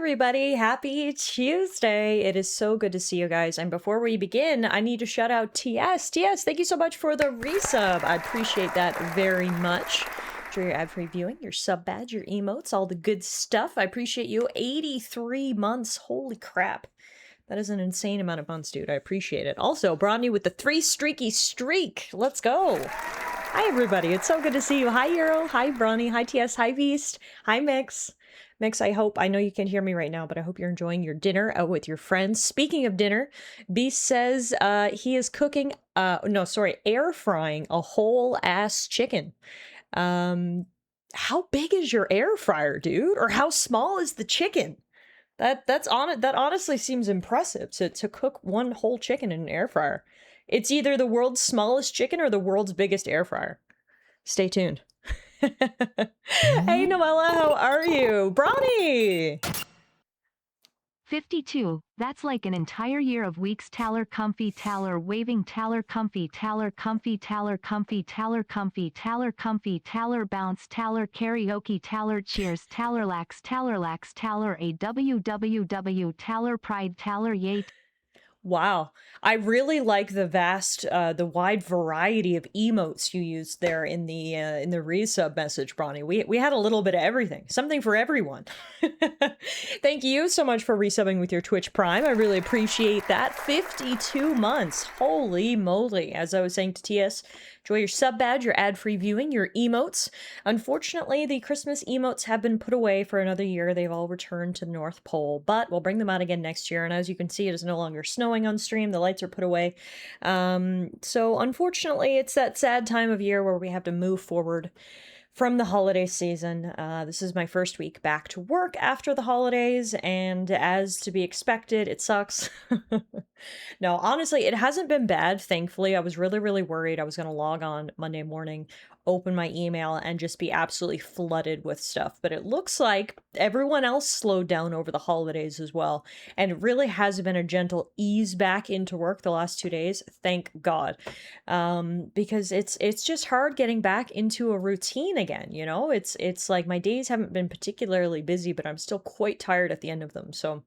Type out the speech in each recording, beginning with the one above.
everybody. Happy Tuesday. It is so good to see you guys. And before we begin, I need to shout out TS. TS, thank you so much for the resub. I appreciate that very much. Enjoy your ad-free viewing, your sub badge, your emotes, all the good stuff. I appreciate you. 83 months. Holy crap. That is an insane amount of months, dude. I appreciate it. Also, Bronny with the 3 streaky streak. Let's go. Hi, everybody. It's so good to see you. Hi, Euro. Hi, Bronny. Hi, TS. Hi, Beast. Hi, Mix. Mix, I know you can hear me right now, but I hope you're enjoying your dinner out with your friends. Speaking of dinner, Beast says he is cooking, air frying a whole ass chicken. How big is your air fryer, dude? Or how small is the chicken? That honestly seems impressive to cook one whole chicken in an air fryer. It's either the world's smallest chicken or the world's biggest air fryer. Stay tuned. Hey, Noella, how are you? Bronny! 52. That's like an entire year of weeks. Taller comfy, Taller waving, Taller comfy, Taller comfy, Taller comfy, Taller comfy, Taller comfy, Taller bounce, Taller karaoke, Taller cheers, Taller lax, Taller a www, Taller pride, Taller yay. Wow. I really like the wide variety of emotes you used there in the resub message, Bronny. We had a little bit of everything, something for everyone. Thank you so much for resubbing with your Twitch Prime. I really appreciate that. 52 months. Holy moly. As I was saying to TS, enjoy your sub badge, your ad-free viewing, your emotes. Unfortunately, the Christmas emotes have been put away for another year. They've all returned to the North Pole, but we'll bring them out again next year. And as you can see, it is no longer snowing on stream. The lights are put away. So unfortunately, it's that sad time of year where we have to move forward from the holiday season. This is my first week back to work after the holidays, and as to be expected, it sucks. No, honestly, it hasn't been bad, thankfully. I was really, really worried I was going to log on Monday morning, open my email, and just be absolutely flooded with stuff. But it looks like everyone else slowed down over the holidays as well, and it really has been a gentle ease back into work the last 2 days, thank God. Because it's just hard getting back into a routine again, you know? It's like my days haven't been particularly busy, but I'm still quite tired at the end of them, so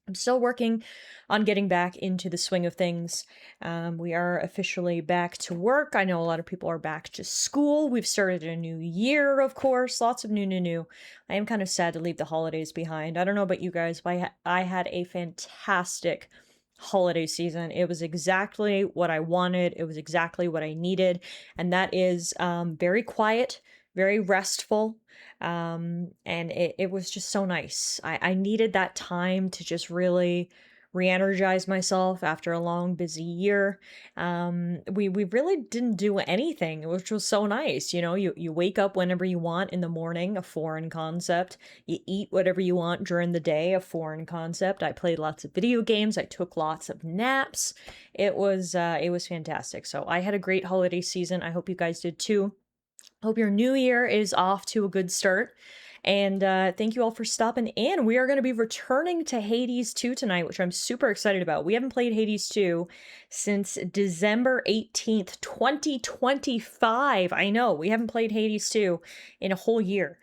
I'm still working on getting back into the swing of things. We are officially back to work. I know a lot of people are back to school. We've started a new year, of course. Lots of new. I am kind of sad to leave the holidays behind. I don't know about you guys, but I had a fantastic holiday season. It was exactly what I wanted. It was exactly what I needed. And that is very quiet, very restful. And it was just so nice. I needed that time to just really re-energize myself after a long, busy year. We really didn't do anything, which was so nice. You know, you wake up whenever you want in the morning, a foreign concept. You eat whatever you want during the day, a foreign concept. I played lots of video games. I took lots of naps. It was fantastic. So I had a great holiday season. I hope you guys did too. Hope your new year is off to a good start. And thank you all for stopping in. We are going to be returning to Hades 2 tonight, which I'm super excited about. We haven't played Hades 2 since December 18th, 2025. I know, we haven't played Hades 2 in a whole year.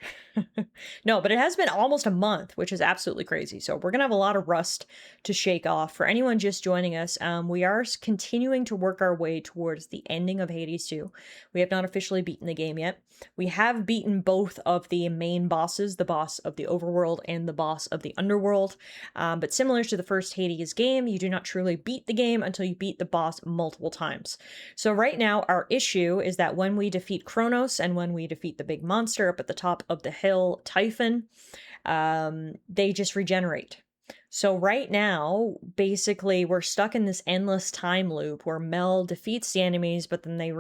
No, but it has been almost a month, which is absolutely crazy. So we're going to have a lot of rust to shake off. For anyone just joining us, we are continuing to work our way towards the ending of Hades 2. We have not officially beaten the game yet. We have beaten both of the main bosses, the boss of the overworld and the boss of the underworld. But similar to the first Hades game, you do not truly beat the game until you beat the boss multiple times. So right now, our issue is that when we defeat Kronos and when we defeat the big monster up at the top of the hill, Typhon, they just regenerate. So right now, basically, we're stuck in this endless time loop where Mel defeats the enemies, but then they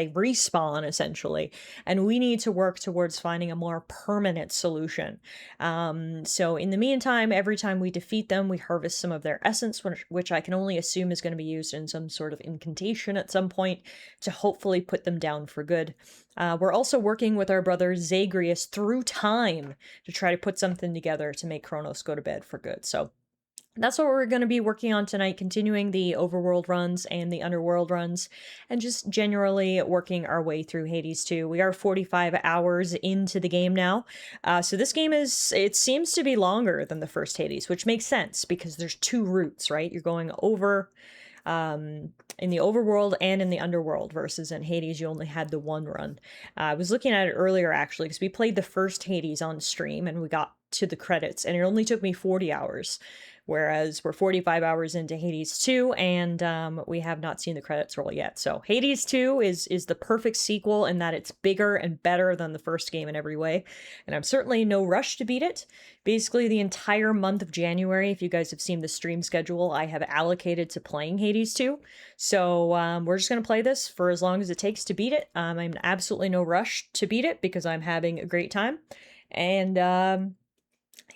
respawn, essentially. And we need to work towards finding a more permanent solution. So in the meantime, every time we defeat them, we harvest some of their essence, which I can only assume is going to be used in some sort of incantation at some point to hopefully put them down for good. We're also working with our brother Zagreus through time to try to put something together to make Kronos go to bed for good. So That's what we're going to be working on tonight, continuing the overworld runs and the underworld runs, and just generally working our way through Hades 2. We are 45 hours into the game now. So this game it seems to be longer than the first Hades, which makes sense because there's two routes, right? You're going over in the overworld and in the underworld, versus in Hades, you only had the one run. I was looking at it earlier actually, because we played the first Hades on stream and we got to the credits, and it only took me 40 hours. Whereas we're 45 hours into Hades 2, and we have not seen the credits roll yet. So Hades 2 is the perfect sequel in that it's bigger and better than the first game in every way. And I'm certainly in no rush to beat it. Basically, the entire month of January, if you guys have seen the stream schedule, I have allocated to playing Hades 2. So we're just going to play this for as long as it takes to beat it. I'm in absolutely no rush to beat it because I'm having a great time. And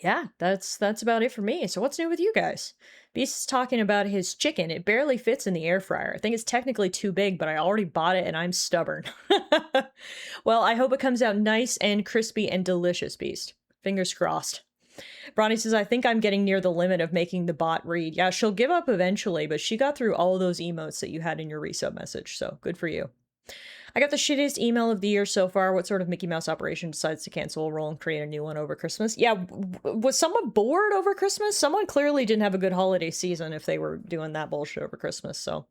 yeah, that's about it for me. So what's new with you guys? Beast is talking about his chicken. It barely fits in the air fryer. I think it's technically too big, but I already bought it and I'm stubborn. Well, I hope it comes out nice and crispy and delicious, Beast. Fingers crossed. Bronny says, I think I'm getting near the limit of making the bot read. Yeah, she'll give up eventually, but she got through all of those emotes that you had in your resub message, so good for you. I got the shittiest email of the year so far. What sort of Mickey Mouse operation decides to cancel a role and create a new one over Christmas? Yeah, was someone bored over Christmas? Someone clearly didn't have a good holiday season if they were doing that bullshit over Christmas, so.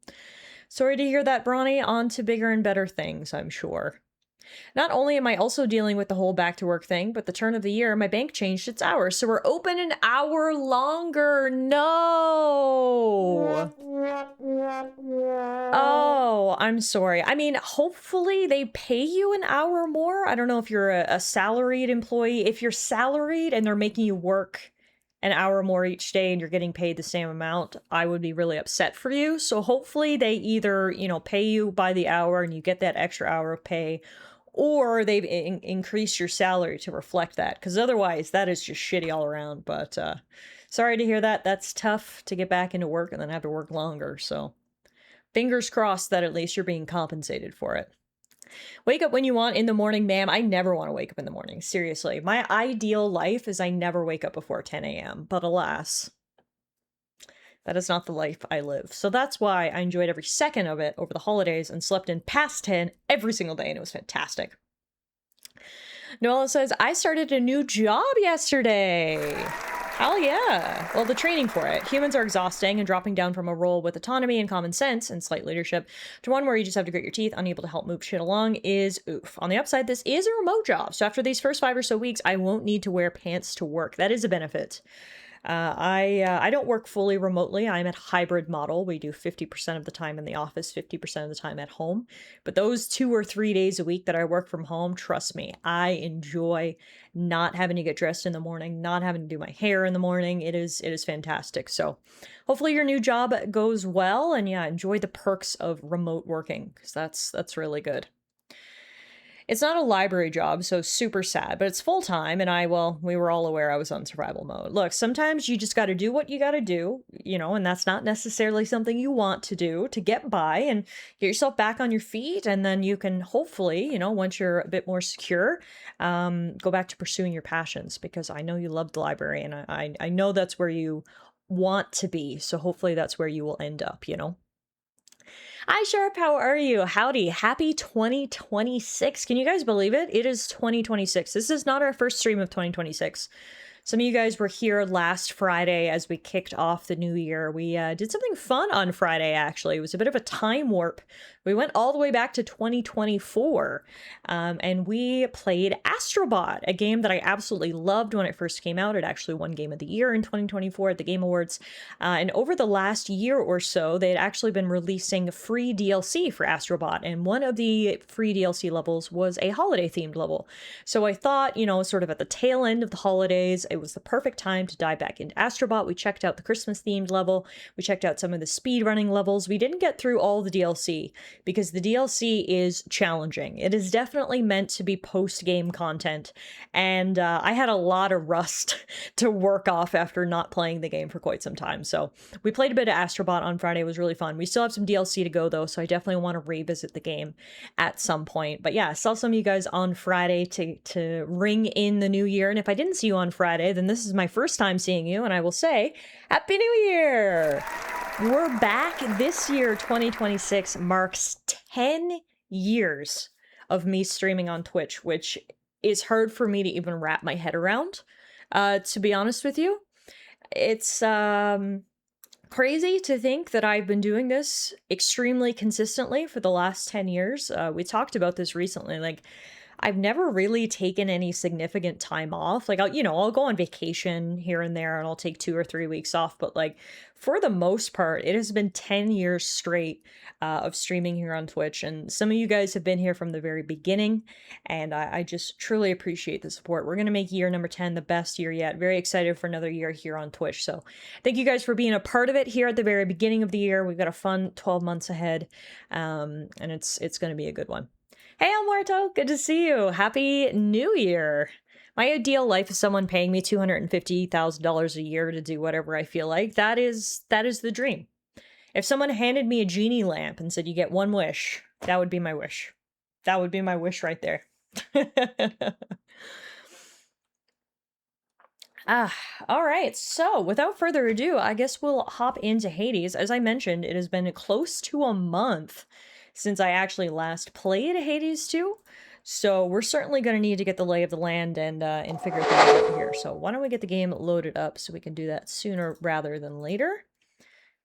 Sorry to hear that, Bronny. On to bigger and better things, I'm sure. Not only am I also dealing with the whole back to work thing, but the turn of the year, my bank changed its hours, so we're open an hour longer. No! Oh, I'm sorry. I mean, hopefully they pay you an hour more. I don't know if you're a salaried employee. If you're salaried and they're making you work an hour more each day and you're getting paid the same amount, I would be really upset for you. So hopefully they either, pay you by the hour and you get that extra hour of pay, or they've increased your salary to reflect that, because otherwise that is just shitty all around. But sorry to hear that. That's tough to get back into work and then have to work longer. So fingers crossed that at least you're being compensated for it. Wake up when you want in the morning, ma'am. I never want to wake up in the morning. Seriously. My ideal life is I never wake up before 10 a.m. But alas, that is not the life I live. So that's why I enjoyed every second of it over the holidays and slept in past 10 every single day, and it was fantastic. Noella says, I started a new job yesterday. Hell yeah. Well, the training for it. Humans are exhausting, and dropping down from a role with autonomy and common sense and slight leadership to one where you just have to grit your teeth, unable to help move shit along, is oof. On the upside, this is a remote job. So after these first 5 or so weeks, I won't need to wear pants to work. That is a benefit. I don't work fully remotely. I'm at hybrid model. We do 50% of the time in the office, 50% of the time at home. But those 2 or 3 days a week that I work from home, trust me, I enjoy not having to get dressed in the morning, not having to do my hair in the morning. It is fantastic. So hopefully your new job goes well, and yeah, enjoy the perks of remote working, because that's really good. It's not a library job, so super sad, but it's full-time, and we were all aware I was on survival mode. Look, sometimes you just gotta do what you gotta do, and that's not necessarily something you want to do to get by and get yourself back on your feet, and then you can hopefully, once you're a bit more secure, go back to pursuing your passions, because I know you love the library, and I know that's where you want to be, so hopefully that's where you will end up, Hi, Sharp. How are you? Howdy. Happy 2026. Can you guys believe it? It is 2026. This is not our first stream of 2026. Some of you guys were here last Friday as we kicked off the new year. We did something fun on Friday, actually. It was a bit of a time warp. We went all the way back to 2024, and we played Astrobot, a game that I absolutely loved when it first came out. It actually won Game of the Year in 2024 at the Game Awards. And over the last year or so, they had actually been releasing free DLC for Astrobot, and one of the free DLC levels was a holiday-themed level. So I thought, sort of at the tail end of the holidays, it was the perfect time to dive back into Astrobot. We checked out the Christmas-themed level. We checked out some of the speedrunning levels. We didn't get through all the DLC because the DLC is challenging. It is definitely meant to be post-game content, and I had a lot of rust to work off after not playing the game for quite some time. So we played a bit of Astrobot on Friday. It was really fun. We still have some DLC to go though, so I definitely want to revisit the game at some point. But yeah, I saw some of you guys on Friday to ring in the new year, and if I didn't see you on Friday, then this is my first time seeing you, and I will say Happy New Year! We're back. This year, 2026, marks 10 years of me streaming on Twitch, which is hard for me to even wrap my head around, to be honest with you. It's crazy to think that I've been doing this extremely consistently for the last 10 years. We talked about this recently, like, I've never really taken any significant time off. Like, I'll go on vacation here and there and I'll take 2 or 3 weeks off. But like, for the most part, it has been 10 years straight of streaming here on Twitch. And some of you guys have been here from the very beginning. And I just truly appreciate the support. We're going to make year number 10 the best year yet. Very excited for another year here on Twitch. So thank you guys for being a part of it here at the very beginning of the year. We've got a fun 12 months ahead. And it's going to be a good one. Hey, El Muerto, good to see you. Happy New Year. My ideal life is someone paying me $250,000 a year to do whatever I feel like. That is the dream. If someone handed me a genie lamp and said, you get one wish, that would be my wish. That would be my wish right there. All right. So without further ado, I guess we'll hop into Hades. As I mentioned, it has been close to a month since I actually last played Hades 2. So we're certainly going to need to get the lay of the land and figure things out here. So why don't we get the game loaded up so we can do that sooner rather than later.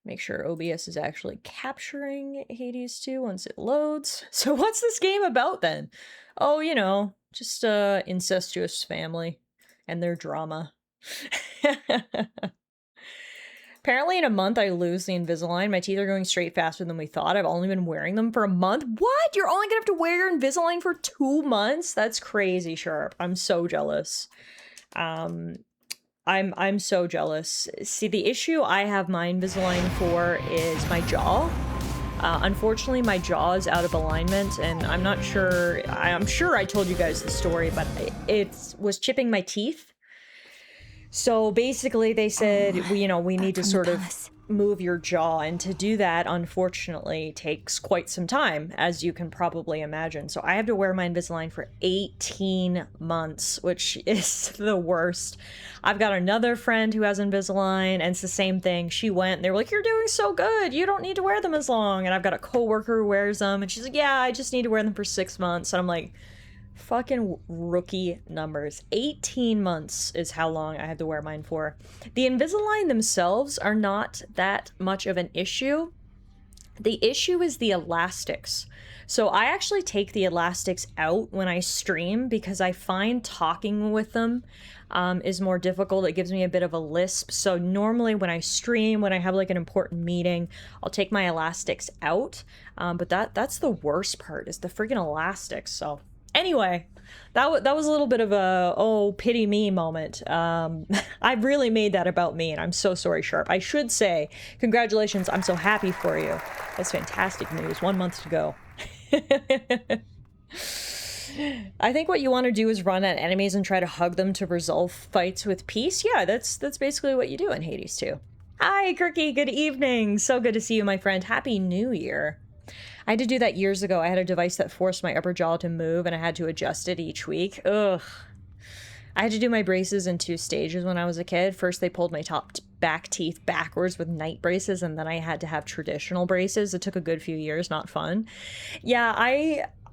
Make sure OBS is actually capturing Hades 2 once it loads. So what's this game about then? Oh, just a incestuous family and their drama. Apparently in a month I lose the Invisalign. My teeth are going straight faster than we thought. I've only been wearing them for a month. What? You're only gonna have to wear your Invisalign for 2 months? That's crazy, Sharp. I'm so jealous. I'm so jealous. See, the issue I have my Invisalign for is my jaw. Unfortunately, my jaw is out of alignment, and I'm not sure. I'm sure I told you guys the story, but it was chipping my teeth. So basically they said, we need to sort of move your jaw, and to do that, unfortunately, takes quite some time, as you can probably imagine. So I have to wear my Invisalign for 18 months, which is the worst. I've got another friend who has Invisalign, and it's the same thing. She went, and they were like, you're doing so good, you don't need to wear them as long. And I've got a coworker who wears them, and she's like, yeah, I just need to wear them for 6 months. And I'm like, fucking rookie numbers. 18 months is how long I had to wear mine for. The Invisalign themselves are not that much of an issue. The issue is the elastics. So I actually take the elastics out when I stream because I find talking with them is more difficult. It gives me a bit of a lisp. So normally when I stream, when I have like an important meeting, I'll take my elastics out. But that's the worst part, is the freaking elastics. So anyway, that was a little bit of a, oh, pity me moment. I really made that about me, and I'm so sorry, Sharp. I should say, congratulations, I'm so happy for you. That's fantastic news. 1 month to go. I think what you want to do is run at enemies and try to hug them to resolve fights with peace. Yeah, that's basically what you do in Hades 2. Hi, Kirky, good evening. So good to see you, my friend. Happy New Year. I had to do that years ago. I had a device that forced my upper jaw to move, and I had to adjust it each week. Ugh. I had to do my braces in 2 stages when I was a kid. First, they pulled my top back teeth backwards with night braces, and then I had to have traditional braces. It took a good few years, not fun. Yeah,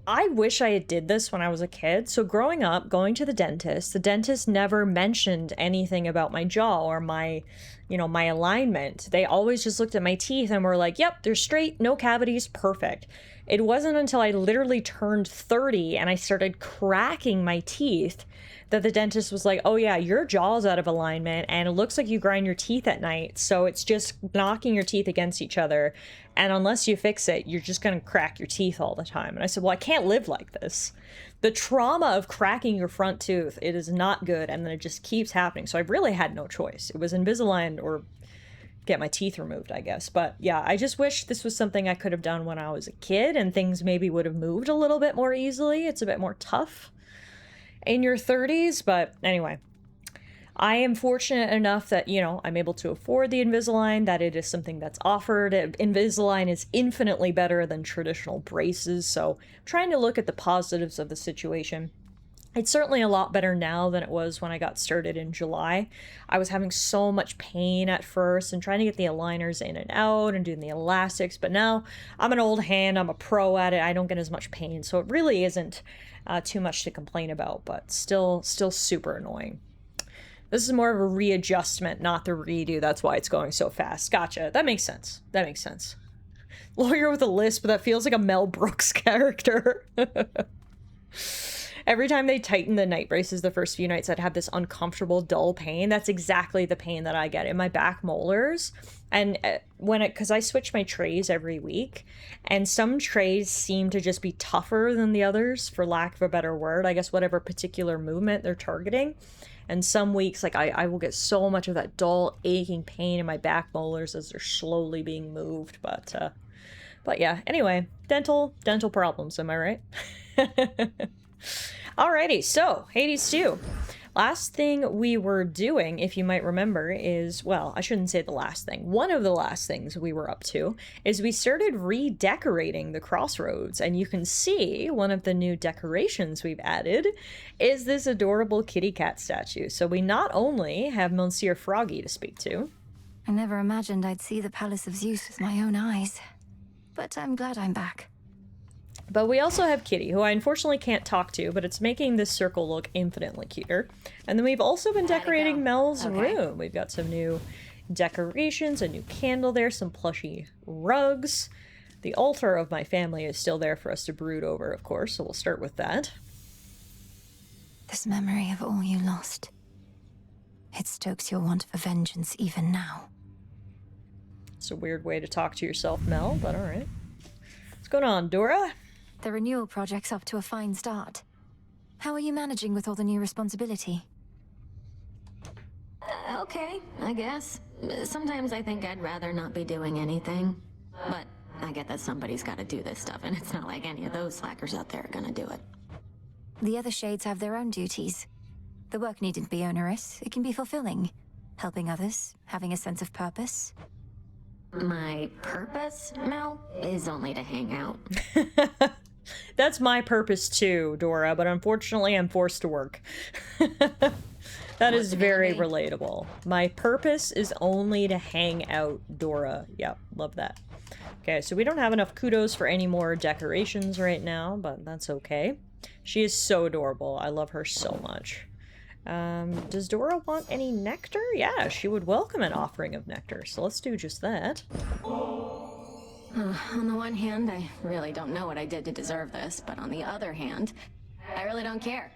I wish I had did this when I was a kid. So growing up, going to the dentist never mentioned anything about my jaw or my alignment. They always just looked at my teeth and were like, yep, they're straight, no cavities, perfect. It wasn't until I literally turned 30 and I started cracking my teeth that the dentist was like, oh yeah, your jaw's out of alignment and it looks like you grind your teeth at night, so it's just knocking your teeth against each other, and unless you fix it, you're just gonna crack your teeth all the time. And I said, well, I can't live like this. The trauma of cracking your front tooth, it is not good, and then it just keeps happening. So I really had no choice. It was Invisalign or get my teeth removed, I guess. But yeah, I just wish this was something I could have done when I was a kid and things maybe would have moved a little bit more easily. It's a bit more tough in your 30s, but anyway. I am fortunate enough that, you know, I'm able to afford the Invisalign, that it is something that's offered. Invisalign is infinitely better than traditional braces, so I'm trying to look at the positives of the situation. It's certainly a lot better now than it was when I got started in July. I was having so much pain at first and trying to get the aligners in and out and doing the elastics, but now I'm an old hand, I'm a pro at it, I don't get as much pain, so it really isn't too much to complain about, but still super annoying. This is more of a readjustment, not the redo. That's why it's going so fast. Gotcha. That makes sense. That makes sense. Lawyer with a lisp, that feels like a Mel Brooks character. Every time they tighten the night braces the first few nights, I'd have this uncomfortable, dull pain. That's exactly the pain that I get in my back molars. And because I switch my trays every week, and some trays seem to just be tougher than the others, for lack of a better word. I guess whatever particular movement they're targeting. And some weeks, like, I will get so much of that dull, aching pain in my back molars as they're slowly being moved. But yeah, anyway, dental problems, am I right? Alrighty, so, Hades 2. Last thing we were doing, if you might remember, is, well, I shouldn't say the last thing. One of the last things we were up to is we started redecorating the crossroads, and you can see one of the new decorations we've added is this adorable kitty cat statue. So we not only have Monsieur Froggy to speak to. I never imagined I'd see the Palace of Zeus with my own eyes, but I'm glad I'm back. But we also have Kitty, who I unfortunately can't talk to, but it's making this circle look infinitely cuter. And then we've also been decorating Mel's room. We've got some new decorations, a new candle there, some plushy rugs. The altar of my family is still there for us to brood over, of course, so we'll start with that. This memory of all you lost, it stokes your want for vengeance even now. It's a weird way to talk to yourself, Mel, but alright. What's going on, Dora? The renewal project's off to a fine start. How are you managing with all the new responsibility? Okay, I guess. Sometimes I think I'd rather not be doing anything. But I get that somebody's got to do this stuff, and it's not like any of those slackers out there are gonna do it. The other shades have their own duties. The work needn't be onerous. It can be fulfilling. Helping others, having a sense of purpose. My purpose, Mel, is only to hang out. That's my purpose too, Dora, but unfortunately I'm forced to work. That is very relatable. My purpose is only to hang out, Dora. Yep, love that. Okay, so we don't have enough kudos for any more decorations right now, but that's okay. She is so adorable. I love her so much. Does Dora want any nectar? Yeah, she would welcome an offering of nectar, so let's do just that. On the one hand, I really don't know what I did to deserve this, but on the other hand, I really don't care.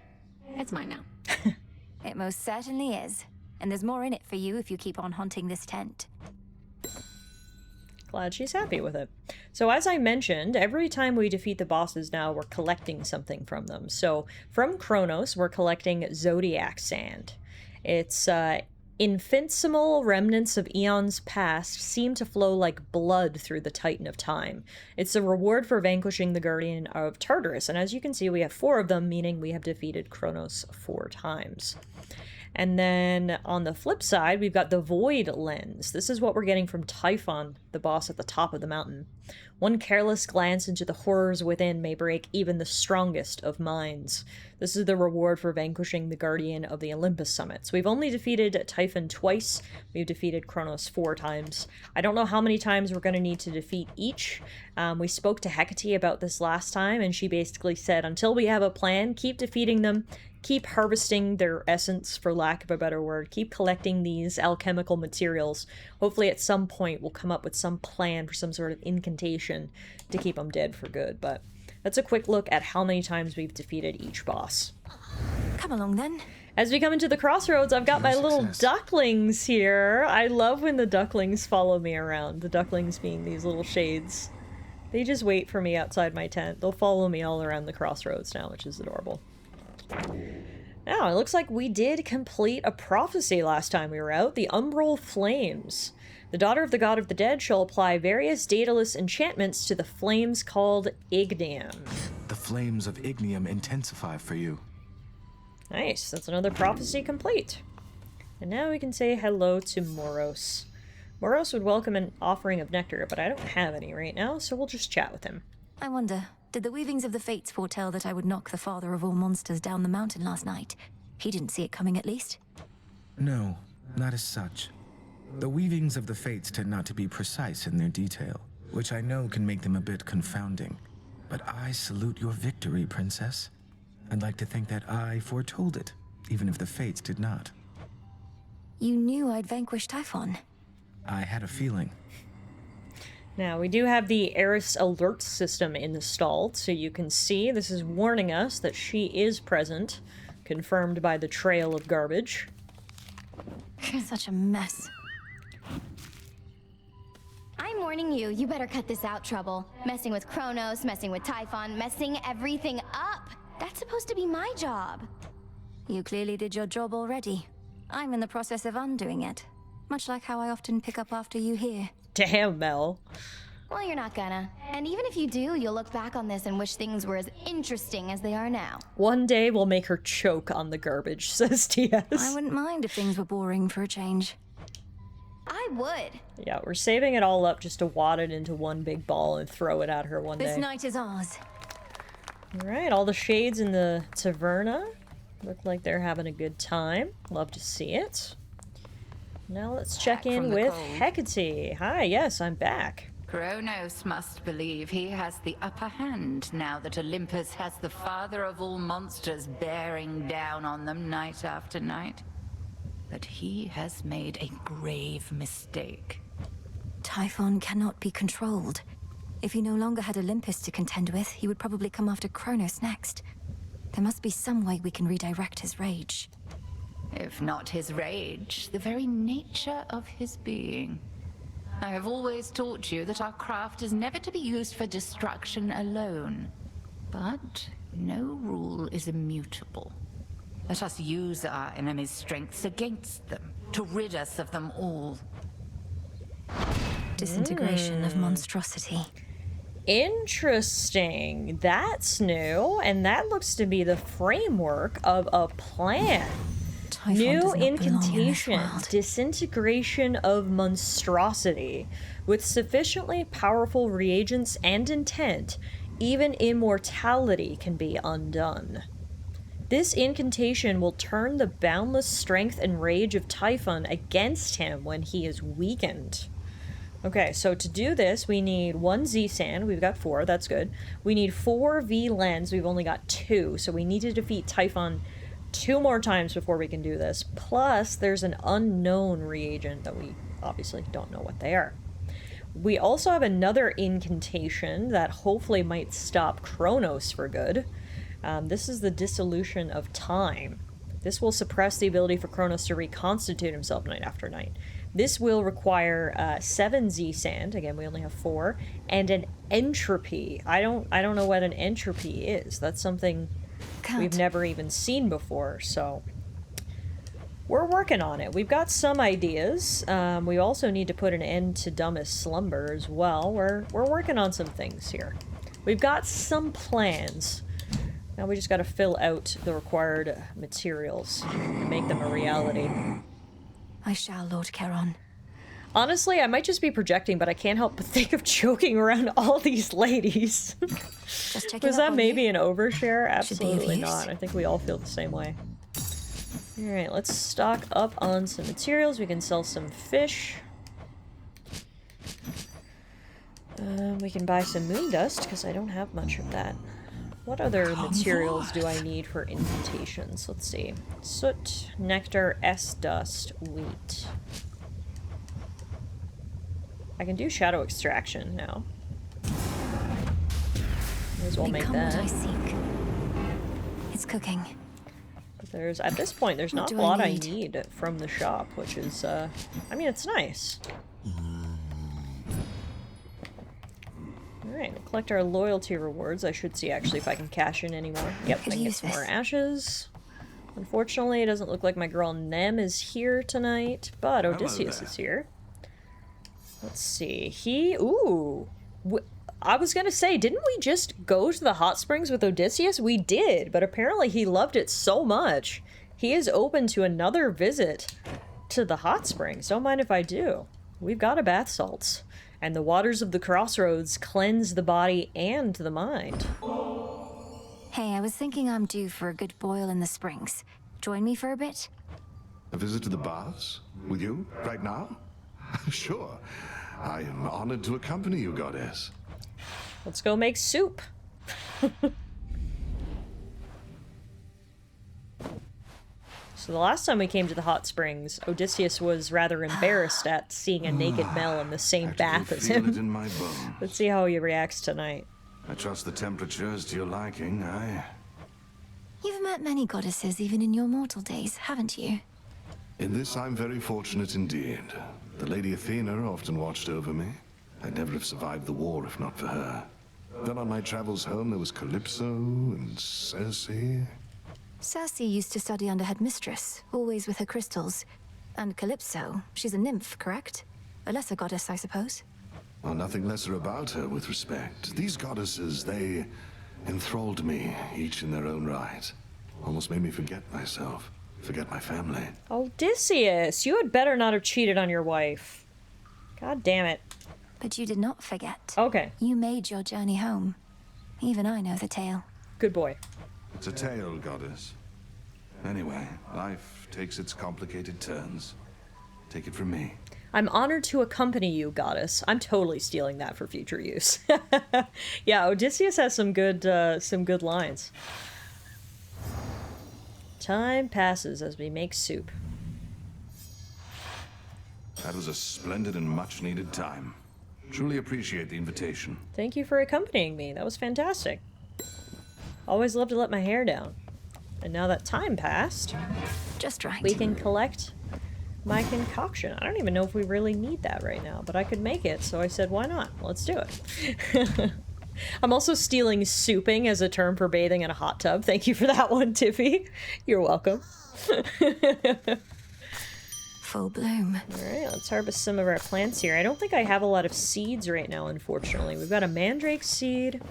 It's mine now. It most certainly is. And there's more in it for you if you keep on haunting this tent. Glad she's happy with it. So as I mentioned, every time we defeat the bosses now, we're collecting something from them. So from Kronos, we're collecting Zodiac Sand. It's infinitesimal remnants of eons past seem to flow like blood through the Titan of Time. It's a reward for vanquishing the Guardian of Tartarus, and as you can see, we have 4 of them, meaning we have defeated Kronos 4 times. And then on the flip side, we've got the Void Lens. This is what we're getting from Typhon, the boss at the top of the mountain. One careless glance into the horrors within may break even the strongest of minds. This is the reward for vanquishing the Guardian of the Olympus summits. We've only defeated Typhon twice. We've defeated Kronos 4 times. I don't know how many times we're going to need to defeat each. We spoke to Hecate about this last time, and she basically said, until we have a plan, keep defeating them. Keep harvesting their essence, for lack of a better word. Keep collecting these alchemical materials. Hopefully at some point we'll come up with some plan for some sort of incantation to keep them dead for good. But that's a quick look at how many times we've defeated each boss. Come along then. As we come into the crossroads, I've got my little ducklings here. I love when the ducklings follow me around. The ducklings being these little shades. They just wait for me outside my tent. They'll follow me all around the crossroads now, which is adorable. Now, it looks like we did complete a prophecy last time we were out, the Umbral Flames. The daughter of the god of the dead shall apply various daedalus enchantments to the flames called Ignium. The flames of Ignium intensify for you. Nice, that's another prophecy complete. And now we can say hello to Moros. Moros would welcome an offering of nectar, but I don't have any right now, so we'll just chat with him. I wonder, did the weavings of the fates foretell that I would knock the father of all monsters down the mountain last night? He didn't see it coming, at least. No, not as such. The weavings of the fates tend not to be precise in their detail, which I know can make them a bit confounding. But I salute your victory, Princess. I'd like to think that I foretold it, even if the fates did not. You knew I'd vanquish Typhon. I had a feeling. Now, we do have the Eris alert system installed, so you can see this is warning us that she is present, confirmed by the trail of garbage. Such a mess. I'm warning you, you better cut this out, Trouble. Messing with Kronos, messing with Typhon, messing everything up. That's supposed to be my job. You clearly did your job already. I'm in the process of undoing it. Much like how I often pick up after you here. Damn, Mel. Well, you're not gonna. And even if you do, you'll look back on this and wish things were as interesting as they are now. One day we'll make her choke on the garbage, says TS. I wouldn't mind if things were boring for a change. I would. Yeah, we're saving it all up just to wad it into one big ball and throw it at her one This day. night is ours. Alright, all the shades in the taverna look like they're having a good time. Love to see it. Now let's check in with Hecate. Hi, yes, I'm back. Kronos must believe he has the upper hand now that Olympus has the father of all monsters bearing down on them night after night. But he has made a grave mistake. Typhon cannot be controlled. If he no longer had Olympus to contend with, he would probably come after Kronos next. There must be some way we can redirect his rage. If not his rage, the very nature of his being. I have always taught you that our craft is never to be used for destruction alone. But no rule is immutable. Let us use our enemy's strengths against them, to rid us of them all. Disintegration of monstrosity. Interesting. That's new, and that looks to be the framework of a plan. Typhon New does not belong in this incantation, world. disintegration of monstrosity. With sufficiently powerful reagents and intent, even immortality can be undone. This incantation will turn the boundless strength and rage of Typhon against him when he is weakened. Okay, so to do this, we need 1 Z-Sand. We've got 4, that's good. We need 4 V-Lens. We've only got 2, so we need to defeat Typhon 2 more times before we can do this. Plus, there's an unknown reagent that we obviously don't know what they are. We also have another incantation that hopefully might stop Kronos for good. This is the Dissolution of Time. This will suppress the ability for Kronos to reconstitute himself night after night. This will require 7 Z-Sand, again we only have 4, and an entropy. I don't know what an entropy is. That's something we've never even seen before, so we're working on it. We've got some ideas. We also need to put an end to dumbest slumber as well. We're working on some things here. We've got some plans. Now we just got to fill out the required materials and make them a reality. I shall, Lord Charon. Honestly, I might just be projecting, but I can't help but think of joking around all these ladies. Just checking Was up that on maybe you. an overshare? Should be of Absolutely use. not. I think we all feel the same way. Alright, let's stock up on some materials. We can sell some fish. We can buy some moon dust, because I don't have much of that. What other materials do I need for invitations? Let's see. Soot, nectar, S-dust, wheat. I can do shadow extraction now. May as well make Become what I that. seek. It's cooking. But there's, at this point, there's not What a do I lot I need? need from the shop, which is, I mean, it's nice. Alright, we'll collect our loyalty rewards. I should see, actually, if I can cash in anymore. Yep, I Could can get use some more this. ashes. Unfortunately, it doesn't look like my girl Nem is here tonight, but Odysseus is here. Let's see. Ooh. I was gonna say, didn't we just go to the hot springs with Odysseus? We did, but apparently he loved it so much. He is open to another visit to the hot springs. Don't mind if I do. We've got a bath salts. And the waters of the crossroads cleanse the body and the mind. Hey, I was thinking I'm due for a good boil in the springs. Join me for a bit? A visit to the baths? With you? Right now? Sure. I am honored to accompany you, goddess. Let's go make soup. So the last time we came to the hot springs, Odysseus was rather embarrassed at seeing a naked Mel in the same bath as Feel it him. in my bones. Let's see how he reacts tonight. I trust the temperature is to your liking. You've met many goddesses even in your mortal days, haven't you? In this, I'm very fortunate indeed. The Lady Athena often watched over me. I'd never have survived the war if not for her. Then on my travels home, there was Calypso and Circe. Circe used to study under headmistress, always with her crystals. And Calypso, she's a nymph, correct? A lesser goddess, I suppose? Well, nothing lesser about her with respect. These goddesses, they enthralled me, each in their own right. Almost made me forget myself, forget my family. Odysseus, you had better not have cheated on your wife. God damn it. But you did not forget. Okay, You made your journey home. Even I know the tale. good boy. It's a tale, goddess. Anyway, life takes its complicated turns. Take it from me. I'm honored to accompany you, goddess. I'm totally stealing that for future use. Yeah, Odysseus has some good lines. Time passes as we make soup. That was a splendid and much-needed time. Truly appreciate the invitation. Thank you for accompanying me. That was fantastic. Always love to let my hair down. And now that time passed, Just right. we can collect my concoction. I don't even know if we really need that right now, but I could make it, so I said, why not? Let's do it. I'm also stealing souping as a term for bathing in a hot tub. Thank you for that one, Tiffy. You're welcome. Full bloom. Alright, let's harvest some of our plants here. I don't think I have a lot of seeds right now, unfortunately. We've got a mandrake seed.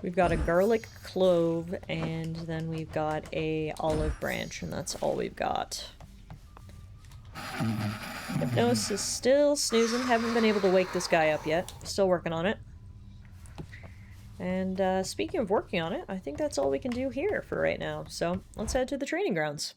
We've got a garlic clove, and then we've got a olive branch, and that's all we've got. Hypnos is still snoozing. Haven't been able to wake this guy up yet. Still working on it. And speaking of working on it, I think that's all we can do here for right now. So let's head to the training grounds.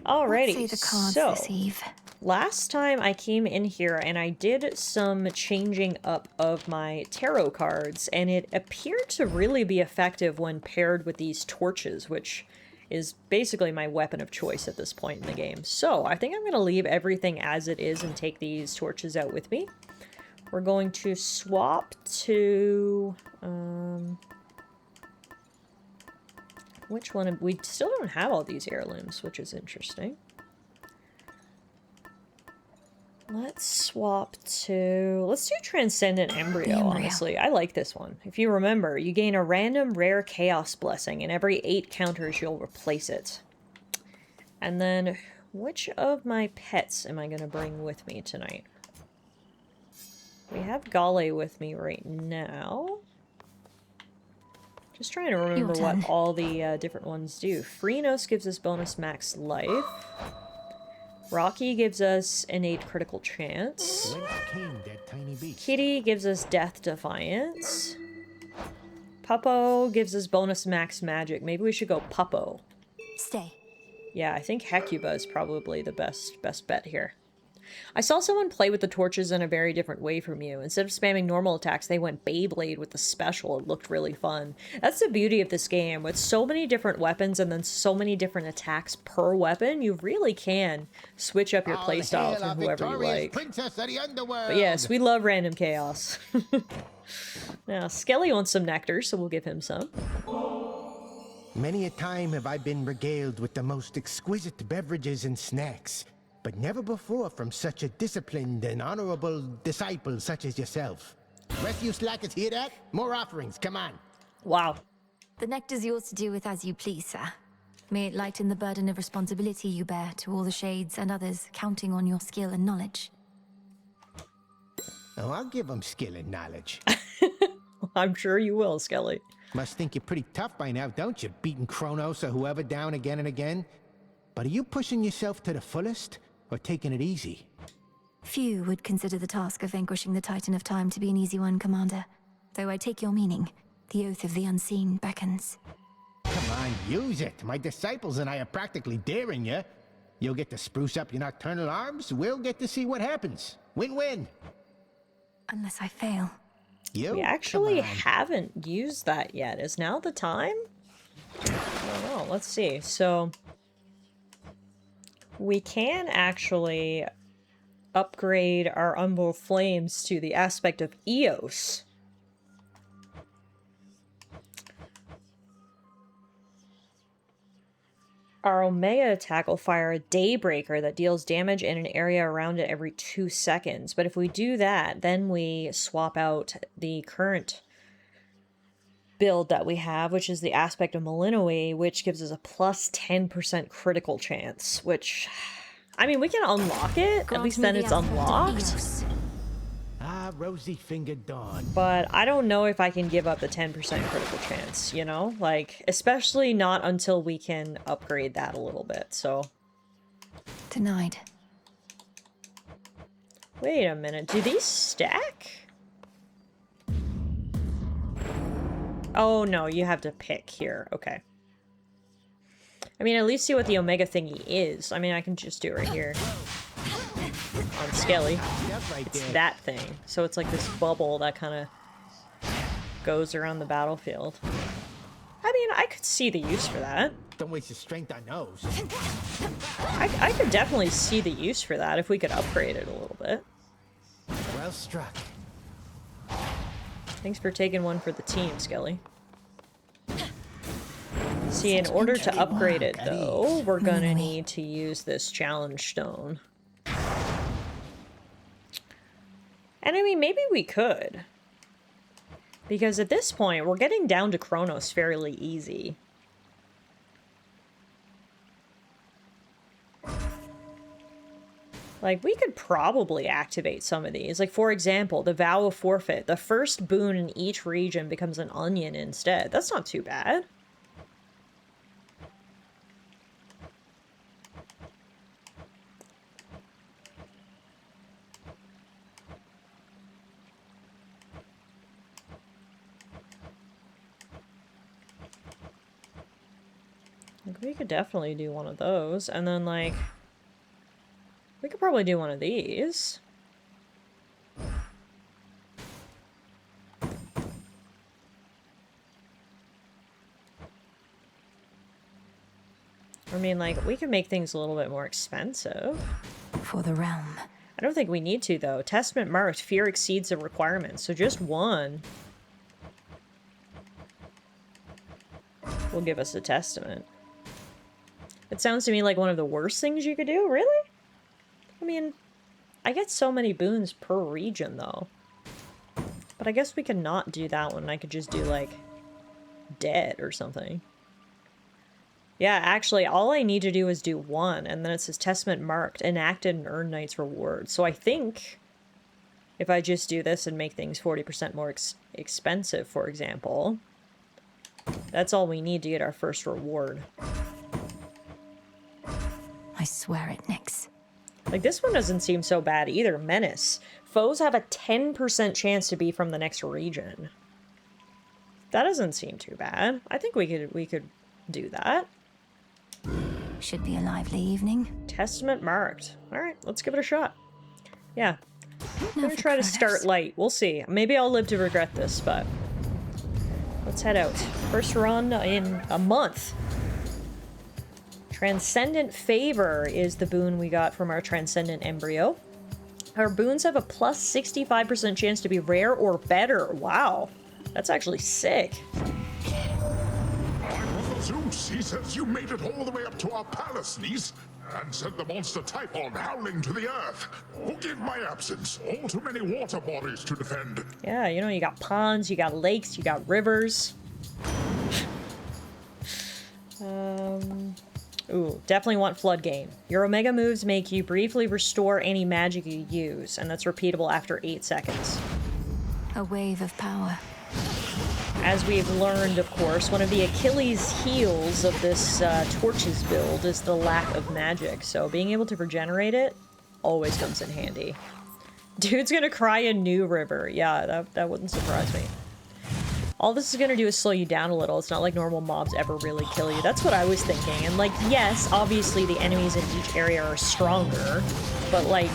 Alrighty, Let's see the cards so this eve. last time I came in here and I did some changing up of my tarot cards, and it appeared to really be effective when paired with these torches, which is basically my weapon of choice at this point in the game. So I think I'm going to leave everything as it is and take these torches out with me. We're going to swap to... which one? We still don't have all these heirlooms, which is interesting. Let's swap to... Let's do Transcendent Embryo, honestly. I like this one. If you remember, you gain a random rare Chaos Blessing, and every 8 counters you'll replace it. And then, which of my pets am I going to bring with me tonight? We have Gale with me right now. Just trying to remember what all the different ones do. Freenos gives us bonus max life. Rocky gives us innate critical chance. Kitty gives us death defiance. Puppo gives us bonus max magic. Maybe we should go Puppo. Stay. Yeah, I think Hecuba is probably the best bet here. I saw someone play with the torches in a very different way from you. Instead of spamming normal attacks, they went Beyblade with the special. It looked really fun. That's the beauty of this game. With so many different weapons and then so many different attacks per weapon, you really can switch up your playstyle to whoever you like. But yes, we love random chaos. Now, Skelly wants some nectar, so we'll give him some. Many a time have I been regaled with the most exquisite beverages and snacks, but never before from such a disciplined and honorable disciple such as yourself. Rest you slackers hear that? More offerings, come on. Wow. The nectar's yours to do with as you please, sir. May it lighten the burden of responsibility you bear to all the shades and others counting on your skill and knowledge. Oh, I'll give him skill and knowledge. I'm sure you will, Skelly. Must think you're pretty tough by now, don't you? Beating Kronos or whoever down again and again. But are you pushing yourself to the fullest, or taking it easy? Few would consider the task of vanquishing the Titan of Time to be an easy one, Commander. Though I take your meaning. The oath of the unseen beckons. Come on, use it. My disciples and I are practically daring you. You'll get to spruce up your nocturnal arms. We'll get to see what happens. Win-win. Unless I fail. We actually haven't used that yet. Is now the time? I don't know. Let's see. So we can actually upgrade our Umbral Flames to the aspect of Eos. Our Omega attack will fire a Daybreaker that deals damage in an area around it every 2 seconds. But if we do that, then we swap out the current build that we have, which is the aspect of Malinois, which gives us a plus 10% critical chance, which, I mean, we can unlock it. At least then it's unlocked. Ah, rosy-fingered dawn. But I don't know if I can give up the 10% critical chance, you know? Like, especially not until we can upgrade that a little bit, so. Denied. Wait a minute, do these stack? Oh no, you have to pick here, okay. I mean, at least see what the Omega thingy is. I mean, I can just do it right here. On Skelly. It's that thing. So it's like this bubble that kind of goes around the battlefield. I mean, I could see the use for that. Don't waste your strength on those. I could definitely see the use for that if we could upgrade it a little bit. Well struck. Thanks for taking one for the team, Skelly. See, in order to upgrade it, though, we're gonna need to use this challenge stone. And I mean, maybe we could. Because at this point, we're getting down to Kronos fairly easy. Like, we could probably activate some of these. Like, for example, the Vow of Forfeit. The first boon in each region becomes an onion instead. That's not too bad. Like, we could definitely do one of those, and then, like, we could probably do one of these. I mean, like, we could make things a little bit more expensive. For the realm. I don't think we need to, though. Testament marked, fear exceeds the requirements, so just one will give us a testament. It sounds to me like one of the worst things you could do, really? I mean, I get so many boons per region, though. But I guess we could not do that one. I could just do, like, dead or something. Yeah, actually, all I need to do is do one, and then it says Testament marked, enacted, and earn Knight's reward. So I think if I just do this and make things 40% more expensive, for example, that's all we need to get our first reward. I swear it, Nyx. Like, this one doesn't seem so bad either. Menace. Foes have a 10% chance to be from the next region. That doesn't seem too bad. I think we could do that. Should be a lively evening. Testament marked. Alright, let's give it a shot. Yeah. I'm gonna try to Kronos. start light. We'll see. Maybe I'll live to regret this, but let's head out. First run in a month. Transcendent Favor is the boon we got from our Transcendent Embryo. Our boons have a plus 65% chance to be rare or better. Wow. That's actually sick. Zeus, he says you made it all the way up to our palace, niece, and sent the monster Typhon howling to the earth. Forgive my absence. All too many water bodies to defend. Yeah, you know, you got ponds, you got lakes, you got rivers. Ooh, definitely want Floodgate. Your Omega moves make you briefly restore any magic you use, and that's repeatable after 8 seconds. A wave of power. As we've learned, of course, one of the Achilles heels of this Torches build is the lack of magic, so being able to regenerate it always comes in handy. Dude's gonna cry in New River. Yeah, that wouldn't surprise me. All this is gonna do is slow you down a little. It's not like normal mobs ever really kill you. That's what I was thinking. And like, yes, obviously the enemies in each area are stronger, but like,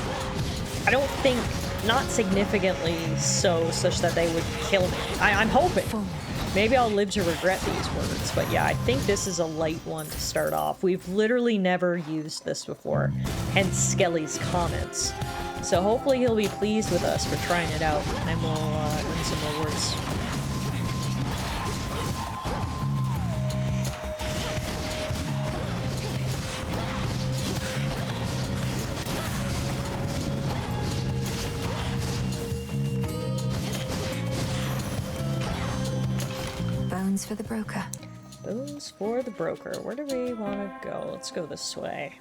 I don't think, not significantly so, such that they would kill me. I'm hoping. Maybe I'll live to regret these words, but yeah, I think this is a light one to start off. We've literally never used this before, hence Skelly's comments. So hopefully he'll be pleased with us for trying it out, and we'll earn some rewards. Bones for the broker. Bones for the broker. Where do we want to go? Let's go this way.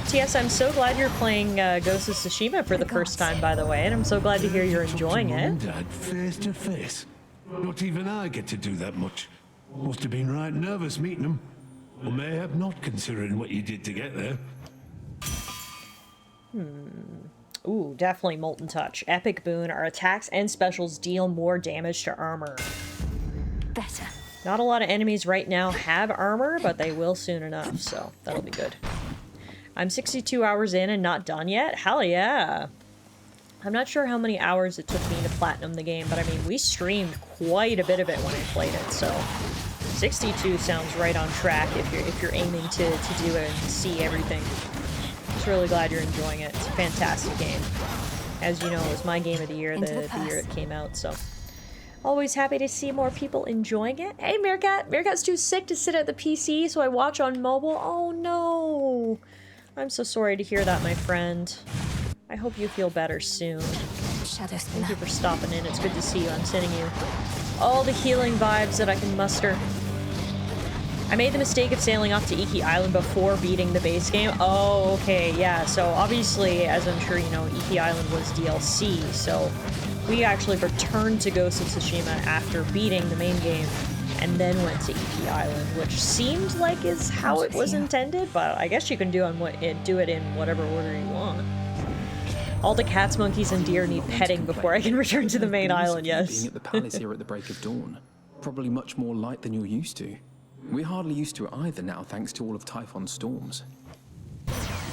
TS, I'm so glad you're playing Ghost of Tsushima for the first time, by the way, and I'm so glad to hear you're enjoying it. Dad, face to face. Not even I get to do that much. Must have been right nervous meeting him. Or mayhap not, considering what you did to get there. Ooh, definitely Molten Touch. Epic boon. Our attacks and specials deal more damage to armor. Better. Not a lot of enemies right now have armor, but they will soon enough, so that'll be good. I'm 62 hours in and not done yet? Hell yeah! I'm not sure how many hours it took me to platinum the game, but I mean, we streamed quite a bit of it when I played it, so 62 sounds right on track if you're aiming to do it and see everything. Just really glad you're enjoying it. It's a fantastic game. As you know, it was my game of the year the year it came out, so always happy to see more people enjoying it. Hey, Meerkat! Meerkat's too sick to sit at the PC, so I watch on mobile. Oh no! I'm so sorry to hear that, my friend. I hope you feel better soon. Thank you for stopping in. It's good to see you. I'm sending you all the healing vibes that I can muster. I made the mistake of sailing off to Iki Island before beating the base game. Oh, okay, yeah. So obviously, as I'm sure you know, Iki Island was DLC, so we actually returned to Ghost of Tsushima after beating the main game, and then went to Iki Island, which seemed like is how it was intended, but I guess you can do it in whatever order you want. All the cats, monkeys, and deer need petting before I can return to the main island, yes. Being at the palace here at the break of dawn. Probably much more light than you're used to. We're hardly used to it either now, thanks to all of Typhon's storms.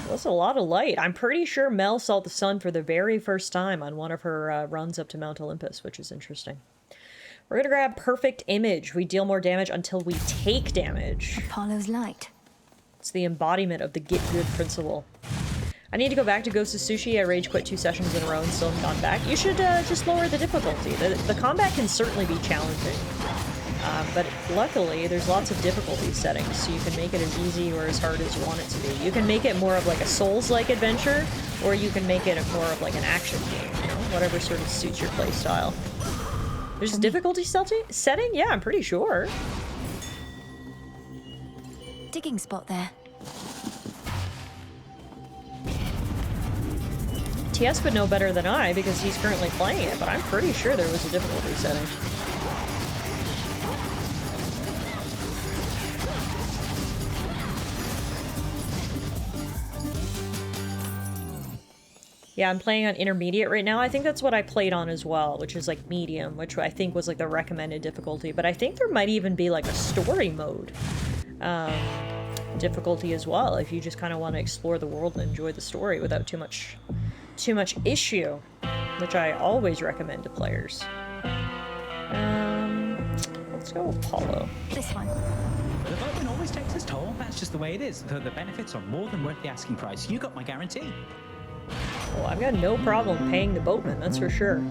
That's a lot of light. I'm pretty sure Mel saw the sun for the very first time on one of her runs up to Mount Olympus, which is interesting. We're gonna grab Perfect Image. We deal more damage until we take damage. Apollo's light. It's the embodiment of the get good principle. I need to go back to Ghost of Sushi. I rage quit 2 sessions in a row and still haven't gone back. You should just lower the difficulty. The combat can certainly be challenging. But luckily, there's lots of difficulty settings, so you can make it as easy or as hard as you want it to be. You can make it more of like a Souls-like adventure, or you can make it more of like an action game, you know? Whatever sort of suits your playstyle. There's a difficulty setting? Yeah, I'm pretty sure. Digging spot there. TS would know better than I because he's currently playing it, but I'm pretty sure there was a difficulty setting. Yeah, I'm playing on intermediate right now. I think that's what I played on as well, which is like medium, which I think was like the recommended difficulty. But I think there might even be like a story mode difficulty as well, if you just kind of want to explore the world and enjoy the story without too much issue, which I always recommend to players. Let's go Apollo. This one. The boatman always takes his toll. That's just the way it is. The benefits are more than worth the asking price. You got my guarantee. Well, I've got no problem paying the boatman, that's for sure.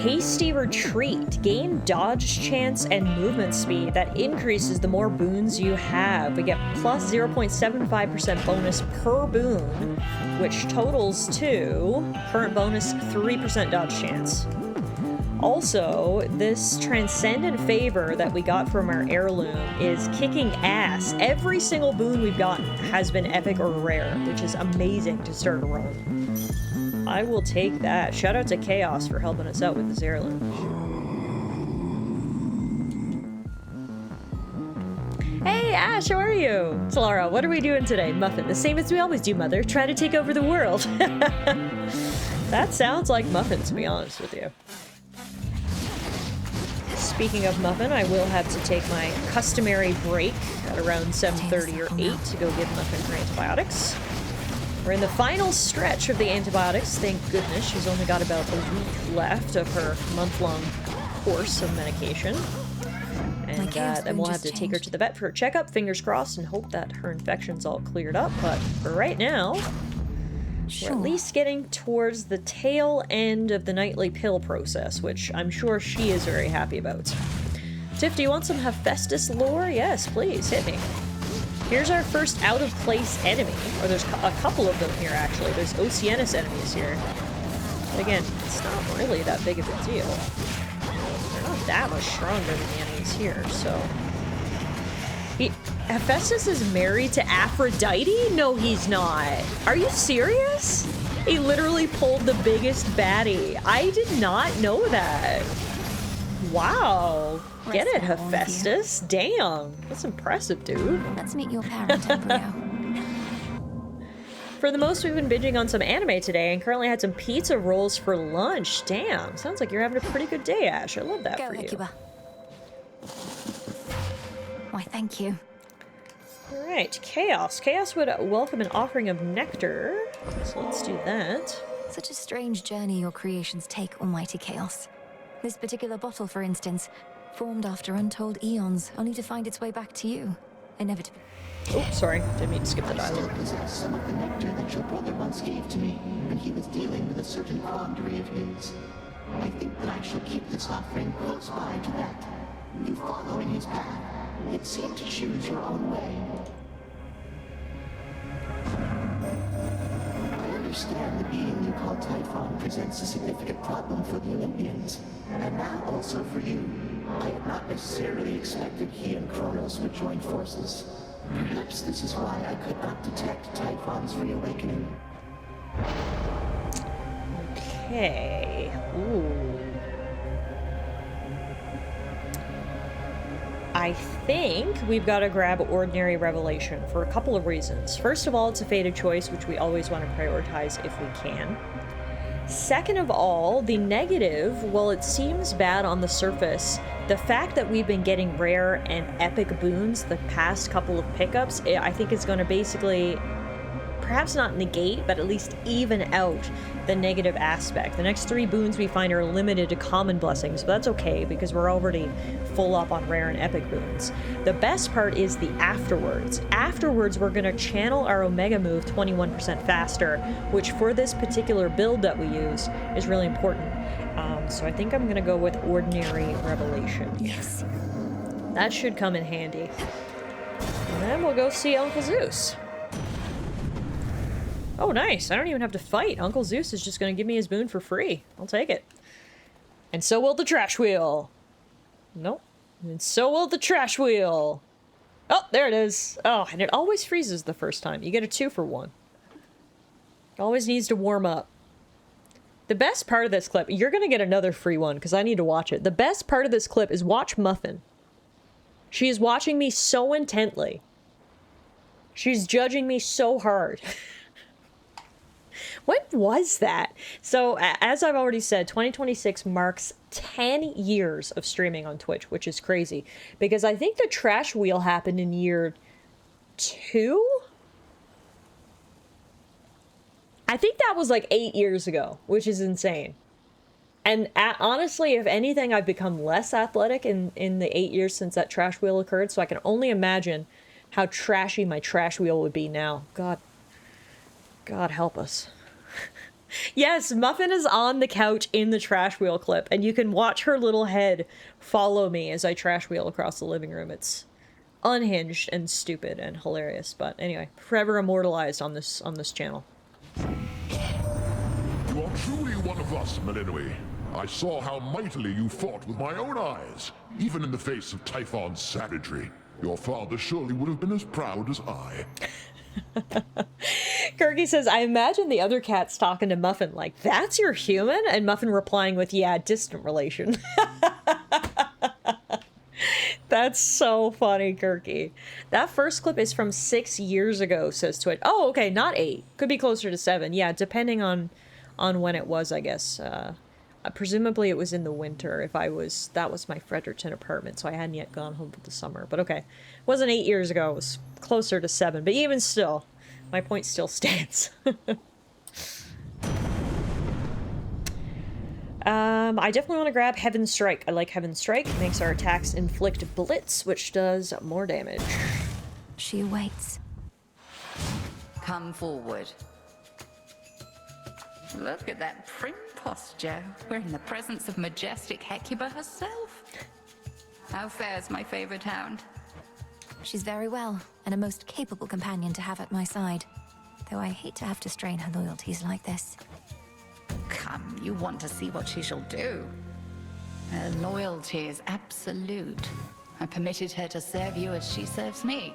Hasty Retreat. Gain dodge chance and movement speed. That increases the more boons you have. We get plus 0.75% bonus per boon, which totals to current bonus 3% dodge chance. Also, this Transcendent Favor that we got from our heirloom is kicking ass. Every single boon we've gotten has been epic or rare, which is amazing to start a run. I will take that. Shout out to Chaos for helping us out with this heirloom. Hey Ash, how are you? Tallara, what are we doing today? Muffin, the same as we always do, mother. Try to take over the world. That sounds like Muffin, to be honest with you. Speaking of Muffin, I will have to take my customary break at around 7:30 or 8 to go give Muffin her antibiotics. We're in the final stretch of the antibiotics, thank goodness. She's only got about a week left of her month-long course of medication. And then we'll have to take her to the vet for a checkup, fingers crossed, and hope that her infection's all cleared up. But for right now, we're at least getting towards the tail end of the nightly pill process, which I'm sure she is very happy about. Tiff, do you want some Hephaestus lore? Yes, please, hit me. Here's our first out-of-place enemy. Or there's a couple of them here, actually. There's Oceanus enemies here. But again, it's not really that big of a deal. They're not that much stronger than the enemies here, so... Hephaestus is married to Aphrodite? No, he's not. Are you serious? He literally pulled the biggest baddie. I did not know that. Wow. Get it, Hephaestus. Damn. That's impressive, dude. Let's meet your parent, Embryo. For the most, we've been binging on some anime today and currently had some pizza rolls for lunch. Damn. Sounds like you're having a pretty good day, Ash. I love that for you. Why, thank you. Alright, Chaos. Chaos would welcome an offering of nectar. So let's do that. Such a strange journey your creations take, Almighty Chaos. This particular bottle, for instance, formed after untold eons, only to find its way back to you. Inevitably. Oh, sorry. Didn't mean to skip the dialogue. I possess some of the nectar that your brother once gave to me when he was dealing with a certain quandary of his. I think that I shall keep this offering close by to that. You follow in his path. It seemed to choose your own way. I understand the being you call Typhon presents a significant problem for the Olympians, and now also for you. I had not necessarily expected he and Kronos would join forces. Perhaps this is why I could not detect Typhon's reawakening. Okay. Ooh. I think we've got to grab Ordinary Revelation for a couple of reasons. First of all, it's a fated choice, which we always want to prioritize if we can. Second of all, the negative, while it seems bad on the surface, the fact that we've been getting rare and epic boons the past couple of pickups, I think is going to basically, perhaps not negate, but at least even out the negative aspect. The next 3 boons we find are limited to common blessings, but that's okay because we're already full up on rare and epic boons. The best part is the afterwards. Afterwards, we're going to channel our Omega move 21% faster, which for this particular build that we use is really important. So I think I'm going to go with Ordinary Revelation. Yes. That should come in handy. And then we'll go see Uncle Zeus. Oh, nice. I don't even have to fight. Uncle Zeus is just going to give me his boon for free. I'll take it. And so will the trash wheel. Nope. And so will the trash wheel. Oh, there it is. Oh, and it always freezes the first time. You get a 2 for 1. It always needs to warm up. The best part of this clip, you're going to get another free one because I need to watch it. The best part of this clip is watch Muffin. She is watching me so intently. She's judging me so hard. What was that? So, as I've already said, 2026 marks 10 years of streaming on Twitch, which is crazy. Because I think the trash wheel happened in year 2? I think that was like 8 years ago, which is insane. And honestly, if anything, I've become less athletic in the 8 years since that trash wheel occurred. So I can only imagine how trashy my trash wheel would be now. God help us. Yes, Muffin is on the couch in the trash wheel clip, and you can watch her little head follow me as I trash wheel across the living room. It's unhinged and stupid and hilarious, but anyway, forever immortalized on this channel. You are truly one of us, Melinoi. I saw how mightily you fought with my own eyes, even in the face of Typhon's savagery. Your father surely would have been as proud as I. Kirky says, I imagine the other cat's talking to Muffin like, that's your human? And Muffin replying with, yeah, distant relation. That's so funny, Kirky. That first clip is from 6 years ago, says Twitch. Oh, okay, not 8. Could be closer to 7. Yeah, depending on when it was, I guess. Presumably it was in the winter that was my Fredericton apartment, so I hadn't yet gone home for the summer. But okay, it wasn't 8 years ago, it was closer to 7. But even still, my point still stands. I definitely want to grab Heaven's Strike. I like Heaven's Strike. It makes our attacks inflict blitz, which does more damage. She awaits. Come forward. Look at that prim posture. We're in the presence of majestic Hecuba herself. How fares my favorite hound? She's very well, and a most capable companion to have at my side. Though I hate to have to strain her loyalties like this. Come, you want to see what she shall do. Her loyalty is absolute. I permitted her to serve you as she serves me.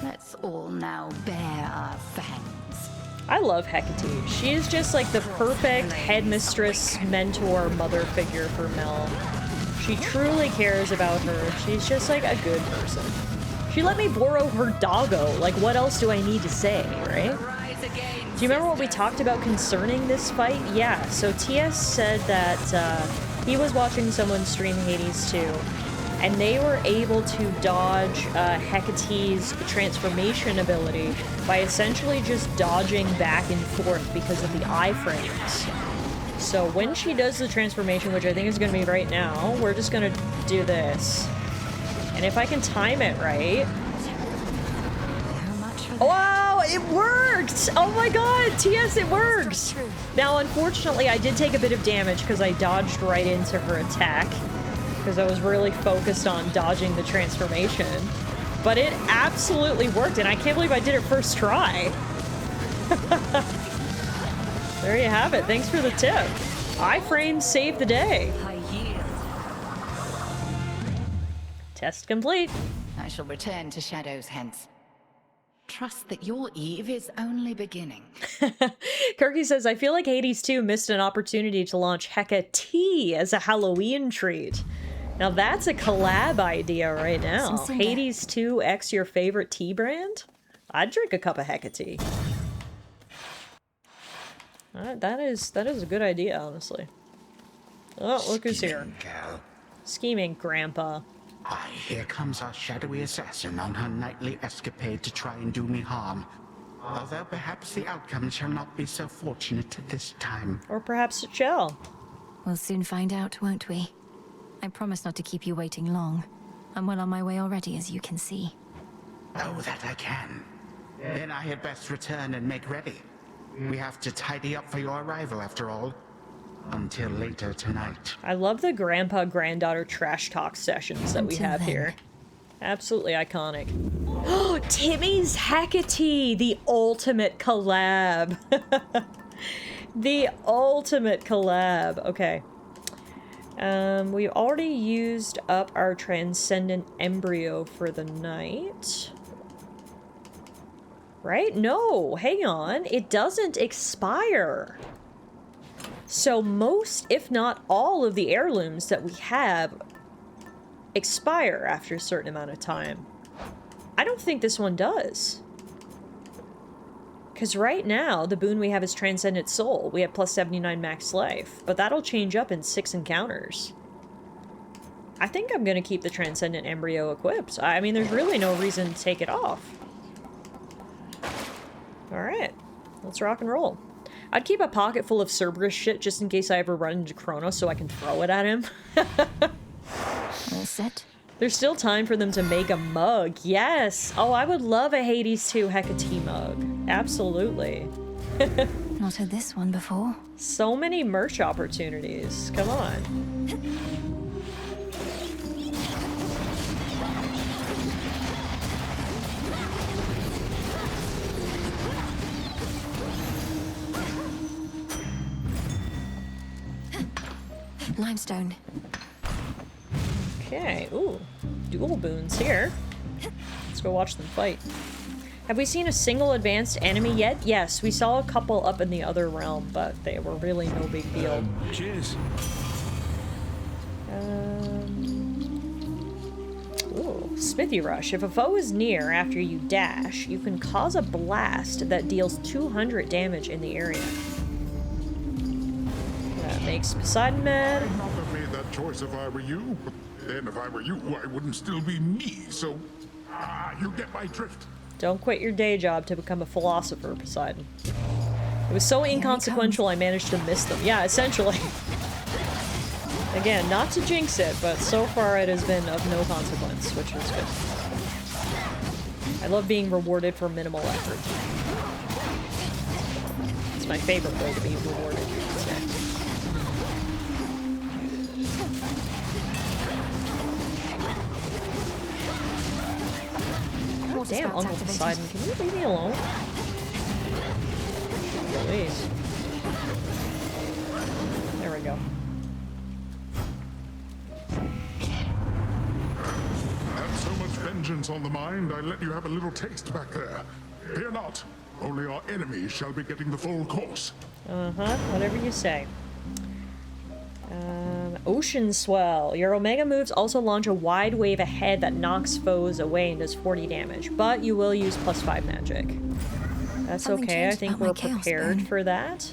Let's all now bare our fangs. I love Hecate. She is just like the perfect headmistress, mentor, mother figure for Mel. She truly cares about her. She's just like a good person. She let me borrow her doggo. Like, what else do I need to say, right? Do you remember what we talked about concerning this fight? Yeah, so TS said that he was watching someone stream Hades 2, and they were able to dodge Hecate's transformation ability by essentially just dodging back and forth because of the iframes. So when she does the transformation, which I think is going to be right now, we're just going to do this. And if I can time it right... Wow, it worked! Oh my god, TS, it works! Now, unfortunately, I did take a bit of damage because I dodged right into her attack. Because I was really focused on dodging the transformation. But it absolutely worked, and I can't believe I did it first try. There you have it. Thanks for the tip. Iframes saved the day. Test complete. I shall return to shadows hence. Trust that your eve is only beginning. Kirky says, I feel like Hades 2 missed an opportunity to launch Hecate as a Halloween treat. Now that's a collab idea right now. Hades 2 X your favorite tea brand? I'd drink a cup of Hecate. That is a good idea, honestly. Oh, look who's here. Girl. Scheming Grandpa. Ah, here comes our shadowy assassin on her nightly escapade to try and do me harm. Although perhaps the outcome shall not be so fortunate this time. Or perhaps it shall. We'll soon find out, won't we? I promise not to keep you waiting long. I'm well on my way already, as you can see. Oh, that I can. Then I had best return and make ready. We have to tidy up for your arrival, after all. Until later tonight. I love the grandpa-granddaughter trash talk sessions that we have here. Absolutely iconic. Oh, Timmy's Hecate! The ultimate collab. The ultimate collab. Okay. We already used up our transcendent embryo for the night. Right? No, hang on. It doesn't expire. So most, if not all, of the heirlooms that we have expire after a certain amount of time. I don't think this one does. Because right now, the boon we have is Transcendent Soul. We have plus 79 max life, but that'll change up in 6 encounters. I think I'm going to keep the Transcendent Embryo equipped. I mean, there's really no reason to take it off. Alright, let's rock and roll. I'd keep a pocket full of Cerberus shit just in case I ever run into Kronos so I can throw it at him. All set? There's still time for them to make a mug. Yes! Oh, I would love a Hades 2 Hecate mug. Absolutely. Not heard this one before. So many merch opportunities. Come on. Limestone. Okay. Ooh. Dual boons here. Let's go watch them fight. Have we seen a single advanced enemy yet? Yes, we saw a couple up in the other realm, but they were really no big deal. Cheers. Ooh, Smithy Rush. If a foe is near after you dash, you can cause a blast that deals 200 damage in the area. That makes Poseidon mad. I would not have made that choice if I were you. But then if I were you, I wouldn't still be me, so... you get my drift. Don't quit your day job to become a philosopher, Poseidon. It was so inconsequential I managed to miss them. Yeah, essentially. Again, not to jinx it, but so far it has been of no consequence, which is good. I love being rewarded for minimal effort. It's my favorite way to be rewarded, you could say. Damn, Uncle Poseidon, can you leave me alone? Please. There we go. Had so much vengeance on the mind, I let you have a little taste back there. Fear not. Only our enemies shall be getting the full course. Uh-huh, whatever you say. Ocean Swell. Your Omega moves also launch a wide wave ahead that knocks foes away and does 40 damage, but you will use +5 magic. That's okay, I think we're prepared for that.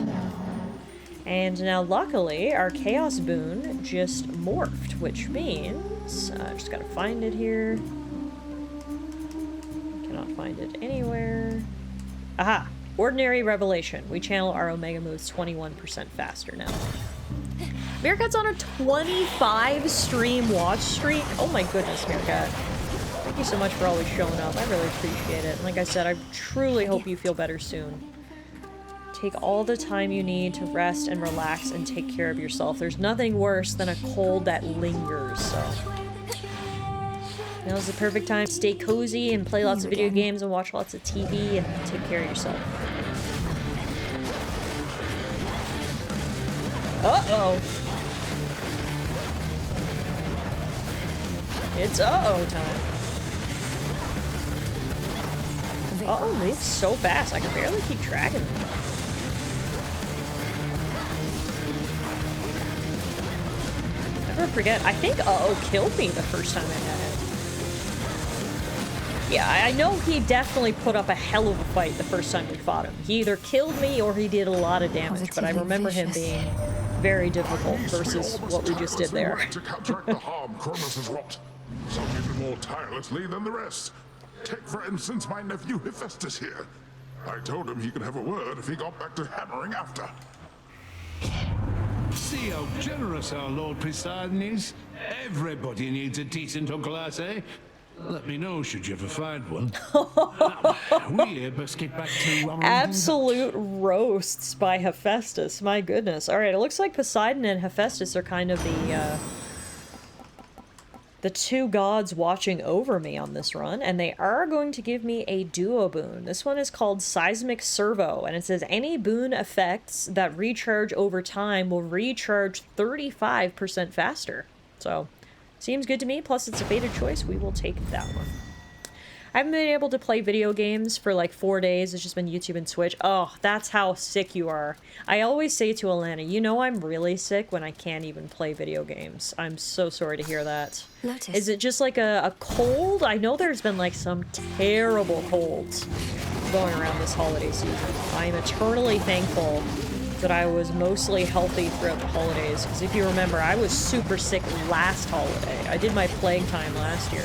And now luckily, our Chaos Boon just morphed, which means... I just gotta find it here. Cannot find it anywhere. Aha! Ordinary Revelation. We channel our Omega moves 21% faster now. Meerkat's on a 25 stream watch streak. Oh my goodness, Meerkat. Thank you so much for always showing up. I really appreciate it. And like I said, I truly hope you feel better soon. Take all the time you need to rest and relax and take care of yourself. There's nothing worse than a cold that lingers, so... Now's the perfect time to stay cozy and play lots of video games and watch lots of TV and take care of yourself. Uh-oh! It's uh-oh time. Uh-oh moves so fast, I can barely keep track of them. Never forget, I think uh-oh killed me the first time I met him. Yeah, I know he definitely put up a hell of a fight the first time we fought him. He either killed me or he did a lot of damage, but I remember him being very difficult versus what we just did there. To counteract the harm Cronus has wrought. Some even more tirelessly than the rest. Take, for instance, my nephew Hephaestus here. I told him he could have a word if he got back to hammering after. See how generous our Lord Poseidon is? Everybody needs a decent uncle, I say. Let me know should you ever find one. We best get back to our absolute roasts by Hephaestus. My goodness. All right, it looks like Poseidon and Hephaestus are kind of the two gods watching over me on this run, and they are going to give me a duo boon. This one is called Seismic Servo, and it says any boon effects that recharge over time will recharge 35% faster. So, seems good to me, plus it's a fated choice. We will take that one. I haven't been able to play video games for like 4 days. It's just been YouTube and Twitch. Oh, that's how sick you are. I always say to Alana, you know I'm really sick when I can't even play video games. I'm so sorry to hear that. Lotus. Is it just like a cold? I know there's been like some terrible colds going around this holiday season. I'm eternally thankful that I was mostly healthy throughout the holidays. Because if you remember, I was super sick last holiday. I did my plague time last year.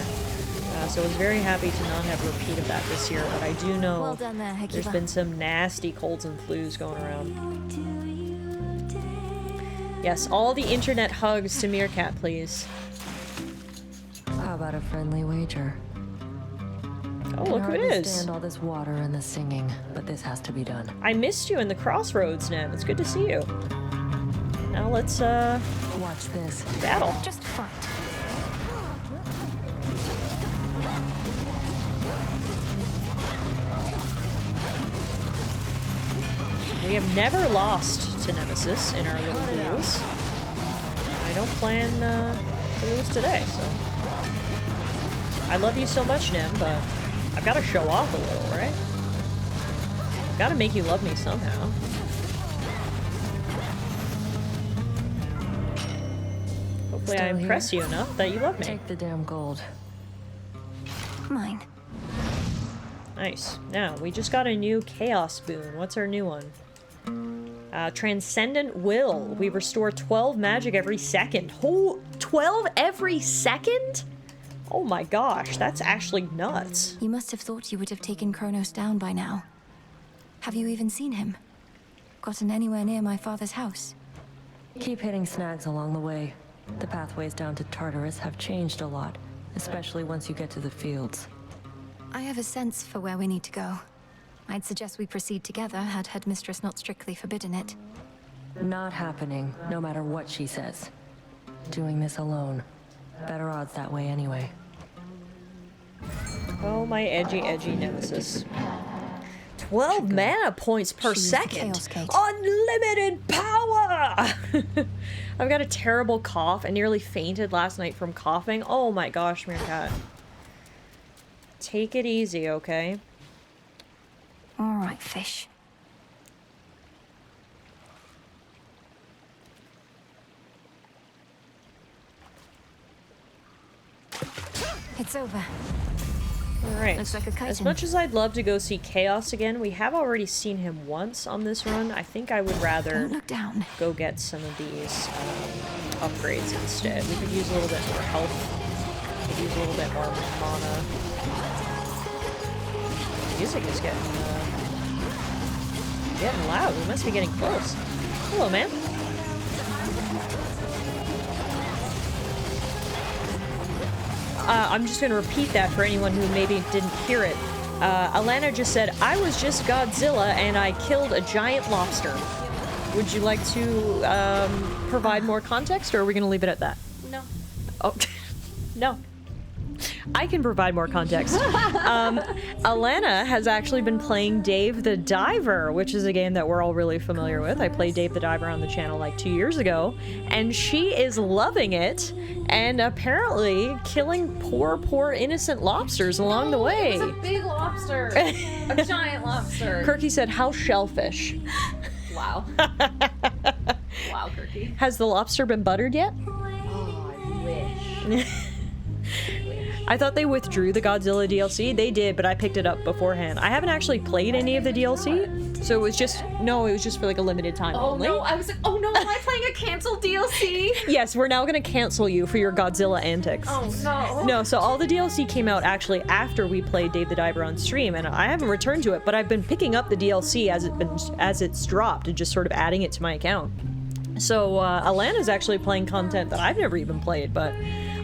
So I was very happy to not have a repeat of that this year, but I do know Well done there, there's been some nasty colds and flus going around. Yes, all the internet hugs to Meerkat, please. How about a friendly wager? Oh, look who it is. Understand all this water and the singing, but this has to be done. I missed you in the crossroads, Nem. It's good to see you. Now let's, watch this. Battle. Just fight. We have never lost to Nemesis in our little duels. I don't plan to lose today, so. I love you so much, Nem, but I've got to show off a little, right? I've got to make you love me somehow. Hopefully I impress you enough that you love me. Take the damn gold. Mine. Nice. Now, we just got a new Chaos boon. What's our new one? Transcendent Will. We restore 12 magic every second. Oh, 12 every second? Oh my gosh, that's actually nuts. You must have thought you would have taken Kronos down by now. Have you even seen him? Gotten anywhere near my father's house? Keep hitting snags along the way. The pathways down to Tartarus have changed a lot, especially once you get to the fields. I have a sense for where we need to go. I'd suggest we proceed together, had Headmistress not strictly forbidden it. Not happening, no matter what she says. Doing this alone. Better odds that way anyway. Oh, my edgy nemesis. 12 mana points per second. Unlimited power! I've got a terrible cough. I nearly fainted last night from coughing. Oh my gosh, Meerkat. Take it easy, okay? All right, fish. It's over. Alright. Looks like a chitin. As much as I'd love to go see Chaos again, we have already seen him once on this run. I think I would rather go get some of these upgrades instead. We could use a little bit more health. We could use a little bit more mana. Music is getting loud. We must be getting close. Hello, man. I'm just going to repeat that for anyone who maybe didn't hear it. Alana just said, I was just Godzilla and I killed a giant lobster. Would you like to provide more context, or are we going to leave it at that? No. Oh, no. I can provide more context. Alana has actually been playing Dave the Diver, which is a game that we're all really familiar with. I played Dave the Diver on the channel like 2 years ago, and she is loving it, and apparently killing poor innocent lobsters along the way. It was a big lobster. A giant lobster. Kirky said, how shellfish. Wow. Wow, Kirky. Has the lobster been buttered yet? Oh, I wish. I thought they withdrew the Godzilla DLC. They did, but I picked it up beforehand. I haven't actually played any of the DLC, so it was just for like a limited time only. No, I was like, oh no, am I playing a canceled DLC? Yes, we're now gonna cancel you for your Godzilla antics. Oh no. No, so all the DLC came out actually after we played Dave the Diver on stream, and I haven't returned to it, but I've been picking up the DLC as it's dropped and just sort of adding it to my account. So Alana's actually playing content that I've never even played, but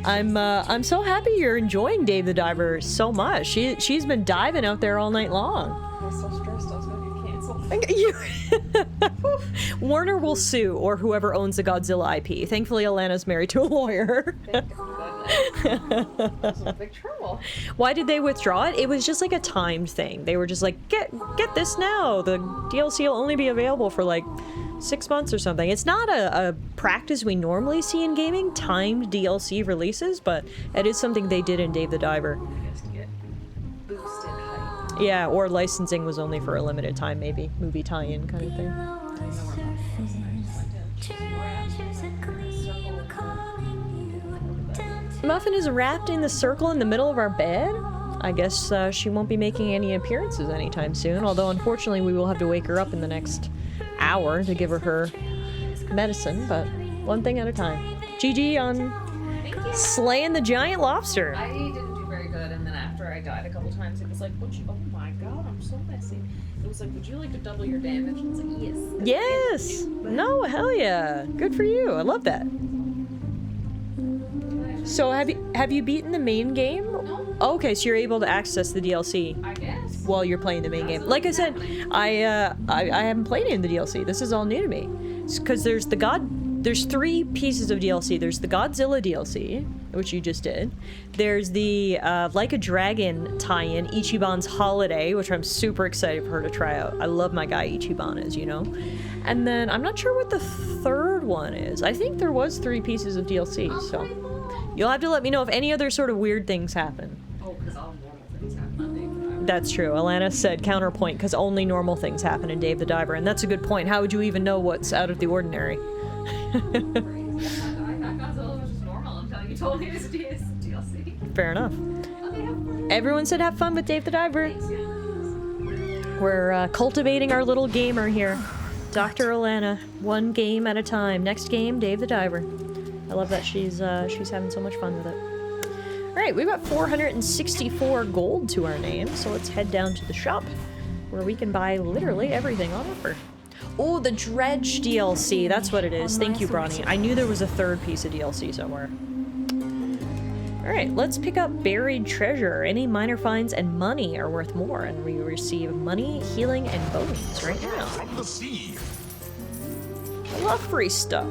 I'm so happy you're enjoying Dave the Diver so much. She's been diving out there all night long. I was so stressed I was gonna get canceled. Warner will sue, or whoever owns the Godzilla IP. Thankfully, Alana's married to a lawyer. Thank goodness. I was in big trouble. Why did they withdraw it? It was just like a timed thing. They were just like, get this now. The DLC will only be available for like 6 months or something. It's not a practice we normally see in gaming, timed DLC releases, but it is something they did in Dave the Diver. Just to get boosted hype. Yeah, or licensing was only for a limited time, maybe. Movie tie-in kind of thing. Muffin is wrapped in the circle in the middle of our bed. I guess she won't be making any appearances anytime soon, although unfortunately we will have to wake her up in the next hour to give her medicine, but one thing at a time. GG on slaying the giant lobster. I didn't do very good, and then after I died a couple times, it was like, oh my god, I'm so messy. It was like, would you like to double your damage? And I was like, yes. Yes! No, hell yeah. Good for you. I love that. So have you beaten the main game? No. Okay, so you're able to access the DLC. I guess. While you're playing the main game. Like I said, I haven't played any of the DLC. This is all new to me. Because there's 3 pieces of DLC. There's the Godzilla DLC, which you just did. There's the Like a Dragon tie-in, Ichiban's Holiday, which I'm super excited for her to try out. I love my guy Ichiban, as you know. And then I'm not sure what the third one is. I think there was 3 pieces of DLC, so you'll have to let me know if any other sort of weird things happen. Oh, because all normal things happen on Dave the Diver. That's true. Alana said counterpoint, because only normal things happen in Dave the Diver, and that's a good point. How would you even know what's out of the ordinary? I thought Godzilla was just normal until you told me it was DLC. Fair enough. Okay, have fun. Everyone said have fun with Dave the Diver. We're cultivating our little gamer here. Dr. Alana, one game at a time. Next game, Dave the Diver. I love that she's having so much fun with it. All right, we've got 464 gold to our name, so let's head down to the shop where we can buy literally everything on offer. Oh, the Dredge DLC. That's what it is. Thank you, Bronny. I knew there was a third piece of DLC somewhere. Alright, let's pick up Buried Treasure. Any minor finds and money are worth more, and we receive money, healing, and bones right now. From the sea. I love free stuff.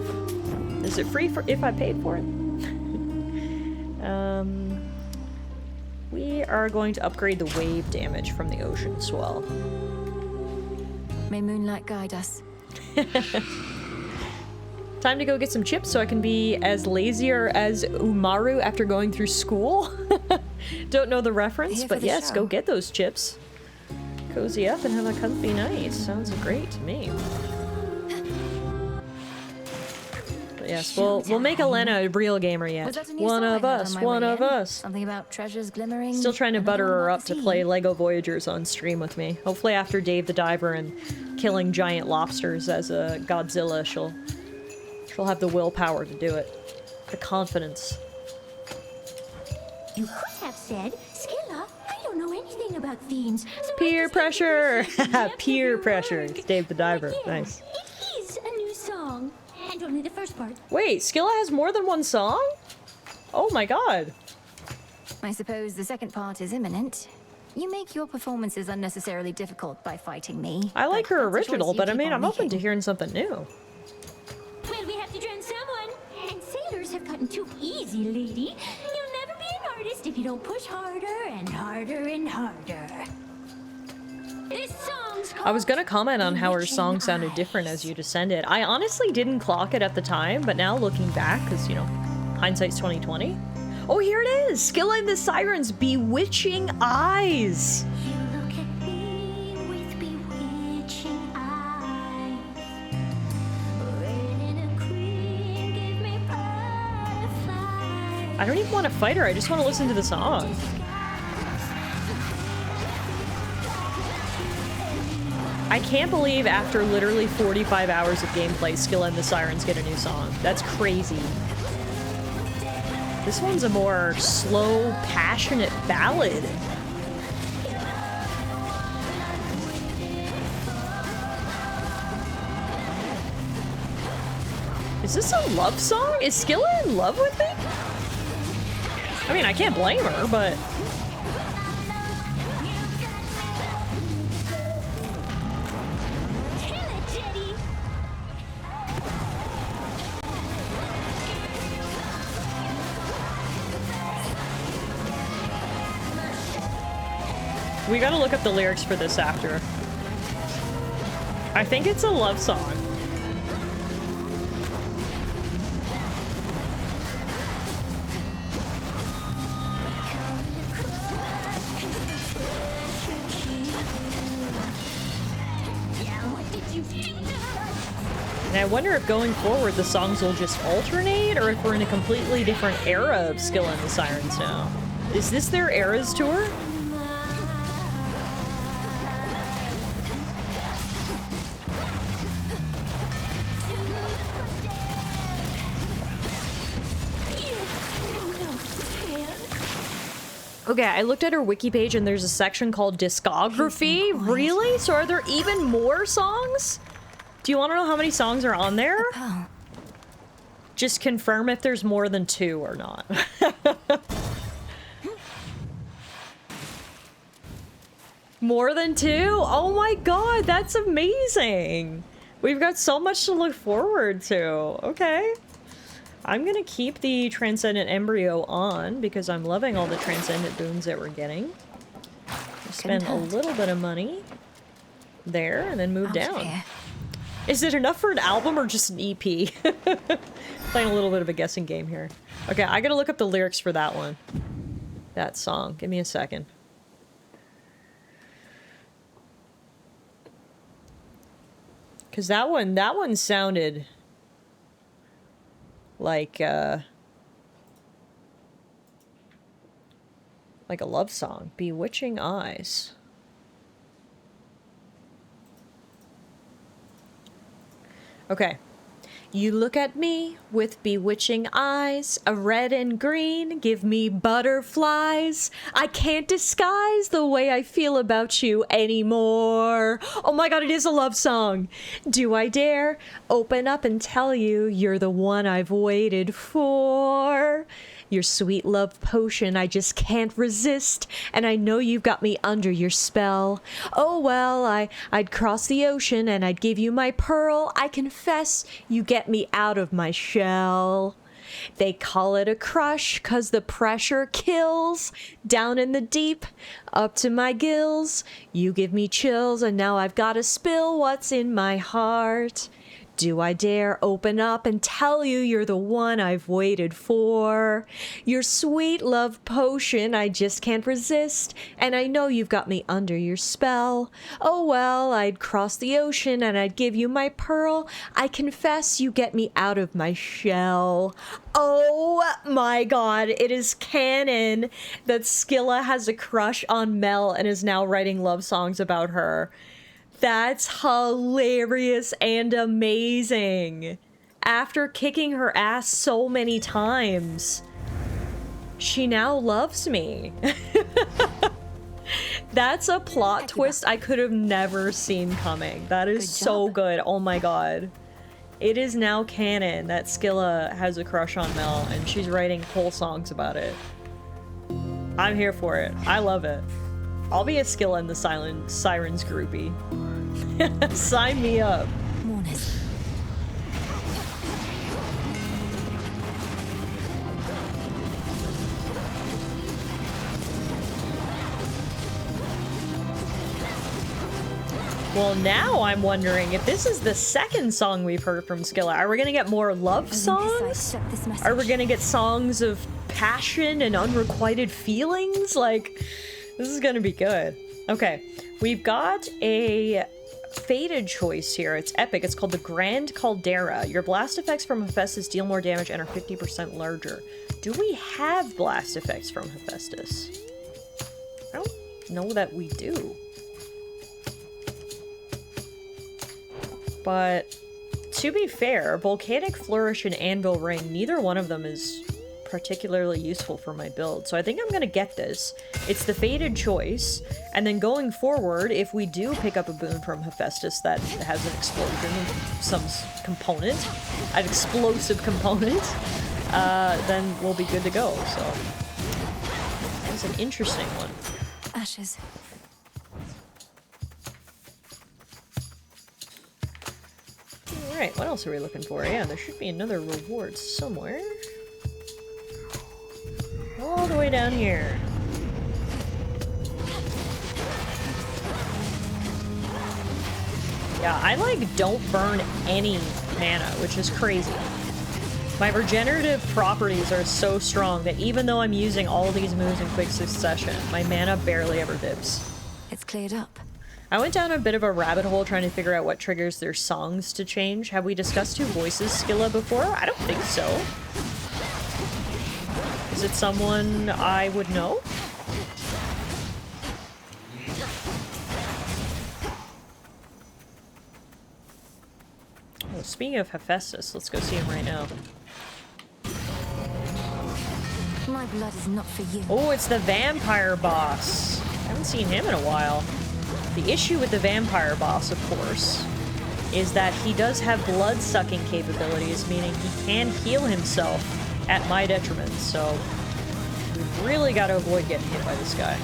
Is it free if I paid for it? We are going to upgrade the wave damage from the ocean swell. May moonlight guide us. Time to go get some chips so I can be as lazier as Umaru after going through school. Don't know the reference, Here but for the yes, show. go get those chips. Cozy up and have a comfy night. Sounds great to me. But yes, we'll make Elena a real gamer Was yet. that a new One song I of heard us, on my one way of in? us. Something about treasures glimmering. Still trying to and butter everyone her up wants to tea. play Lego Voyagers on stream with me. Hopefully after Dave the Diver and killing giant lobsters as a Godzilla, she'll have the willpower to do it. The confidence. You could have said, Skilla, I don't know anything about themes. So Peer pressure! Peer pressure. It's Dave the Diver. Nice. it is a new song. And only the first part. Wait, Skilla has more than one song? Oh my god. I suppose the second part is imminent. You make your performances unnecessarily difficult by fighting me. I like her that's a choice original, you but I keep mean, on I'm open to making. hearing something new. Well, we have to drown someone. And sailors have gotten too easy, lady. You'll never be an artist if you don't push harder and harder and harder. This song's I was gonna comment on how her song sounded different as you descended. I honestly didn't clock it at the time, but now looking back, because, you know, hindsight's 2020. Oh, here it is! Skilla and the Siren's Bewitching Eyes! look at me with bewitching eyes. Red in a queen, give me butterflies. I don't even want to fight her, I just want to listen to the song. I can't believe after literally 45 hours of gameplay, Skilla and the Sirens get a new song. That's crazy. This one's a more slow, passionate ballad. Is this a love song? Is Skilla in love with me? I mean, I can't blame her, but... We gotta look up the lyrics for this after. I think it's a love song. And I wonder if going forward the songs will just alternate, or if we're in a completely different era of Skilla and the Sirens now. Is this their Eras tour? Okay, I looked at her wiki page and there's a section called discography. Really? So are there even more songs? Do you want to know how many songs are on there? Just confirm if there's more than 2 or not. More than 2? Oh my god, that's amazing. We've got so much to look forward to. Okay. I'm gonna keep the Transcendent Embryo on because I'm loving all the Transcendent boons that we're getting. Spend a little bit of money there and then move down. Is it enough for an album or just an EP? Playing a little bit of a guessing game here. Okay, I gotta look up the lyrics for that one. That song. Give me a second. Because that one sounded like a love song. Bewitching Eyes. Okay. You look at me with bewitching eyes, a red and green, give me butterflies. I can't disguise the way I feel about you anymore. Oh my god, it is a love song. Do I dare open up and tell you you're the one I've waited for? Your sweet love potion I just can't resist, and I know you've got me under your spell. Oh well, I'd cross the ocean and I'd give you my pearl. I confess you get me out of my shell. They call it a crush 'cause the pressure kills. Down in the deep, up to my gills. You give me chills and now I've gotta spill what's in my heart. Do I dare open up and tell you you're the one I've waited for? Your sweet love potion I just can't resist, and I know you've got me under your spell. Oh well, I'd cross the ocean and I'd give you my pearl. I confess you get me out of my shell. Oh my god, it is canon that Skilla has a crush on Mel and is now writing love songs about her. That's hilarious and amazing. After kicking her ass so many times, she now loves me. That's a plot twist I could have never seen coming. That is so good. Oh my god. It is now canon that Skilla has a crush on Mel and she's writing whole songs about it. I'm here for it. I love it. I'll be a Skilla in the Sirens groupie. Sign me up. Well, now I'm wondering if this is the second song we've heard from Skilla. Are we gonna get more love songs? Are we gonna get songs of passion and unrequited feelings? Like, this is gonna be good. Okay, we've got a fated choice here. It's epic. It's called the Grand Caldera. Your blast effects from Hephaestus deal more damage and are 50% larger. Do we have blast effects from Hephaestus? I don't know that we do. But to be fair, Volcanic Flourish and Anvil Ring, neither one of them is particularly useful for my build, so I think I'm gonna get this. It's the fated choice, and then going forward, if we do pick up a boon from Hephaestus that has an explosion of some component, an explosive component, then we'll be good to go, so. That's an interesting one. Ashes. Alright, what else are we looking for? Yeah, there should be another reward somewhere. All the way down here. Yeah, I like don't burn any mana, which is crazy. My regenerative properties are so strong that even though I'm using all these moves in quick succession, my mana barely ever dips. It's cleared up. I went down a bit of a rabbit hole trying to figure out what triggers their songs to change. Have we discussed Two Voices Skilla before? I don't think so. Is it someone I would know? Well, speaking of Hephaestus, let's go see him right now. My blood is not for you. Oh, it's the vampire boss. I haven't seen him in a while. The issue with the vampire boss, of course, is that he does have blood-sucking capabilities, meaning he can heal himself at my detriment, so we've really got to avoid getting hit by this guy.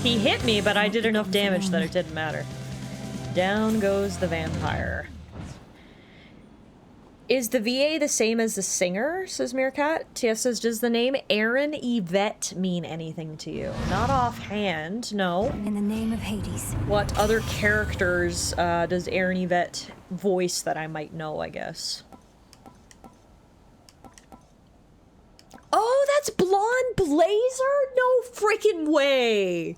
He hit me, but I did enough damage that it didn't matter. Down goes the vampire. Is the VA the same as the singer? Says Meerkat. TS says, does the name Aaron Yvette mean anything to you? Not offhand, no. In the name of Hades. What other characters does Aaron Yvette voice that I might know, I guess? Oh, that's Blonde Blazer? No freaking way!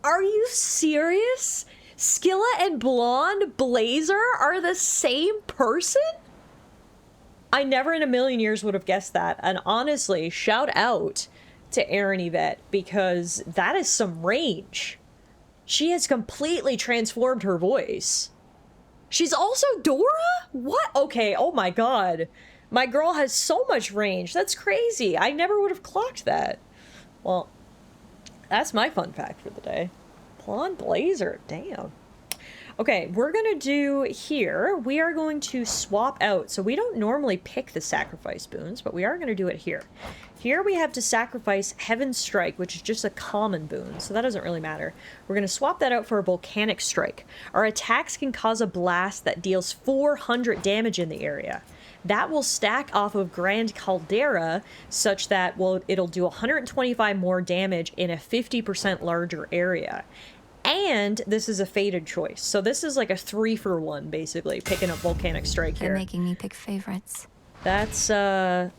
Are you serious? Skilla and Blonde Blazer are the same person? I never in a million years would have guessed that. And honestly, shout out to Aaron Yvette, because that is some range. She has completely transformed her voice. She's also Dora? What? Okay, oh my god. My girl has so much range. That's crazy. I never would have clocked that. Well, that's my fun fact for the day. Blonde Blazer, damn. Okay, we're gonna do here, we are going to swap out. So we don't normally pick the sacrifice boons, but we are gonna do it here. Here we have to sacrifice Heaven's Strike, which is just a common boon, so that doesn't really matter. We're gonna swap that out for a Volcanic Strike. Our attacks can cause a blast that deals 400 damage in the area. That will stack off of Grand Caldera such that, well, it'll do 125 more damage in a 50% larger area. And this is a fated choice. So this is like a 3-for-1, basically, picking up Volcanic Strike here. They're making me pick favorites. That's a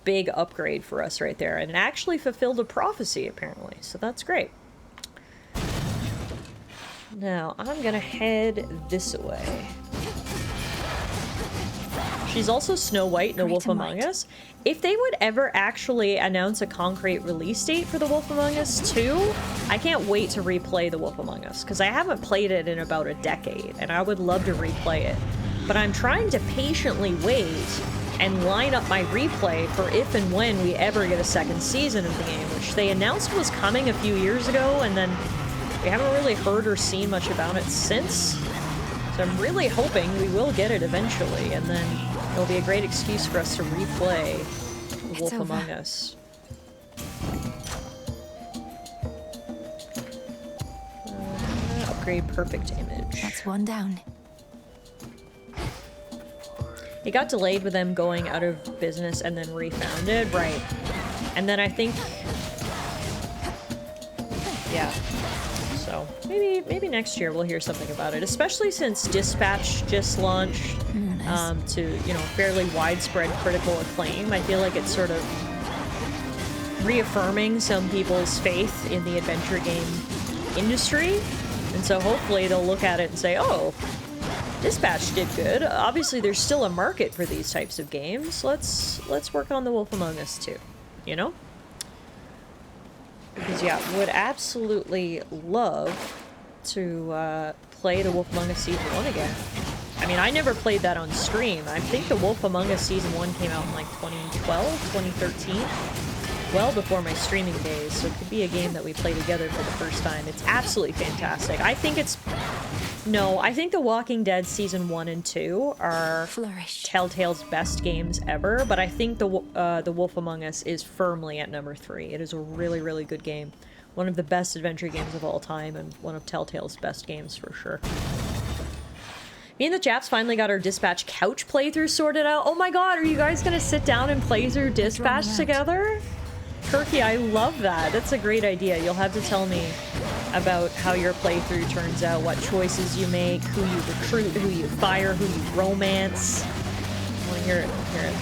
big upgrade for us right there. And it actually fulfilled a prophecy, apparently. So that's great. Now, I'm gonna head this way. She's also Snow White in The Wolf Among Us. If they would ever actually announce a concrete release date for The Wolf Among Us 2, I can't wait to replay The Wolf Among Us, because I haven't played it in about a decade, and I would love to replay it. But I'm trying to patiently wait and line up my replay for if and when we ever get a second season of the game, which they announced was coming a few years ago, and then we haven't really heard or seen much about it since. So I'm really hoping we will get it eventually, and then it'll be a great excuse for us to replay The Wolf Among Us. Upgrade perfect image. That's one down. It got delayed with them going out of business and then refounded, right? And then I think, yeah. So maybe next year we'll hear something about it, especially since Dispatch just launched to, you know, fairly widespread critical acclaim. I feel like it's sort of reaffirming some people's faith in the adventure game industry, and so hopefully they'll look at it and say, oh, Dispatch did good. Obviously there's still a market for these types of games. Let's work on The Wolf Among Us too, you know? Because, yeah, would absolutely love to play The Wolf Among Us Season 1 again. I mean, I never played that on stream. I think The Wolf Among Us Season 1 came out in, like, 2012, 2013. Well before my streaming days, so it could be a game that we play together for the first time. It's absolutely fantastic. I think it's... No, I think The Walking Dead Season 1 and 2 are Telltale's best games ever, but I think The Wolf Among Us is firmly at number 3. It is a really, really good game. One of the best adventure games of all time, and one of Telltale's best games for sure. Me and the Japs finally got our Dispatch couch playthrough sorted out. Oh my god, are you guys gonna sit down and play through Dispatch together? Kirky, I love that. That's a great idea. You'll have to tell me about how your playthrough turns out, what choices you make, who you recruit, who you fire, who you romance. I want to hear it. Hear it.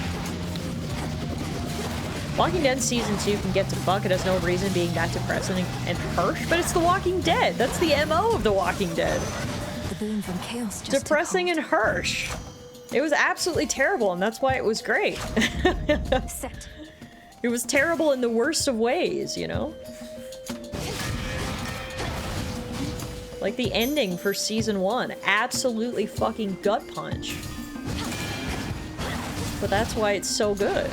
Walking Dead Season 2 can get to fuck. It has no reason being that depressing and harsh, but it's The Walking Dead. That's the MO of The Walking Dead. The boon from chaos just depressing and harsh. It was absolutely terrible, and that's why it was great. Set. It was terrible in the worst of ways, you know? Like the ending for Season 1. Absolutely fucking gut punch. But that's why it's so good.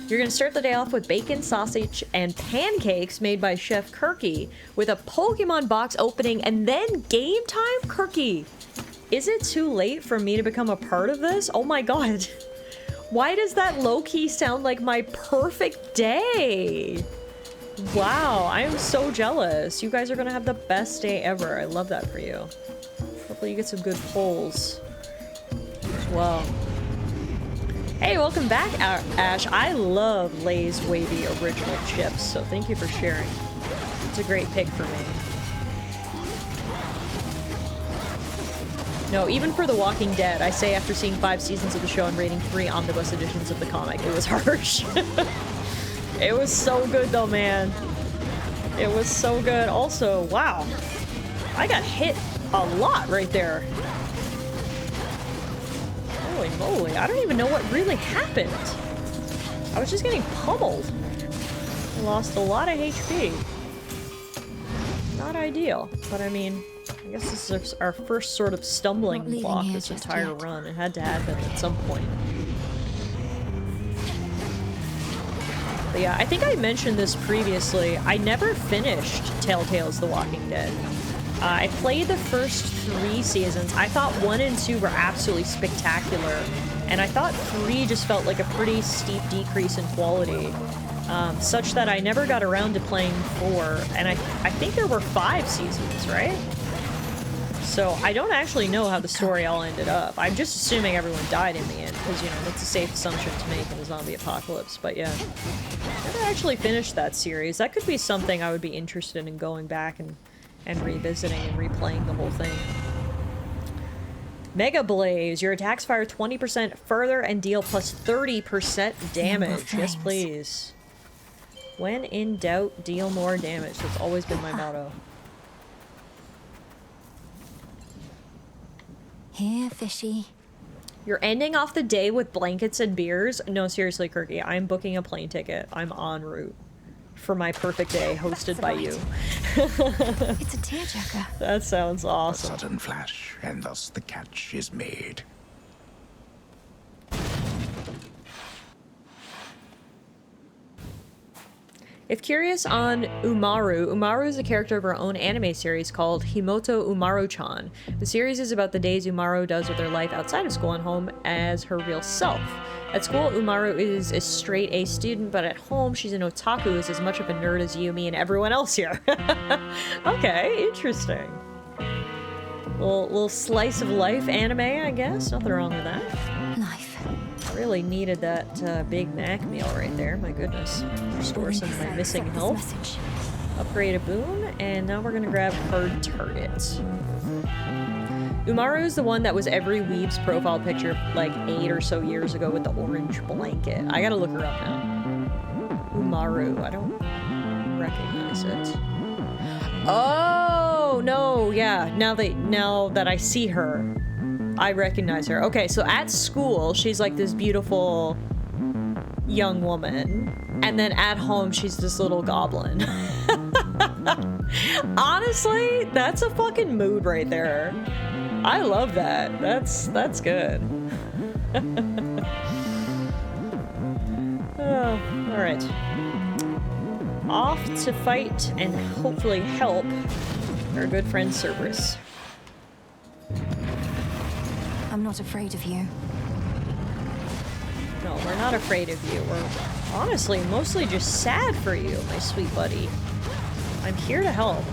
You're gonna start the day off with bacon, sausage, and pancakes made by Chef Kirky with a Pokemon box opening and then game time? Kirky, is it too late for me to become a part of this? Oh my god. Why does that low-key sound like my perfect day? Wow, I am so jealous. You guys are gonna have the best day ever. I love that for you. Hopefully you get some good pulls as well. Hey, welcome back, Ash. I love Lay's Wavy original chips, so thank you for sharing. It's a great pick for me. No, even for The Walking Dead, I say after seeing 5 seasons of the show and reading 3 omnibus editions of the comic, it was harsh. It was so good though, man. It was so good. Also, wow. I got hit a lot right there. Holy moly, I don't even know what really happened. I was just getting pummeled. I lost a lot of HP. Not ideal, but I mean, I guess this is our first sort of stumbling block this entire run. It had to happen at some point. But yeah, I think I mentioned this previously. I never finished Telltale's The Walking Dead. I played the first 3 seasons. I thought 1 and 2 were absolutely spectacular, and I thought 3 just felt like a pretty steep decrease in quality, such that I never got around to playing 4, and I think there were 5 seasons, right? So I don't actually know how the story all ended up. I'm just assuming everyone died in the end, because, you know, that's a safe assumption to make in a zombie apocalypse, but yeah. Never actually finished that series. That could be something I would be interested in going back and revisiting and replaying the whole thing. Mega Blaze, your attacks fire 20% further and deal plus 30% damage. Yes, please. When in doubt, deal more damage. That's always been my motto. Here, fishy. You're ending off the day with blankets and beers? No, seriously, Kirky, I'm booking a plane ticket. I'm en route for my perfect day, hosted by you. It's a tearjerker. That sounds awesome. A sudden flash, and thus the catch is made. If curious on Umaru, Umaru is a character of her own anime series called Himoto Umaru-chan. The series is about the days Umaru does with her life outside of school and home as her real self. At school, Umaru is a straight A student, but at home, she's an otaku who's as much of a nerd as you, me, and everyone else here. Okay, interesting. Little slice of life anime, I guess. Nothing wrong with that. Life. I really needed that Big Mac meal right there. My goodness. Restore some of my missing health. Upgrade a boon, and now we're gonna grab hard target. Umaru is the one that was every weeb's profile picture like 8 or so years ago with the orange blanket. I gotta look her up now. Umaru. I don't recognize it. Oh no, yeah. Now that I see her, I recognize her. Okay, so at school, she's like this beautiful young woman, and then at home, she's this little goblin. Honestly, that's a fucking mood right there. I love that. That's good. Oh, all right. Off to fight and hopefully help our good friend Cerberus. I'm not afraid of you. No, we're not afraid of you. We're honestly mostly just sad for you, my sweet buddy. I'm here to help.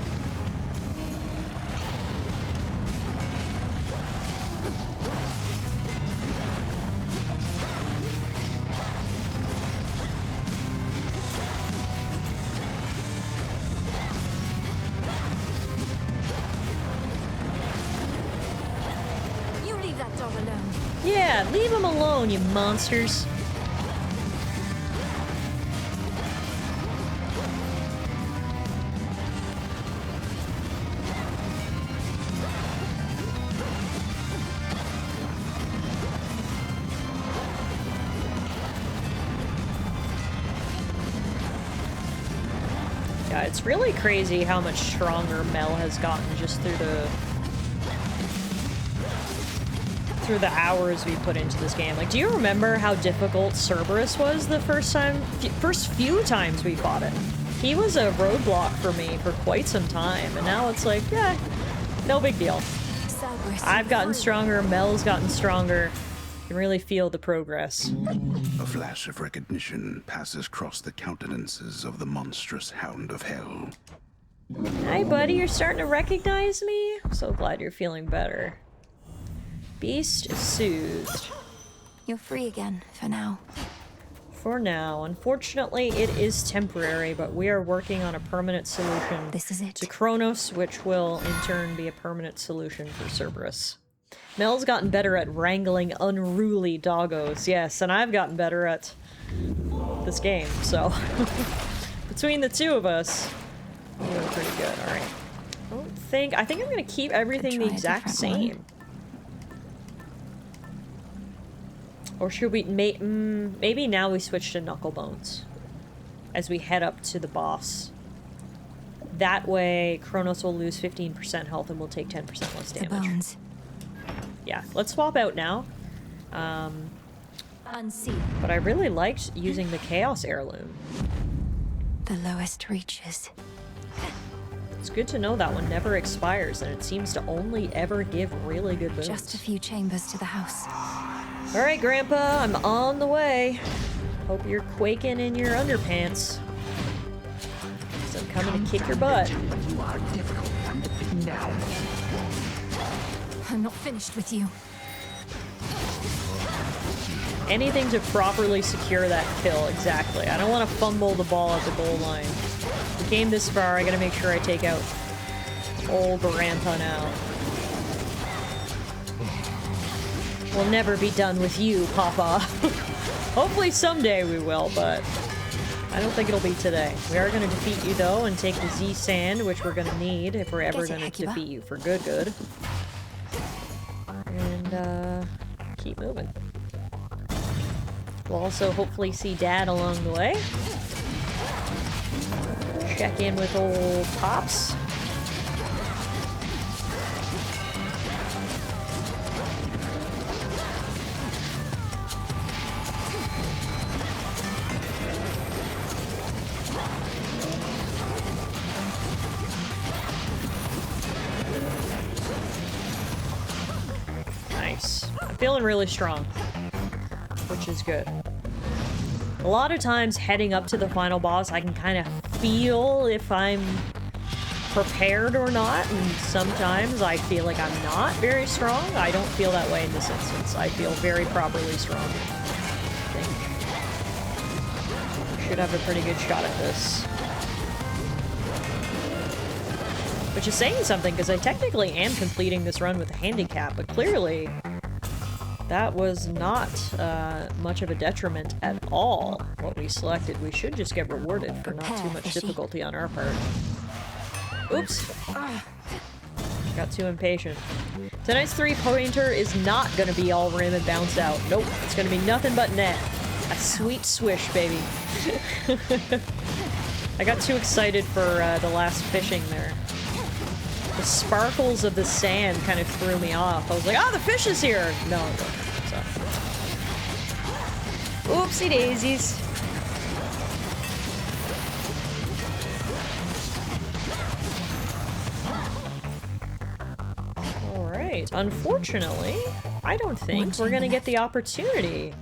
Yeah, leave him alone, you monsters. Yeah, it's really crazy how much stronger Mel has gotten just through the hours we put into this game. Like, do you remember how difficult Cerberus was the first few times we fought him? He was a roadblock for me for quite some time, and now it's like, yeah, no big deal. I've gotten stronger, Mel's gotten stronger. You can really feel the progress. A flash of recognition passes across the countenances of the monstrous hound of hell. Hi, buddy. You're starting to recognize me? I'm so glad you're feeling better. Beast soothed. You're free again, for now. For now. Unfortunately, it is temporary, but we are working on a permanent solution to Kronos, which will in turn be a permanent solution for Cerberus. Mel's gotten better at wrangling unruly doggos, yes, and I've gotten better at this game, so between the two of us, we're doing pretty good. Alright. I think I'm gonna keep everything the exact same. Or should we maybe now we switch to Knucklebones as we head up to the boss. That way Kronos will lose 15% health and we'll take 10% less damage. The bones. Yeah, let's swap out now. Unseen. But I really liked using the Chaos Heirloom. The lowest reaches. It's good to know that one never expires and it seems to only ever give really good boons. Just a few chambers to the house. Alright, Grandpa, I'm on the way. Hope you're quaking in your underpants. 'Cause I'm coming to kick your butt. You are difficult to pin down. I'm not finished with you. Anything to properly secure that kill, exactly. I don't want to fumble the ball at the goal line. We came this far, I gotta make sure I take out old Grandpa now. We'll never be done with you, Papa. Hopefully someday we will, but I don't think it'll be today. We are gonna defeat you though and take the Z Sand, which we're gonna need if we're ever gonna defeat you for good. And keep moving. We'll also hopefully see Dad along the way. Check in with old Pops. Nice. I'm feeling really strong, which is good. A lot of times heading up to the final boss, I can kind of feel if I'm prepared or not, and sometimes I feel like I'm not very strong. I don't feel that way in this instance. I feel very properly strong. I think. Should have a pretty good shot at this. Which is saying something, because I technically am completing this run with a handicap, but clearly that was not much of a detriment at all, what we selected. We should just get rewarded for not too much difficulty on our part. Oops. Got too impatient. Tonight's three-pointer is not going to be all rim and bounce out. Nope, it's going to be nothing but net. A sweet swish, baby. I got too excited for the last fishing there. The sparkles of the sand kind of threw me off. I was like, oh, the fish is here! No, it wasn't. So. Oopsie daisies. Alright. Unfortunately, I don't think we're gonna get the opportunity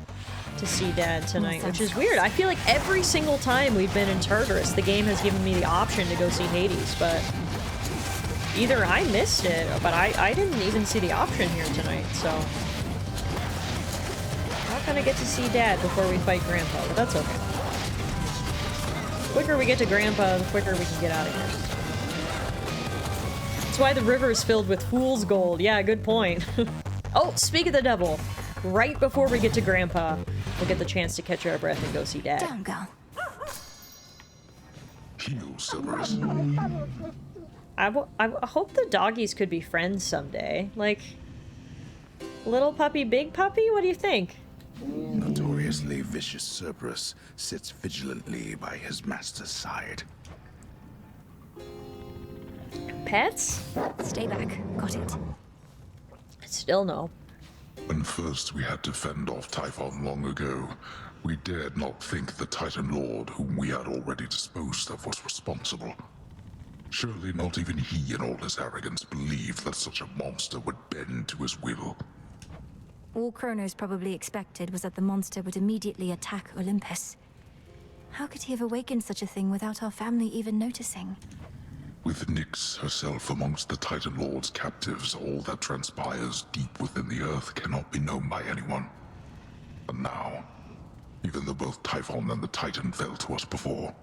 to see Dad tonight, which is weird. I feel like every single time we've been in Tartarus, the game has given me the option to go see Hades, but either I missed it, but I didn't even see the option here tonight, so not gonna get to see Dad before we fight Grandpa, but that's okay. The quicker we get to Grandpa, the quicker we can get out of here. That's why the river is filled with fool's gold. Yeah, good point. Oh, speak of the devil. Right before we get to Grandpa, we'll get the chance to catch our breath and go see Dad. Down, go. Heal, Cerberus. I hope the doggies could be friends someday. Like, little puppy, big puppy? What do you think? Notoriously vicious Cerberus sits vigilantly by his master's side. Pets? Stay back. Got it. Still no. When first we had to fend off Typhon long ago, we dared not think the Titan Lord, whom we had already disposed of, was responsible. Surely not even he in all his arrogance believed that such a monster would bend to his will. All Kronos probably expected was that the monster would immediately attack Olympus. How could he have awakened such a thing without our family even noticing? With Nyx herself amongst the Titan Lord's captives, all that transpires deep within the Earth cannot be known by anyone. And now, even though both Typhon and the Titan fell to us before,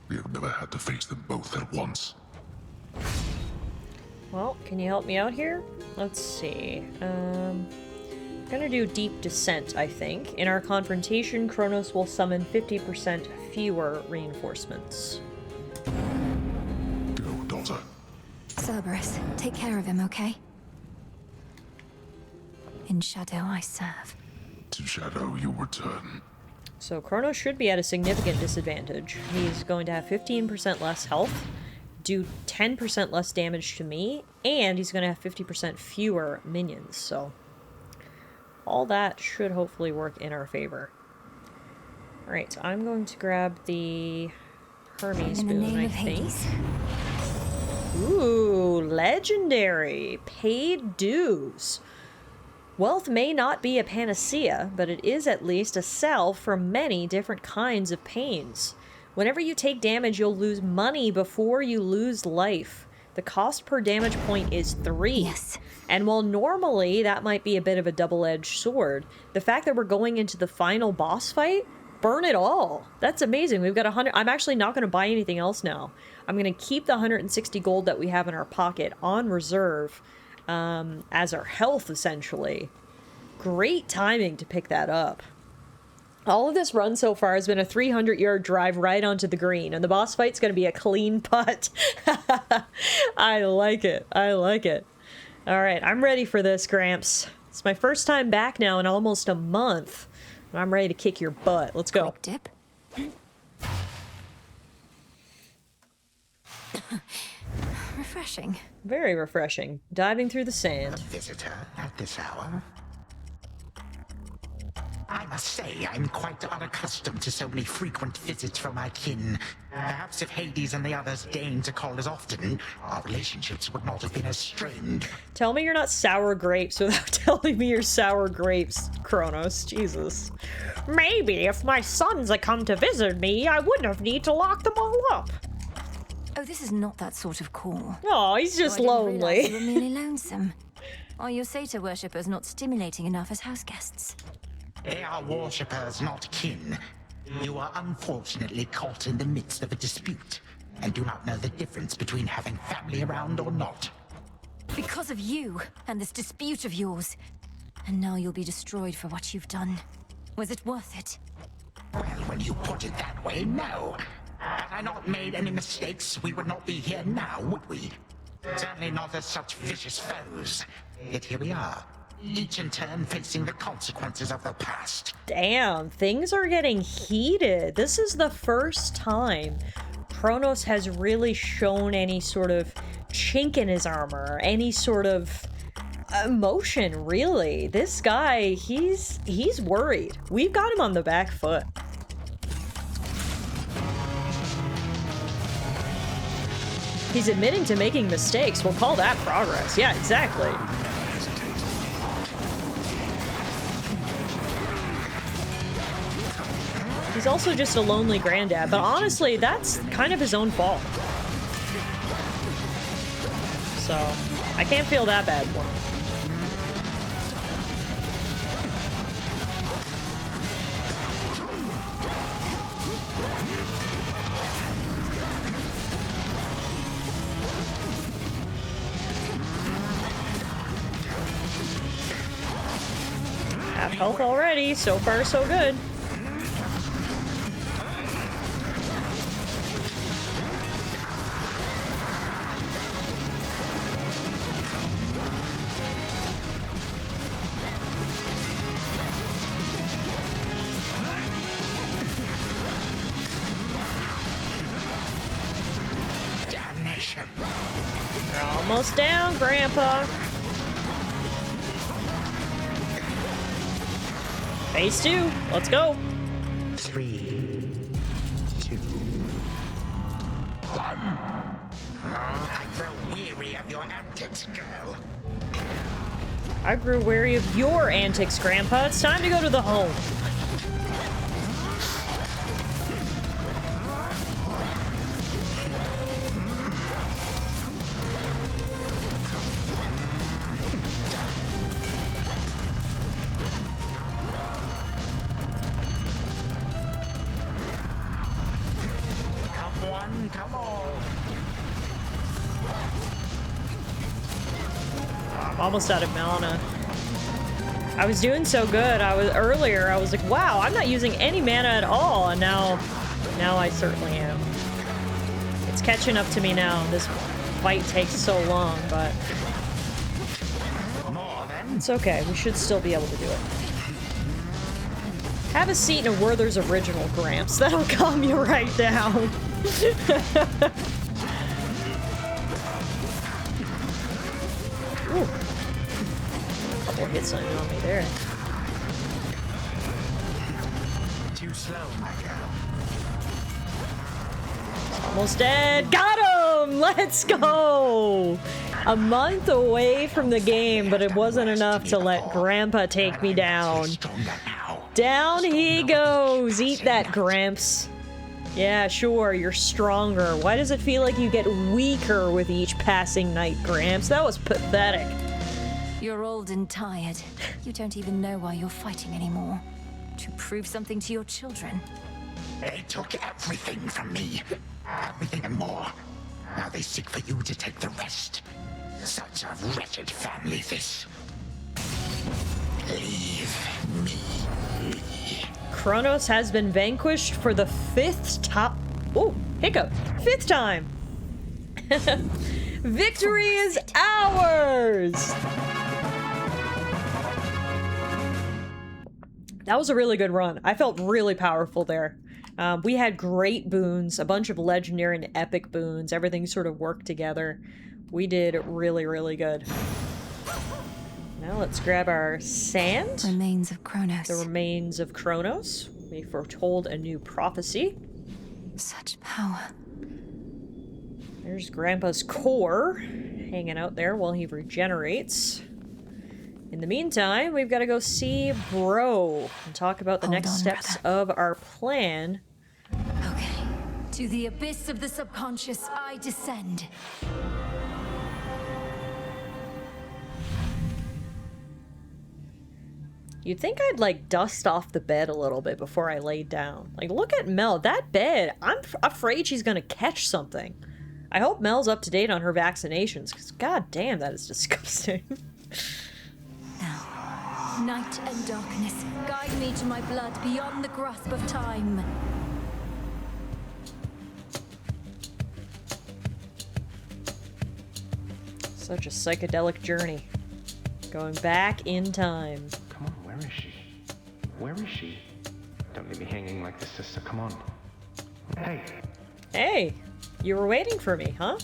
we have never had to face them both at once. Well, can you help me out here? Let's see. I'm gonna do Deep Descent, I think. In our confrontation, Kronos will summon 50% fewer reinforcements. Go, daughter. Cerberus, take care of him, okay? In shadow I serve. To shadow you return. So Kronos should be at a significant disadvantage. He's going to have 15% less health, do 10% less damage to me, and he's going to have 50% fewer minions, so all that should hopefully work in our favor. Alright, so I'm going to grab the Hermes boon, I think. Ooh, legendary. Paid dues. Wealth may not be a panacea, but it is at least a salve for many different kinds of pains. Whenever you take damage, you'll lose money before you lose life. The cost per damage point is 3. Yes. And while normally that might be a bit of a double-edged sword, the fact that we're going into the final boss fight, burn it all. That's amazing. We've got 100. I'm actually not going to buy anything else now. I'm going to keep the 160 gold that we have in our pocket on reserve as our health, essentially. Great timing to pick that up. All of this run so far has been a 300-yard drive right onto the green, and the boss fight's going to be a clean putt. I like it. I like it. All right, I'm ready for this, Gramps. It's my first time back now in almost a month, and I'm ready to kick your butt. Let's go. Quick dip. Refreshing. Very refreshing. Diving through the sand. A visitor at this hour? I must say, I'm quite unaccustomed to so many frequent visits from my kin. Perhaps if Hades and the others deigned to call as often, our relationships would not have been as strained. Tell me you're not sour grapes without telling me you're sour grapes, Kronos. Jesus. Maybe if my sons had come to visit me, I wouldn't have need to lock them all up. Oh, this is not that sort of call. Oh, he's just lonely. You were merely lonesome. Are your satyr worshippers not stimulating enough as house guests? They are worshippers, not kin. You are unfortunately caught in the midst of a dispute, and do not know the difference between having family around or not. Because of you, and this dispute of yours. And now you'll be destroyed for what you've done. Was it worth it? Well, when you put it that way, no. Had I not made any mistakes, we would not be here now, would we? Certainly not as such vicious foes. Yet here we are, each in turn facing the consequences of the past. Damn, things are getting heated. This is the first time Kronos has really shown any sort of chink in his armor, any sort of emotion, really. This guy, he's worried. We've got him on the back foot. He's admitting to making mistakes. We'll call that progress. Yeah, exactly. He's also just a lonely granddad, but honestly, that's kind of his own fault. So, I can't feel that bad for him. Half health already. So far, so good. Damnation. You're almost down, Grandpa. Phase 2. Let's go. 3, 2, 1. I grow weary of your antics, girl. I grew wary of your antics, Grandpa. It's time to go to the home. Come on. I'm almost out of mana. I was doing so good. I was like, wow, I'm not using any mana at all, and now I certainly am. It's catching up to me now. This fight takes so long, but it's okay. We should still be able to do it. Have a seat in a Werther's original, Gramps. That'll calm you right down. Ooh. Couple hits on me there. Too slow, my girl. Almost dead. Got him! Let's go! A month away from the game, but it wasn't enough to let Grandpa take me down. Down he goes. Eat that, Gramps. Yeah, sure, you're stronger. Why does it feel like you get weaker with each passing night, Gramps? That was pathetic. You're old and tired. You don't even know why you're fighting anymore. To prove something to your children. They took everything from me. Everything and more. Now they seek for you to take the rest. Such a wretched family, this. Leave me. Kronos has been vanquished for the 5th time. Oh, hiccup. 5th time. Victory is ours! That was a really good run. I felt really powerful there. We had great boons, a bunch of legendary and epic boons. Everything sort of worked together. We did really, really good. Now let's grab our sand. Remains of Kronos. The remains of Kronos. We foretold a new prophecy. Such power. There's Grandpa's core hanging out there while he regenerates. In the meantime, we've got to go see Bro and talk about the next steps of our plan. Okay. To the abyss of the subconscious, I descend. You'd think I'd, like, dust off the bed a little bit before I laid down. Like, look at Mel. That bed, I'm afraid she's gonna catch something. I hope Mel's up to date on her vaccinations, because god damn, that is disgusting. Now, night and darkness, guide me to my blood beyond the grasp of time. Such a psychedelic journey. Going back in time. Come on, where is she? Where is she? Don't leave me hanging like this, sister. Come on. Hey. Hey, you were waiting for me, huh?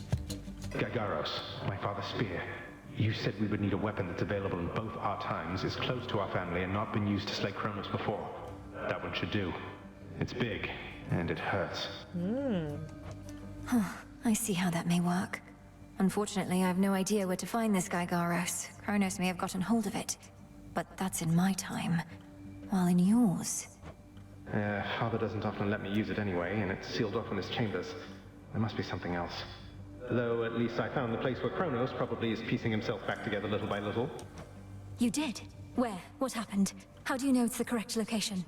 Gagaros, my father's spear. You said we would need a weapon that's available in both our times, is close to our family, and not been used to slay Kronos before. That one should do. It's big, and it hurts. Huh, I see how that may work. Unfortunately, I have no idea where to find this Gygaros. Kronos may have gotten hold of it. But that's in my time. While in yours... Father doesn't often let me use it anyway, and it's sealed off in his chambers. There must be something else. Though at least I found the place where Kronos probably is piecing himself back together little by little. You did? Where? What happened? How do you know it's the correct location?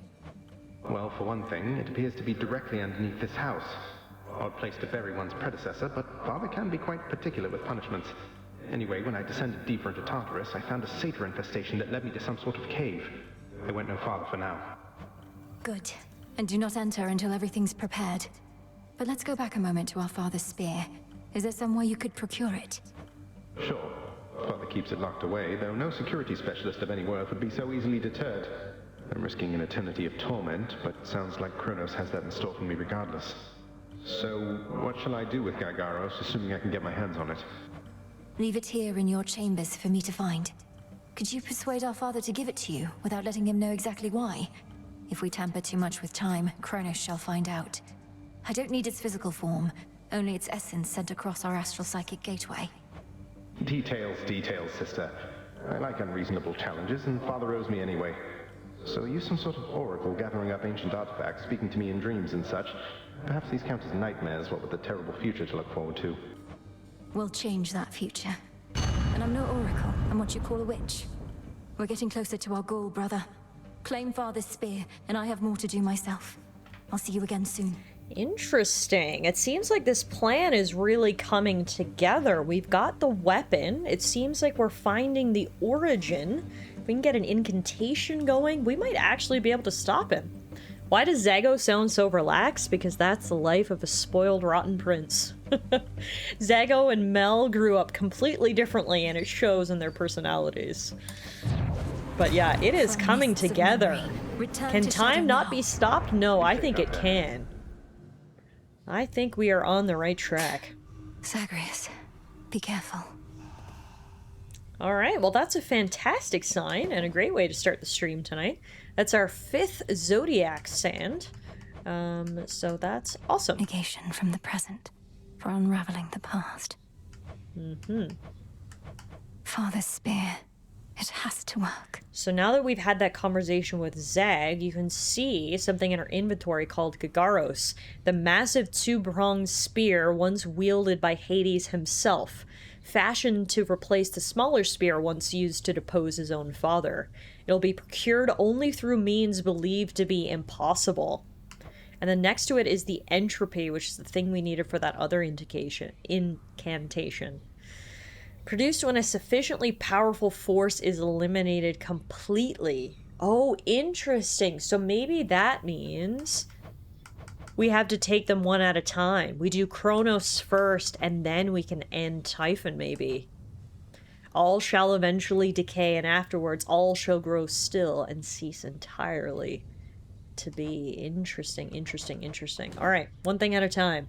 Well, for one thing, it appears to be directly underneath this house. Odd place to bury one's predecessor, but Father can be quite particular with punishments. Anyway, when I descended deeper into Tartarus, I found a satyr infestation that led me to some sort of cave. I went no farther for now. Good. And do not enter until everything's prepared. But let's go back a moment to our father's spear. Is there some way you could procure it? Sure. Father keeps it locked away, though no security specialist of any worth would be so easily deterred. I'm risking an eternity of torment, but sounds like Kronos has that in store for me regardless. So, what shall I do with Gygaros, assuming I can get my hands on it? Leave it here in your chambers for me to find. Could you persuade our father to give it to you, without letting him know exactly why? If we tamper too much with time, Kronos shall find out. I don't need its physical form, only its essence sent across our astral psychic gateway. Details, sister. I like unreasonable challenges, and Father owes me anyway. So use some sort of oracle gathering up ancient artifacts, speaking to me in dreams and such. Perhaps these count as nightmares, what with the terrible future to look forward to. We'll change that future. And I'm no oracle. I'm what you call a witch. We're getting closer to our goal, brother. Claim Father's spear, and I have more to do myself. I'll see you again soon. Interesting. It seems like this plan is really coming together. We've got the weapon. It seems like we're finding the origin. If we can get an incantation going, we might actually be able to stop him. Why does Zago sound so relaxed? Because that's the life of a spoiled, rotten prince. Zago and Mel grew up completely differently, and it shows in their personalities. But yeah, it is coming together. Can time not be stopped? No, I think it can. I think we are on the right track. Zagreus, be careful. Alright, well that's a fantastic sign and a great way to start the stream tonight. That's our 5th Zodiac Sand. So that's awesome. Negation from the present for unraveling the past. Father's spear. It has to work. So now that we've had that conversation with Zag, you can see something in our inventory called Gagaros, the massive 2-pronged spear once wielded by Hades himself, fashioned to replace the smaller spear once used to depose his own father. It'll be procured only through means believed to be impossible. And then next to it is the entropy, which is the thing we needed for that other incantation. Produced when a sufficiently powerful force is eliminated completely. Oh, interesting. So maybe that means we have to take them one at a time. We do Kronos first, and then we can end Typhon, maybe. All shall eventually decay, and afterwards all shall grow still and cease entirely to be. Interesting, interesting, interesting. All right, one thing at a time.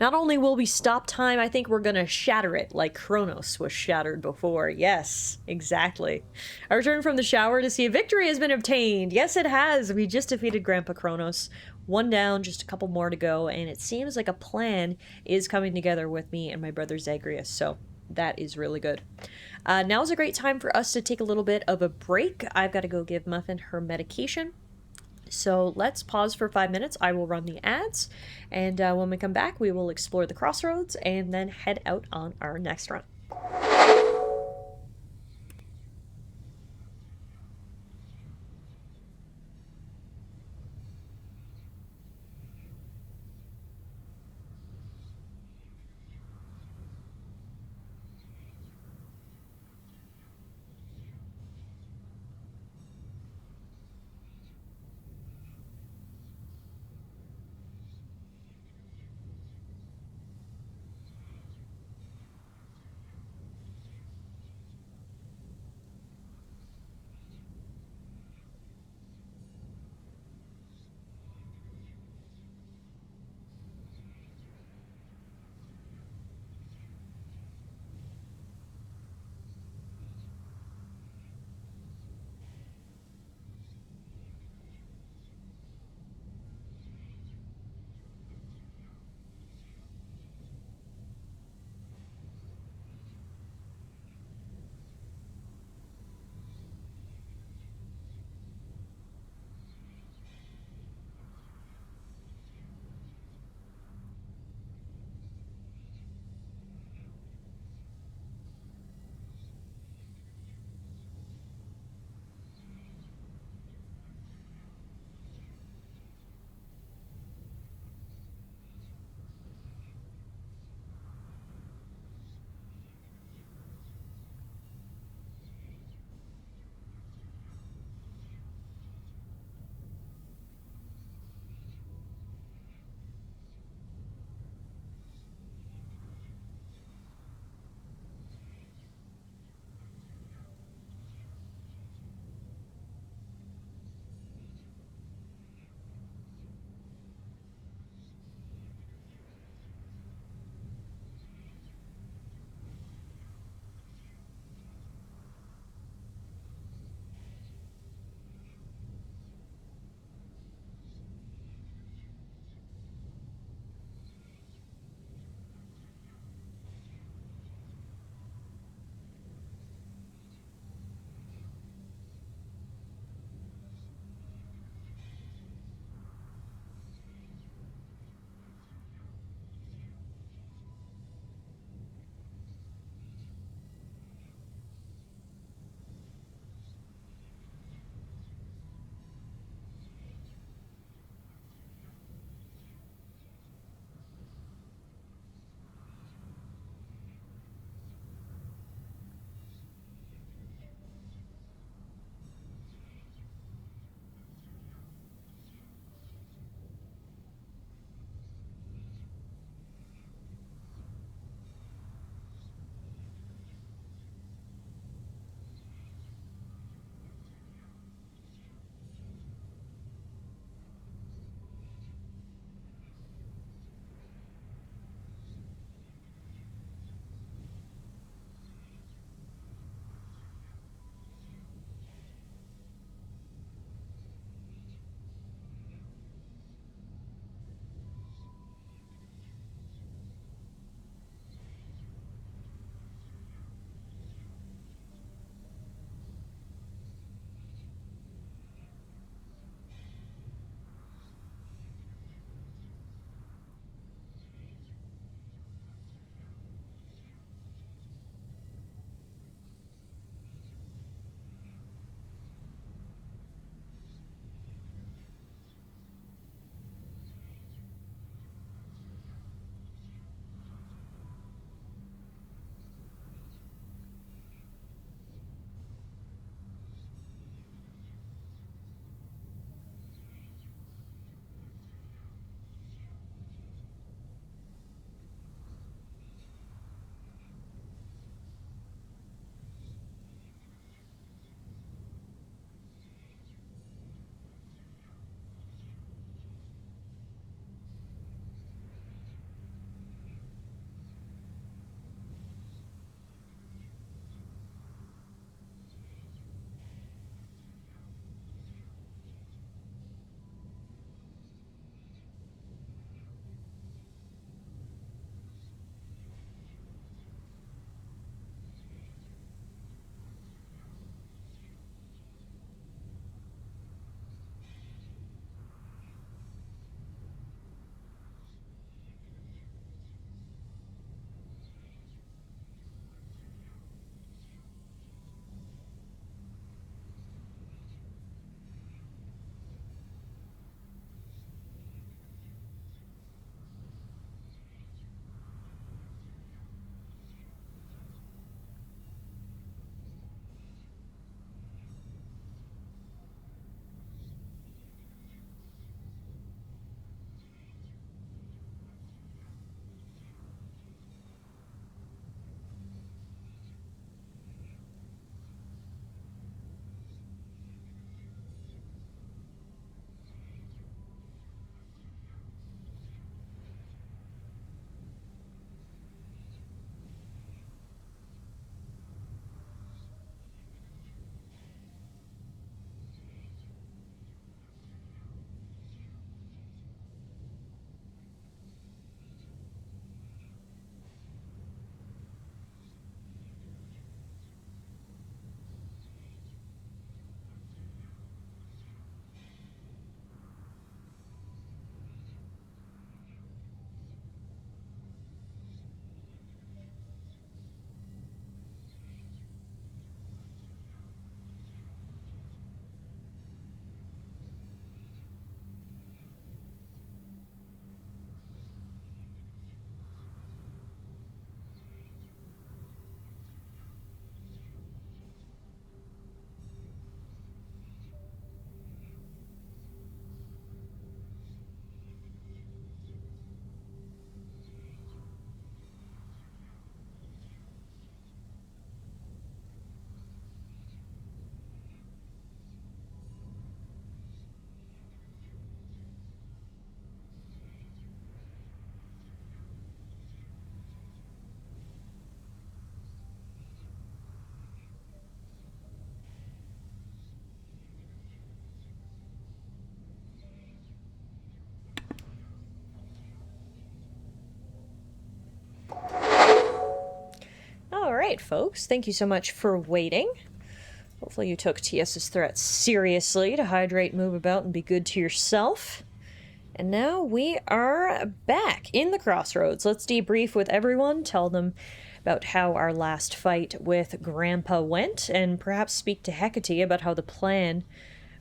Not only will we stop time, I think we're gonna shatter it like Kronos was shattered before. Yes, exactly. I returned from the shower to see a victory has been obtained. Yes, it has. We just defeated Grandpa Kronos. 1 down, just a couple more to go, and it seems like a plan is coming together with me and my brother Zagreus, so that is really good. Now is a great time for us to take a little bit of a break. I've got to go give Muffin her medication. So let's pause for 5 minutes. I will run the ads, and when we come back, we will explore the crossroads and then head out on our next run. right, folks. Thank you so much for waiting. Hopefully you took TS's threat seriously to hydrate, move about, and be good to yourself. And now we are back in the Crossroads. Let's debrief with everyone, tell them about how our last fight with Grandpa went, and perhaps speak to Hecate about how the plan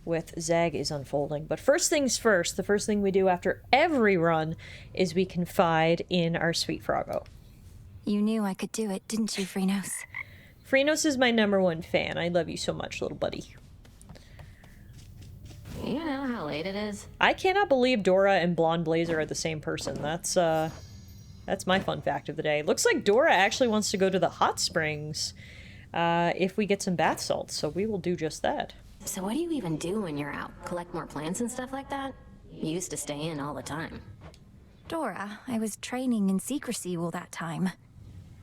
with Zag is unfolding. But first things first, the first thing we do after every run is we confide in our sweet Froggo. You knew I could do it, didn't you, Freenos? Freenos is my #1 fan. I love you so much, little buddy. You know how late it is? I cannot believe Dora and Blonde Blazer are the same person. That's my fun fact of the day. Looks like Dora actually wants to go to the hot springs if we get some bath salts, so we will do just that. So what do you even do when you're out? Collect more plants and stuff like that? You used to stay in all the time. Dora, I was training in secrecy all that time.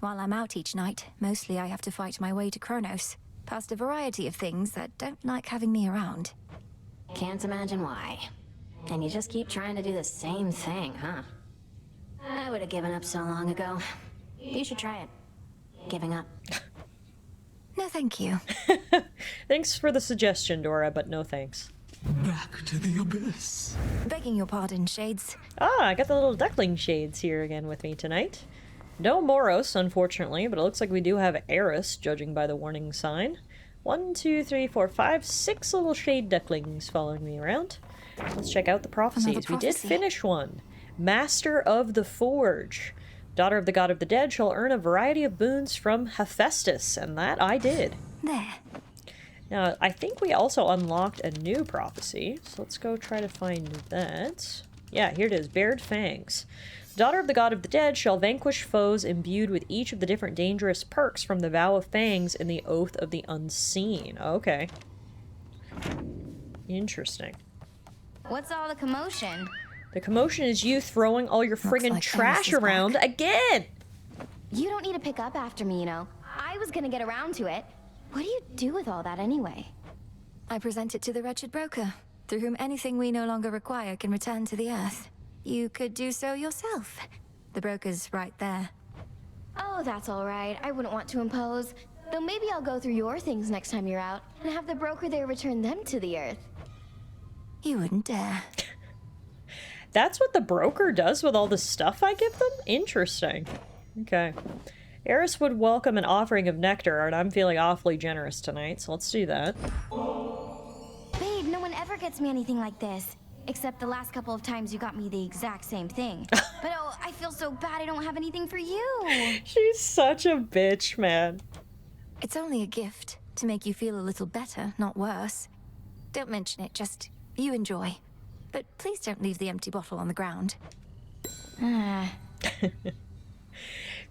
While I'm out each night, mostly I have to fight my way to Kronos, past a variety of things that don't like having me around. Can't imagine why. And you just keep trying to do the same thing, huh? I would have given up so long ago. You should try it. Giving up. No, thank you. Thanks for the suggestion, Dora, but no thanks. Back to the abyss. Begging your pardon, Shades. Ah, I got the little duckling Shades here again with me tonight. No Moros, unfortunately, but it looks like we do have Eris, judging by the warning sign. 1, 2, 3, 4, 5, 6 little shade ducklings following me around. Let's check out the prophecies. We did finish one. Master of the Forge. Daughter of the God of the Dead shall earn a variety of boons from Hephaestus, and that I did. There. Now, I think we also unlocked a new prophecy, so let's go try to find that. Yeah, here it is, Bared Fangs. Daughter of the God of the Dead shall vanquish foes imbued with each of the different dangerous perks from the Vow of Fangs and the Oath of the Unseen. Okay. Interesting. What's all the commotion? The commotion is you throwing all your friggin' like trash Eris is around back. again! You don't need to pick up after me, you know. I was gonna get around to it. What do you do with all that anyway? I present it to the wretched broker, through whom anything we no longer require can return to the earth. You could do so yourself. The broker's right there. Oh, that's all right. I wouldn't want to impose. Though maybe I'll go through your things next time you're out and have the broker there return them to the earth. You wouldn't dare. That's what the broker does with all the stuff I give them? Interesting. Okay. Eris would welcome an offering of nectar, and I'm feeling awfully generous tonight, so let's do that. Babe, no one ever gets me anything like this. Except the last couple of times you got me the exact same thing. But oh, I feel so bad I don't have anything for you. She's such a bitch, man. It's only a gift, to make you feel a little better, not worse. Don't mention it, just you enjoy. But please don't leave the empty bottle on the ground.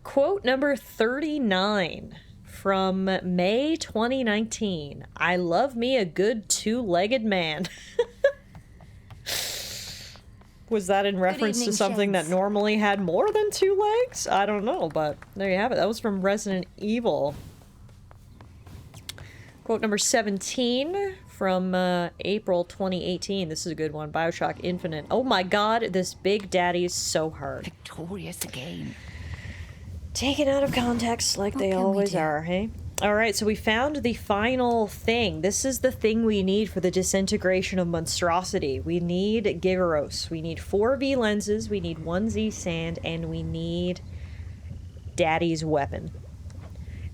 Quote number 39 from May 2019. I love me a good two-legged man. Was that in reference to something that normally had more than 2 legs? I don't know, but there you have it. That was from Resident Evil. Quote number 17 from April 2018. This is a good one. BioShock Infinite. Oh my god, this Big Daddy is so hard. Victorious again. Taken out of context like they always are, hey? Alright, so we found the final thing. This is the thing we need for the disintegration of monstrosity. We need Gigaros. We need 4 V lenses, we need 1 Z sand, and we need Daddy's weapon.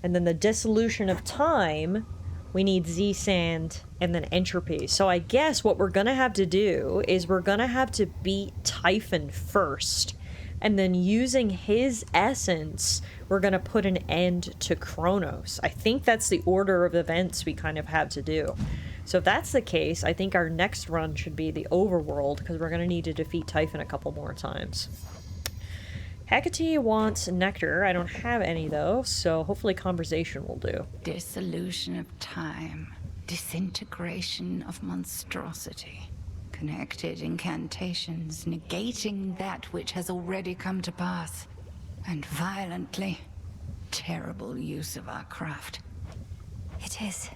And then the dissolution of time, we need Z sand and then entropy. So I guess what we're gonna have to do is we're gonna have to beat Typhon first. And then using his essence, we're going to put an end to Kronos. I think that's the order of events we kind of have to do. So if that's the case, I think our next run should be the overworld, because we're going to need to defeat Typhon a couple more times. Hecate wants nectar. I don't have any, though, so hopefully conversation will do. Dissolution of time. Disintegration of monstrosity. Connected incantations, negating that which has already come to pass. And violently, terrible use of our craft. It is.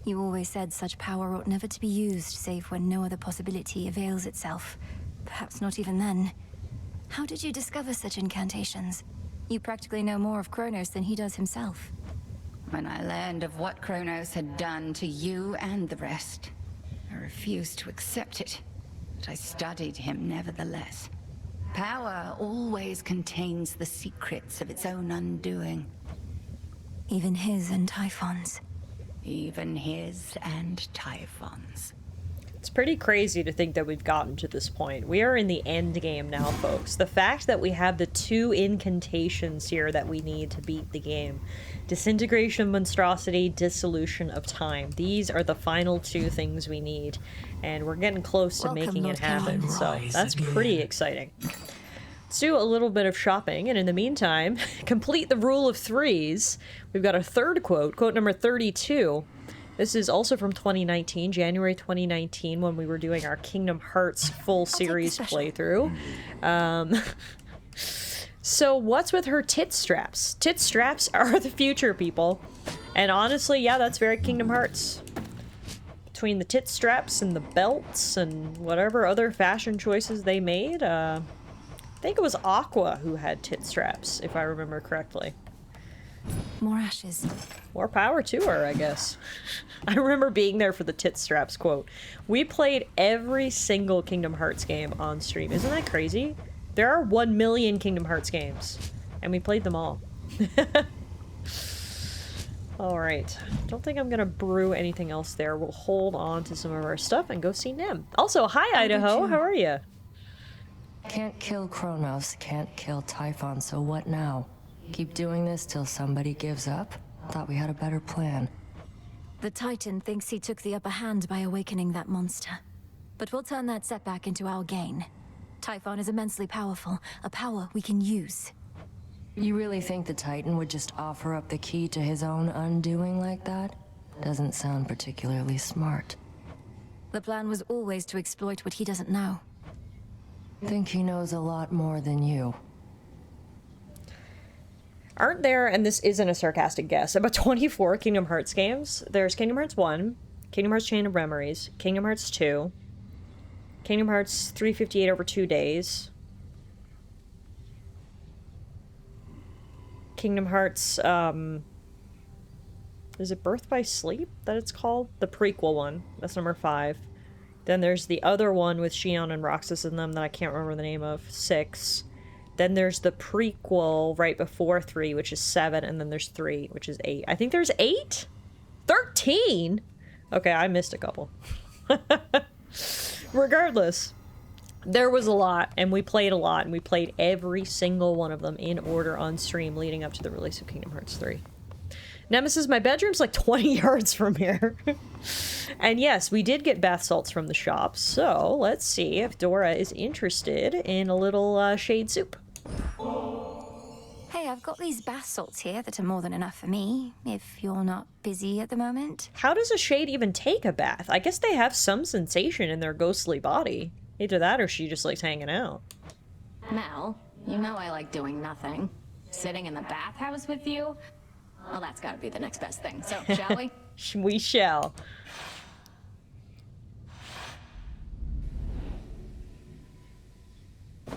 You always said such power ought never to be used, save when no other possibility avails itself. Perhaps not even then. How did you discover such incantations? You practically know more of Kronos than he does himself. When I learned of what Kronos had done to you and the rest, I refused to accept it, but I studied him nevertheless. Power always contains the secrets of its own undoing. Even his and Typhon's. Even his and Typhon's. It's pretty crazy to think that we've gotten to this point. We are in the end game now, folks. The fact that we have the 2 incantations here that we need to beat the game. Disintegration of monstrosity, dissolution of time. These are the final 2 things we need. And we're getting close to making it happen. So that's pretty exciting. Let's do a little bit of shopping. And in the meantime, complete the rule of 3s. We've got a third quote, quote number 32. This is also from 2019, January 2019, when we were doing our Kingdom Hearts full series playthrough. So what's with her tit straps? Tit straps are the future, people. And honestly, yeah, that's very Kingdom Hearts. Between the tit straps and the belts and whatever other fashion choices they made, I think it was Aqua who had tit straps, if I remember correctly. More ashes. More power to her, I guess. I remember being there for the tit straps quote. We played every single Kingdom Hearts game on stream. Isn't that crazy? There are 1 million Kingdom Hearts games, and we played them all. Alright. Don't think I'm gonna brew anything else there. We'll hold on to some of our stuff and go see Nem. Also, hi Idaho, how are you? Can't kill Kronos, can't kill Typhon, so what now? Keep doing this till somebody gives up? Thought we had a better plan. The Titan thinks he took the upper hand by awakening that monster. But we'll turn that setback into our gain. Typhon is immensely powerful, a power we can use. You really think the Titan would just offer up the key to his own undoing like that? Doesn't sound particularly smart. The plan was always to exploit what he doesn't know. Think he knows a lot more than you. Aren't there, and this isn't a sarcastic guess, about 24 Kingdom Hearts games? There's Kingdom Hearts 1, Kingdom Hearts Chain of Memories, Kingdom Hearts 2, Kingdom Hearts 358 over 2 days, Kingdom Hearts, is it Birth by Sleep that it's called? The prequel one. That's number 5. Then there's the other one with Xion and Roxas in them that I can't remember the name of, 6. Then there's the prequel right before 3, which is 7, and then there's 3, which is 8. I think there's 8? 13? Okay, I missed a couple. Regardless, there was a lot, and we played a lot, and we played every single one of them in order on stream leading up to the release of Kingdom Hearts 3. Nemesis, my bedroom's like 20 yards from here. And yes, we did get bath salts from the shop, so let's see if Dora is interested in a little shade soup. Hey, I've got these bath salts here that are more than enough for me, if you're not busy at the moment. How does a shade even take a bath? I guess they have some sensation in their ghostly body. Either that or she just likes hanging out. Mel, you know I like doing nothing. Sitting in the bathhouse with you? Well, that's gotta be the next best thing. So, shall we? We shall.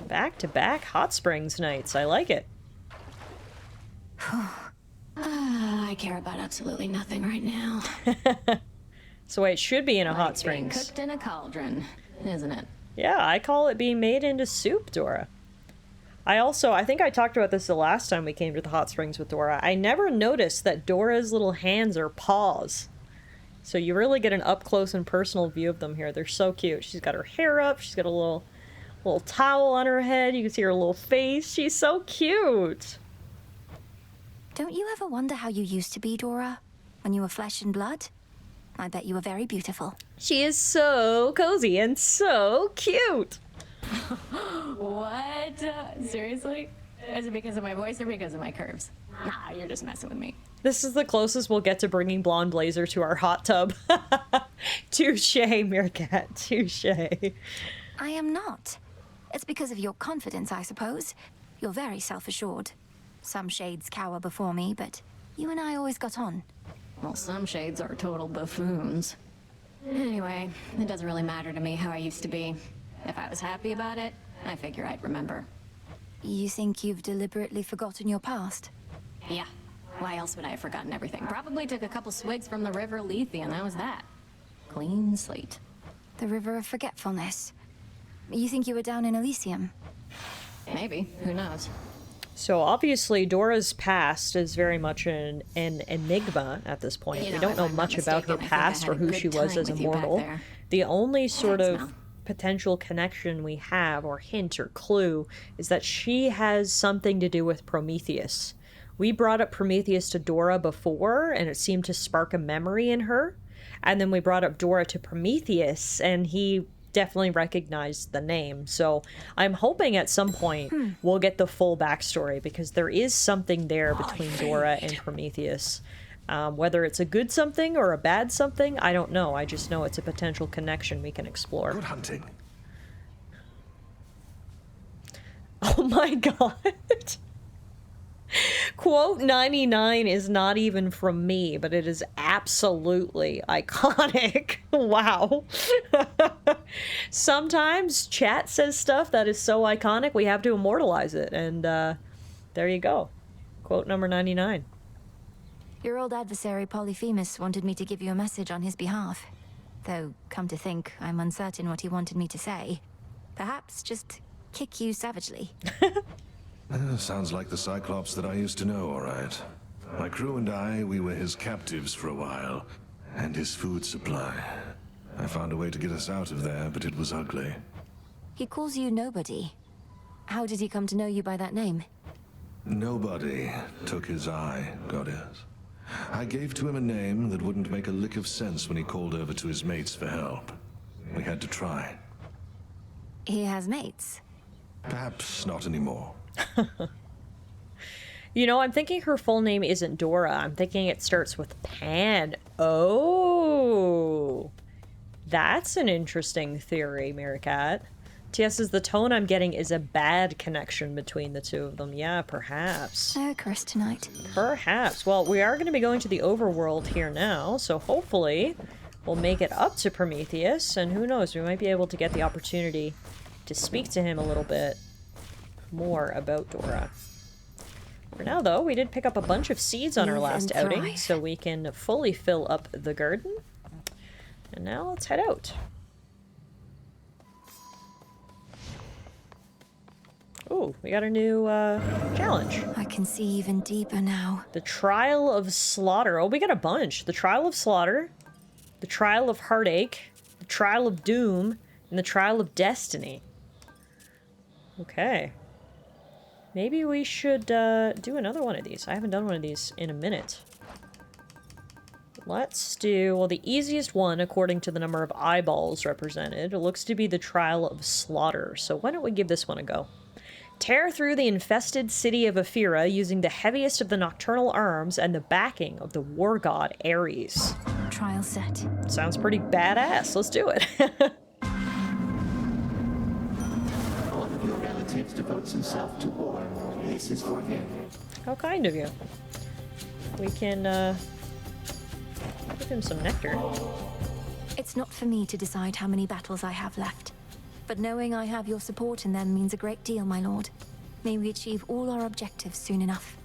Back-to-back hot springs nights. I like it. I care about absolutely nothing right now. It's the way it should be in a hot Being springs. cooked in a cauldron, isn't it? Yeah, I call it being made into soup, Dora. I think I talked about this the last time we came to the hot springs with Dora. I never noticed that Dora's little hands are paws. So you really get an up-close and personal view of them here. They're so cute. She's got her hair up. She's got a little towel on her head. You can see her little face. She's so cute. Don't you ever wonder how you used to be, Dora? When you were flesh and blood? I bet you were very beautiful. She is so cozy and so cute. What? Seriously? Is it because of my voice or because of my curves? Nah, you're just messing with me. This is the closest we'll get to bringing Blonde Blazer to our hot tub. Touche, Meerkat. Touche. I am not. It's because of your confidence, I suppose. You're very self-assured. Some shades cower before me, but you and I always got on. Well, some shades are total buffoons. Anyway, it doesn't really matter to me how I used to be. If I was happy about it, I figure I'd remember. You think you've deliberately forgotten your past? Yeah, Why else would I have forgotten everything? Probably took a couple swigs from the river Lethe and that was that. Clean slate. The River of Forgetfulness. You think you were down in Elysium? Maybe. Who knows? So obviously Dora's past is very much an enigma at this point. You We know, don't if know I'm not much about her mistaken, I think I past had or a who good she was time as a with you back mortal. there. The only sort Thanks, of Mel. potential connection we have, or hint or clue, is that she has something to do with Prometheus. We brought up Prometheus to Dora before, and it seemed to spark a memory in her. And then we brought up Dora to Prometheus, and he definitely recognized the name. So I'm hoping at some point we'll get the full backstory, because there is something there between Dora and Prometheus. Whether it's a good something or a bad something, I don't know. I just know it's a potential connection we can explore. Good hunting. Oh my god. Quote 99 is not even from me, but it is absolutely iconic. Wow. Sometimes chat says stuff that is so iconic we have to immortalize it, and there you go. Quote number 99. Your old adversary Polyphemus wanted me to give you a message on his behalf. Though, come to think, I'm uncertain what he wanted me to say. Perhaps just kick you savagely. Sounds like the Cyclops that I used to know, all right. My crew and I, we were his captives for a while, and his food supply. I found a way to get us out of there, but it was ugly. He calls you Nobody. How did he come to know you by that name? Nobody took his eye, goddess. I gave to him a name that wouldn't make a lick of sense when he called over to his mates for help. We had to try. He has mates. Perhaps not anymore. You know, I'm thinking her full name isn't Dora. I'm thinking it starts with Pan. Oh, that's an interesting theory, Meerkat. T.S. says the tone I'm getting is a bad connection between the two of them. Yeah, perhaps. No curse tonight. Perhaps. Well, we are going to be going to the overworld here now, so hopefully we'll make it up to Prometheus, and who knows, we might be able to get the opportunity to speak to him a little bit more about Dora. For now, though, we did pick up a bunch of seeds on our last outing, so we can fully fill up the garden. And now let's head out. Ooh, we got a new challenge. I can see even deeper now. The Trial of Slaughter. Oh, we got a bunch. The Trial of Slaughter, the Trial of Heartache, the Trial of Doom, and the Trial of Destiny. Okay. Maybe we should do another one of these. I haven't done one of these in a minute. Let's do, well, the easiest one, according to the number of eyeballs represented, looks to be the Trial of Slaughter. So why don't we give this one a go? Tear through the infested city of Ephira using the heaviest of the nocturnal arms and the backing of the war god Ares. Trial set. Sounds pretty badass. Let's do it. One of your relatives devotes himself to war. This is for him. How kind of you. We can, give him some nectar. It's not for me to decide how many battles I have left. But knowing I have your support in them means a great deal, my lord. May we achieve all our objectives soon enough.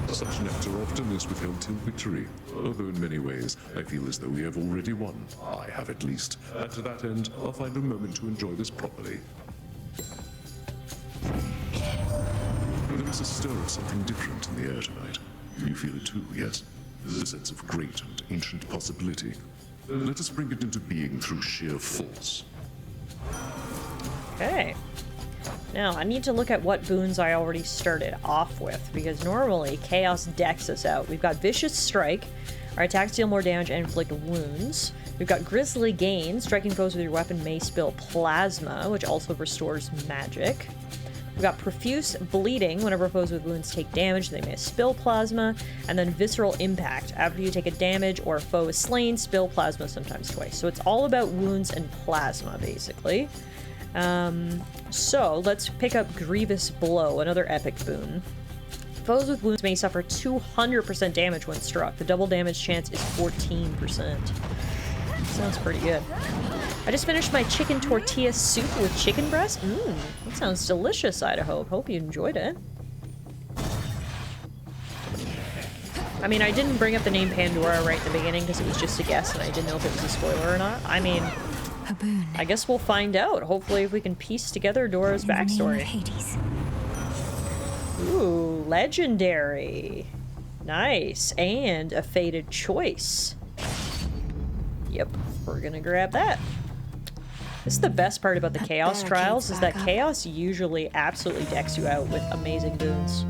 Such nectar often is withheld till victory, although in many ways I feel as though we have already won. I have at least, and to that end, I'll find a moment to enjoy this properly. There is a stir of something different in the air tonight. You feel it too, yes? The sense of great and ancient possibility. Let us bring it into being through sheer force. Okay. Now, I need to look at what boons I already started off with, because normally Chaos decks us out. We've got Vicious Strike. Our attacks deal more damage and inflict wounds. We've got Grisly Gain. Striking foes with your weapon may spill plasma, which also restores magic. We've got Profuse Bleeding. Whenever foes with wounds take damage, they may spill plasma. And then Visceral Impact. After you take a damage or a foe is slain, spill plasma sometimes twice. So it's all about wounds and plasma, basically. So let's pick up Grievous Blow, another epic boon. Foes with wounds may suffer 200% damage when struck. The double damage chance is 14%. Sounds pretty good. I just finished my chicken tortilla soup with chicken breast. That sounds delicious, Idaho. Hope you enjoyed it. I mean, I didn't bring up the name Pandora right at the beginning because it was just a guess and I didn't know if it was a spoiler or not. I mean, I guess we'll find out. Hopefully if we can piece together Dora's backstory. Ooh, legendary. Nice. And a fated choice. Yep, we're gonna grab that. This is the best part about the Chaos Trials, is that Chaos usually absolutely decks you out with amazing boons.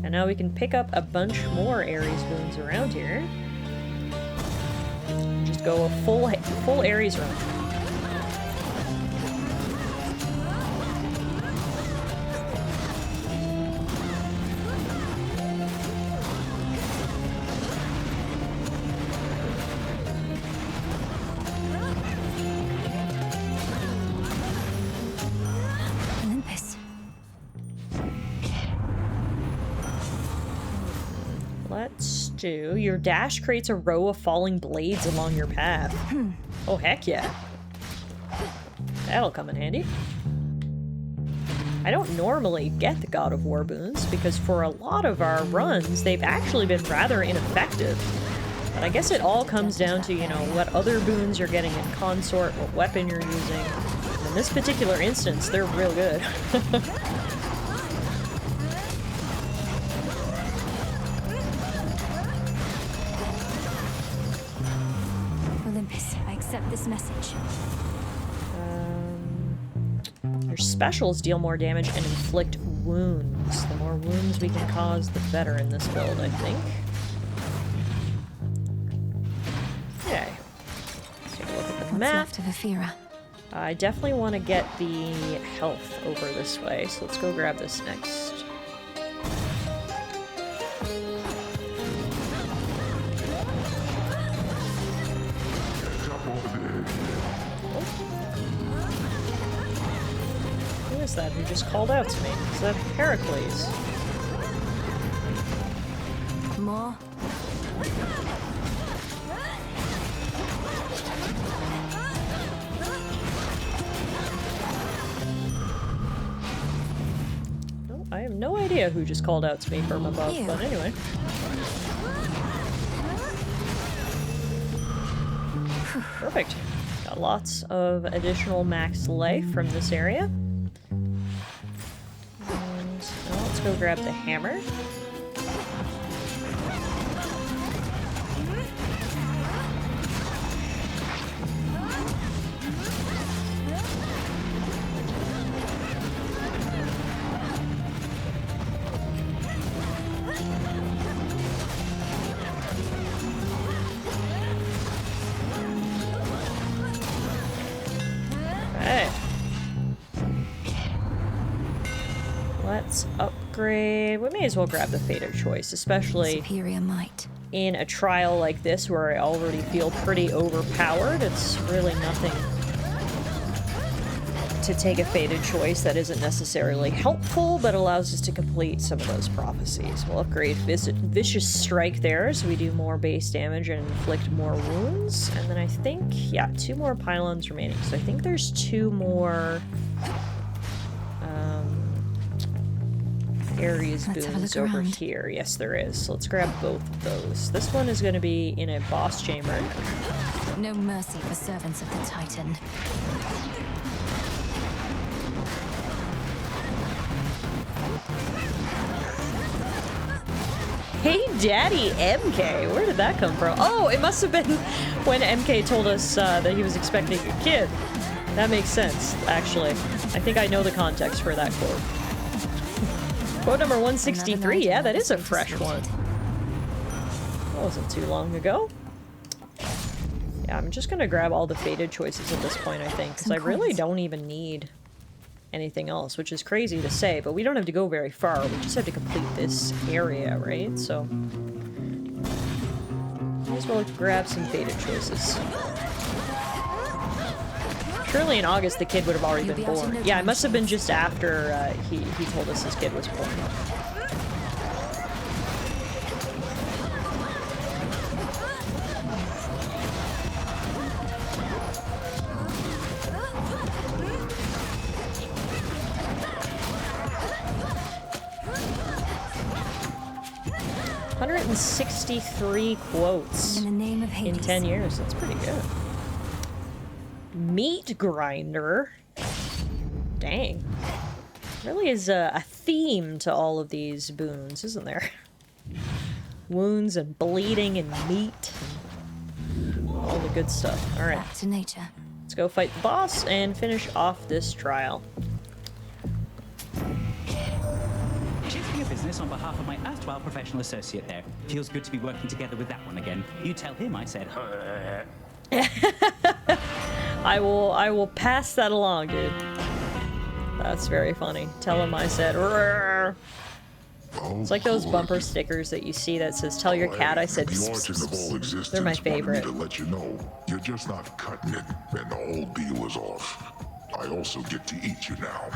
And now we can pick up a bunch more Ares boons around here. Just go a full Ares run. Your dash creates a row of falling blades along your path. Oh, heck yeah. That'll come in handy. I don't normally get the God of War boons because for a lot of our runs, they've actually been rather ineffective. But I guess it all comes down to, you know, what other boons you're getting in Consort, what weapon you're using. And in this particular instance, they're real good. This message. Your specials deal more damage and inflict wounds. The more wounds we can cause, the better in this build, I think. Okay. Take a look at the map. Left of Ephira? I definitely want to get the health over this way, so let's go grab this next. That who just called out to me? Is that Heracles? More? No, I have no idea who just called out to me from above, but anyway. Perfect. Got lots of additional max life from this area. Let's go grab the hammer. Let's upgrade. We may as well grab the fated choice, especially superior might. In a trial like this where I already feel pretty overpowered. It's really nothing to take a fated choice that isn't necessarily helpful, but allows us to complete some of those prophecies. We'll upgrade Vicious Strike there, so we do more base damage and inflict more wounds. And then I think, yeah, 2 more pylons remaining. So I think there's 2 more Ares boons over here. Yes, there is. So let's grab both of those. This one is going to be in a boss chamber. No mercy for servants of the Titan. Hey Daddy MK, where did that come from? Oh, it must have been when MK told us that he was expecting a kid. That makes sense, actually. I think I know the context for that quote. Quote number 163, yeah, that is a fresh one. That wasn't too long ago. Yeah, I'm just gonna grab all the fated choices at this point, I think, because I really don't even need anything else, which is crazy to say, but we don't have to go very far. We just have to complete this area, right? So, might as well grab some fated choices. Surely in August the kid would have already been born. Yeah, it must have been just after he told us his kid was born. 263 quotes In the name of in Hades. 10 years. That's pretty good. Meat grinder. Dang. Really is a theme to all of these boons, isn't there? Wounds and bleeding and meat. And all the good stuff. Alright. Back to nature. Let's go fight the boss and finish off this trial. Cheers for your business on behalf of my erstwhile professional associate there. Feels good to be working together with that one again. You tell him I said, I will pass that along, dude. That's very funny. Tell him I said, "Rrrr." It's like those bumper stickers that you see that says, tell your cat I said, The pss, origin pss, of all pss. existence They're my favorite. wanted me to let you know, you're just not cutting it, and the whole deal is off. I also get to eat you now.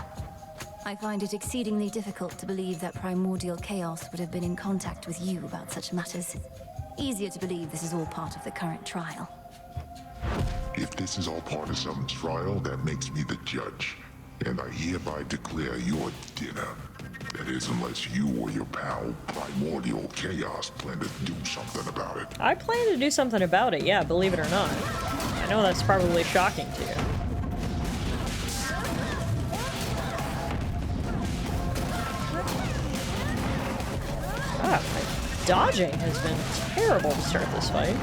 I find it exceedingly difficult to believe that primordial chaos would have been in contact with you about such matters. Easier to believe this is all part of the current trial. If this is all part of some trial, that makes me the judge. And I hereby declare your dinner. That is, unless you or your pal, Primordial Chaos, plan to do something about it. I plan to do something about it, yeah, believe it or not. I know that's probably shocking to you. Ah, my dodging has been terrible to start this fight.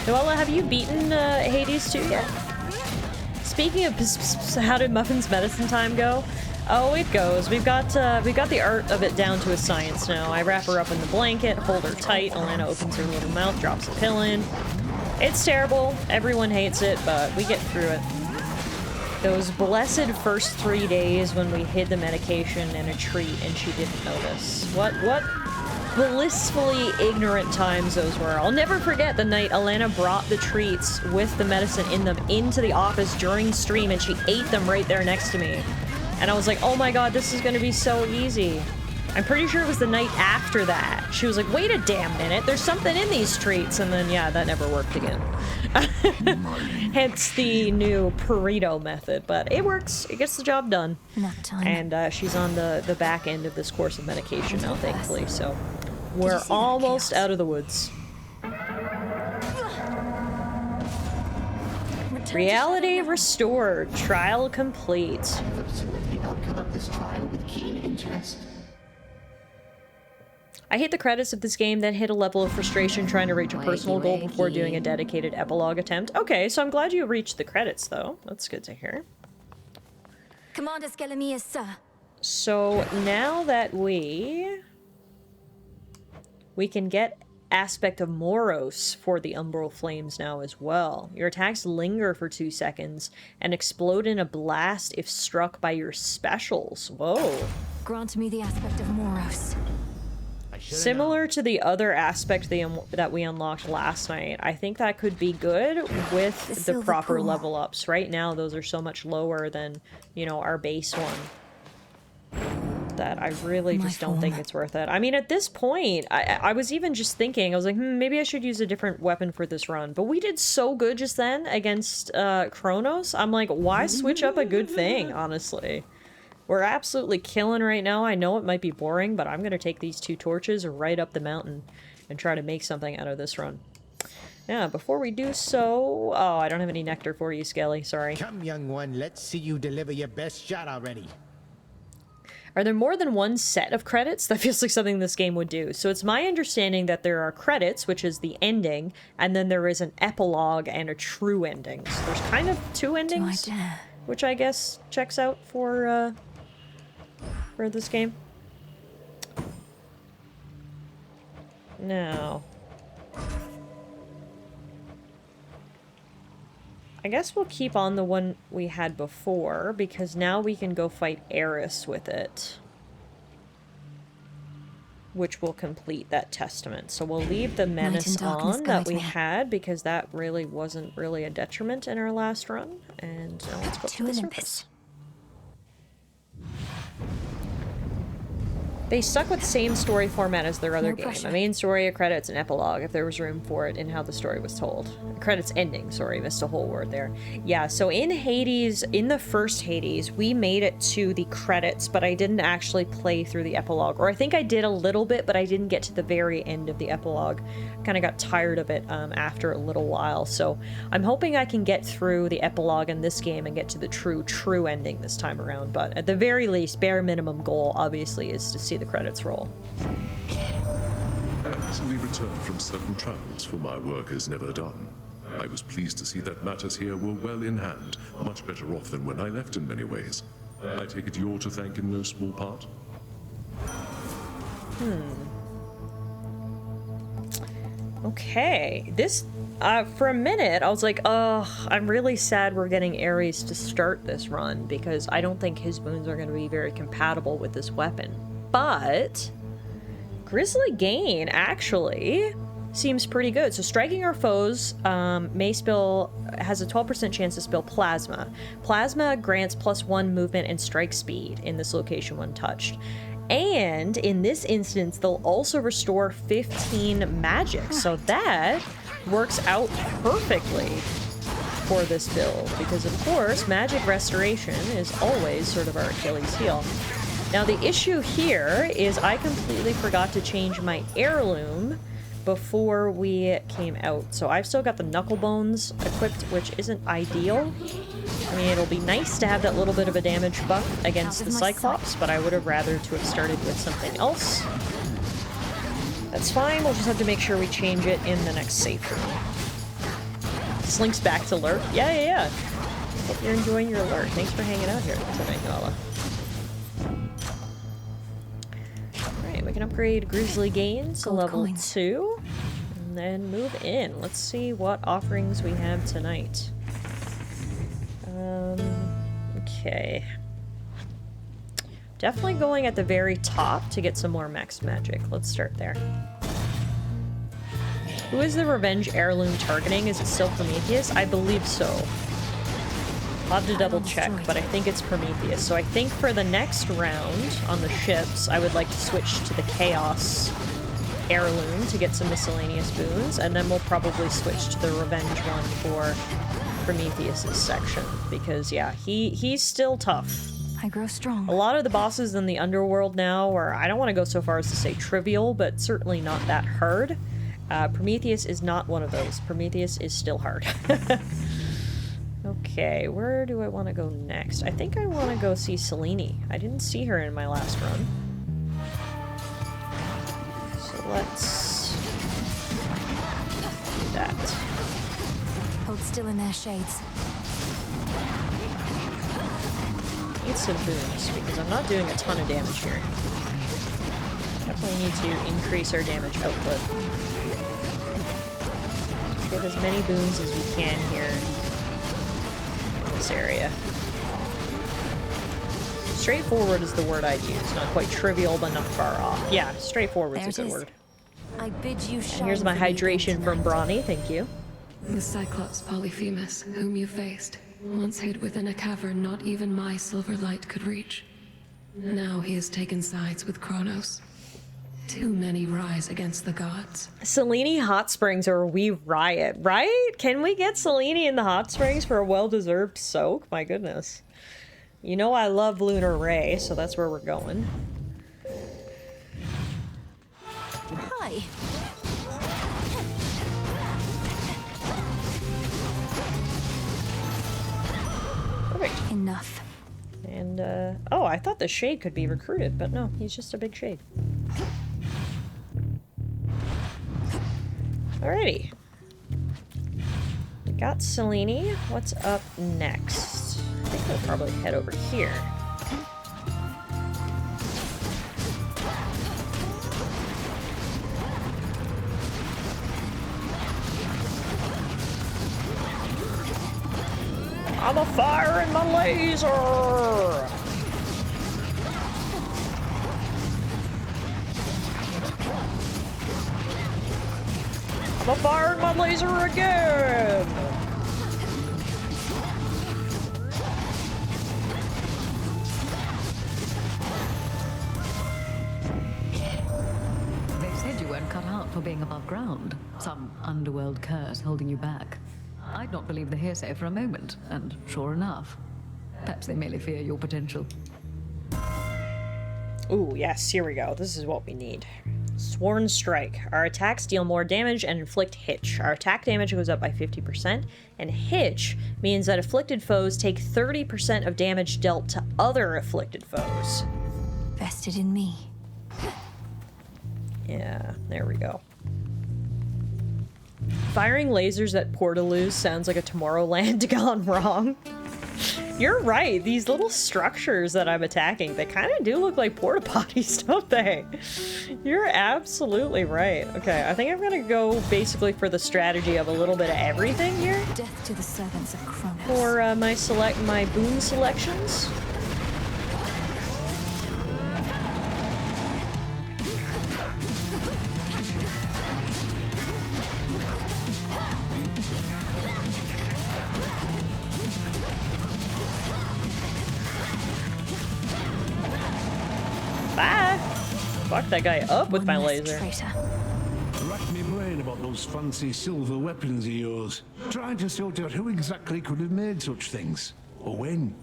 Noella, have you beaten Hades 2 yet? Speaking of how did Muffin's medicine time go? Oh, it goes. We've got the art of it down to a science now. I wrap her up in the blanket, hold her tight. Alana opens her little mouth, drops a pill in. It's terrible. Everyone hates it, but we get through it. Those blessed first 3 days when we hid the medication in a treat and she didn't notice. What blissfully ignorant times those were. I'll never forget the night Alana brought the treats with the medicine in them into the office during stream and she ate them right there next to me. And I was like, oh my god, this is gonna be so easy. I'm pretty sure it was the night after that. She was like, wait a damn minute, there's something in these treats. And then, yeah, that never worked again. Hence the new Pareto method. But it works. It gets the job done. And she's on the back end of this course of medication now, thankfully. So we're almost out of the woods. Reality restored. Trial complete. I've observed the outcome of this trial with keen interest. I hate the credits of this game, then hit a level of frustration trying to reach a personal goal before doing a dedicated epilogue attempt. Okay, so I'm glad you reached the credits, though. That's good to hear. Commander Skelemius, sir. So now that we can get Aspect of Moros for the Umbral Flames now as well. Your attacks linger for 2 seconds and explode in a blast if struck by your specials. Whoa. Grant me the Aspect of Moros. Similar to the other aspect that we unlocked last night, I think that could be good with the proper level ups. Right now, those are so much lower than, you know, our base one, that I really just don't think it's worth it. I mean, at this point, I was even just thinking, I was like, maybe I should use a different weapon for this run. But we did so good just then against Kronos. I'm like, why switch up a good thing, honestly? We're absolutely killing right now. I know it might be boring, but I'm going to take these 2 torches right up the mountain and try to make something out of this run. Yeah, before we do so... Oh, I don't have any nectar for you, Skelly. Sorry. Come, young one. Let's see you deliver your best shot already. Are there more than one set of credits? That feels like something this game would do. So it's my understanding that there are credits, which is the ending, and then there is an epilogue and a true ending. So there's kind of 2 endings, which I guess checks out for this game. Now, I guess we'll keep on the one we had before, because now we can go fight Eris with it, which will complete that testament. So we'll leave the menace on that we had, because that really wasn't really a detriment in our last run. And now let's go to the surface. They stuck with the same story format as their other No game. pressure. A main story, a credits, an epilogue, if there was room for it in how the story was told. Credits ending, sorry, missed a whole word there. Yeah, so in Hades, in the first Hades, we made it to the credits, but I didn't actually play through the epilogue. Or I think I did a little bit, but I didn't get to the very end of the epilogue. Kind of got tired of it after a little while. So I'm hoping I can get through the epilogue in this game and get to the true ending this time around. But at the very least, bare minimum goal, obviously, is to see the credits roll. As we return from certain travels for my work is never done, I was pleased to see that matters here were well in hand, much better off than when I left in many ways. I take it you're to thank in no small part? Okay, this, for a minute, I was like, oh, I'm really sad we're getting Ares to start this run, because I don't think his boons are going to be very compatible with this weapon. But Grizzly Gain actually seems pretty good. So striking our foes may spill, has a 12% chance to spill Plasma. Plasma grants +1 movement and strike speed in this location when touched. And in this instance, they'll also restore 15 magic. So that works out perfectly for this build, because of course, magic restoration is always sort of our Achilles heel. Now the issue here is I completely forgot to change my heirloom before we came out. So I've still got the knuckle bones equipped, which isn't ideal. I mean, it'll be nice to have that little bit of a damage buff against the Cyclops, but I would have rather to have started with something else. That's fine, we'll just have to make sure we change it in the next save for me. Slinks back to lurk. Yeah. Hope you're enjoying your lurk. Thanks for hanging out here tonight, Nala. Alright, we can upgrade Grizzly Gain to level 2, and then move in. Let's see what offerings we have tonight. Okay. Definitely going at the very top to get some more max magic. Let's start there. Who is the revenge heirloom targeting? Is it still Prometheus? I believe so. I'll have to double check, but I think it's Prometheus. So I think for the next round on the ships, I would like to switch to the Chaos heirloom to get some miscellaneous boons, and then we'll probably switch to the revenge one for Prometheus's section, because yeah, he's still tough. I grow strong. A lot of the bosses in the underworld now are, I don't want to go so far as to say trivial, but certainly not that hard. Prometheus is not one of those. Prometheus is still hard. Okay, where do I want to go next? I think I want to go see Selene. I didn't see her in my last run. So let's do that. Hold still in their shades. Need some boons, because I'm not doing a ton of damage here. Definitely need to increase our damage output. Get as many boons as we can here in this area. Straightforward is the word I'd use. Not quite trivial, but not far off. Yeah, straightforward's a good word. I bid you shine. And here's my hydration from Brawny, thank you. The Cyclops Polyphemus, whom you faced, once hid within a cavern not even my silver light could reach. Now he has taken sides with Kronos. Too many rise against the gods. Selene Hot Springs or we riot, right? Can we get Selene in the hot springs for a well-deserved soak? My goodness. You know I love Lunar Ray, so that's where we're going. Hi. Perfect. Enough. And, oh, I thought the Shade could be recruited, but no, he's just a big Shade. Alrighty. We got Selene. What's up next? I think we'll probably head over here. I'm a fire in my laser! I'm a fire in my laser again! being above ground. Some underworld curse holding you back. I'd not believe the hearsay for a moment, and sure enough, perhaps they merely fear your potential. Ooh, yes, here we go. This is what we need. Sworn Strike. Our attacks deal more damage and inflict hitch. Our attack damage goes up by 50%, and hitch means that afflicted foes take 30% of damage dealt to other afflicted foes. Vested in me. Yeah, there we go. Firing lasers at Portaloos sounds like a Tomorrowland gone wrong. You're right, these little structures that I'm attacking, they kind of do look like porta potties, don't they? You're absolutely right. Okay, I think I'm gonna go basically for the strategy of a little bit of everything here. Death to the servants of Kronos. For my boon selections. Fuck that guy up with my laser. Rack me brain about those fancy silver weapons of yours. Trying to sort out who exactly could have made such things. Or when.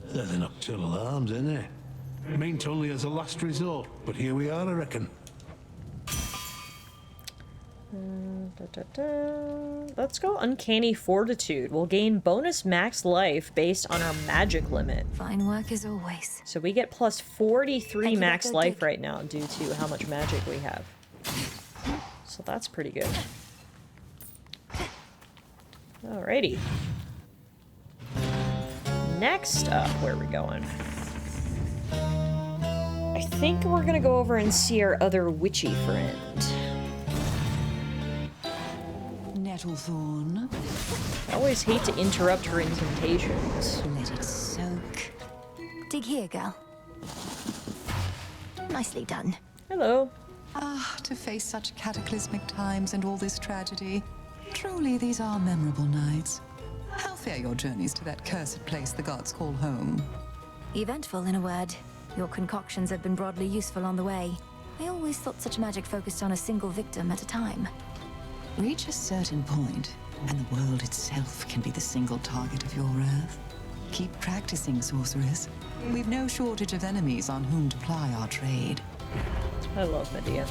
They're the nocturnal arms, ain't they? Meant only as a last resort, but here we are, I reckon. Let's go Uncanny Fortitude. We'll gain bonus max life based on our magic limit. Fine work as always. So we get plus 43 max life right now due to how much magic we have. So that's pretty good. Alrighty. Next up, where are we going? I think we're gonna go over and see our other witchy friend. Nettlethorn. I always hate to interrupt her incantations. Let it soak. Dig here, girl. Nicely done. Hello. Ah, to face such cataclysmic times and all this tragedy. Truly, these are memorable nights. How fare your journeys to that cursed place the gods call home? Eventful, in a word. Your concoctions have been broadly useful on the way. I always thought such magic focused on a single victim at a time. Reach a certain point, and the world itself can be the single target of your wrath. Keep practicing, sorceress. We've no shortage of enemies on whom to ply our trade. I love Medea.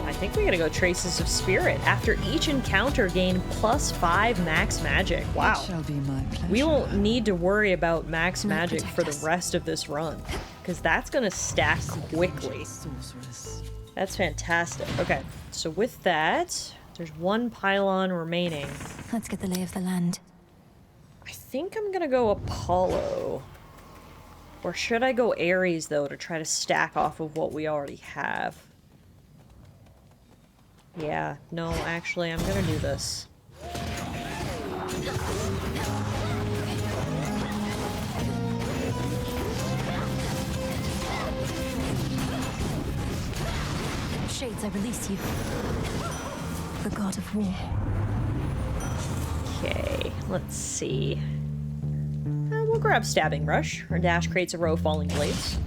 I think we gotta go Traces of Spirit. After each encounter, gain plus 5 max magic. Wow. It shall be my pleasure. We won't need to worry about max magic for the rest of this run, because that's gonna stack quickly. That's fantastic. Okay, so with that, there's one pylon remaining. Let's get the lay of the land. I think I'm gonna go Apollo. Or should I go Ares, though, to try to stack off of what we already have? Yeah, no, actually, I'm gonna do this. Shades, I release you. The god of war. Okay, let's see. We'll grab Stabbing Rush. Our dash creates a row of falling blades.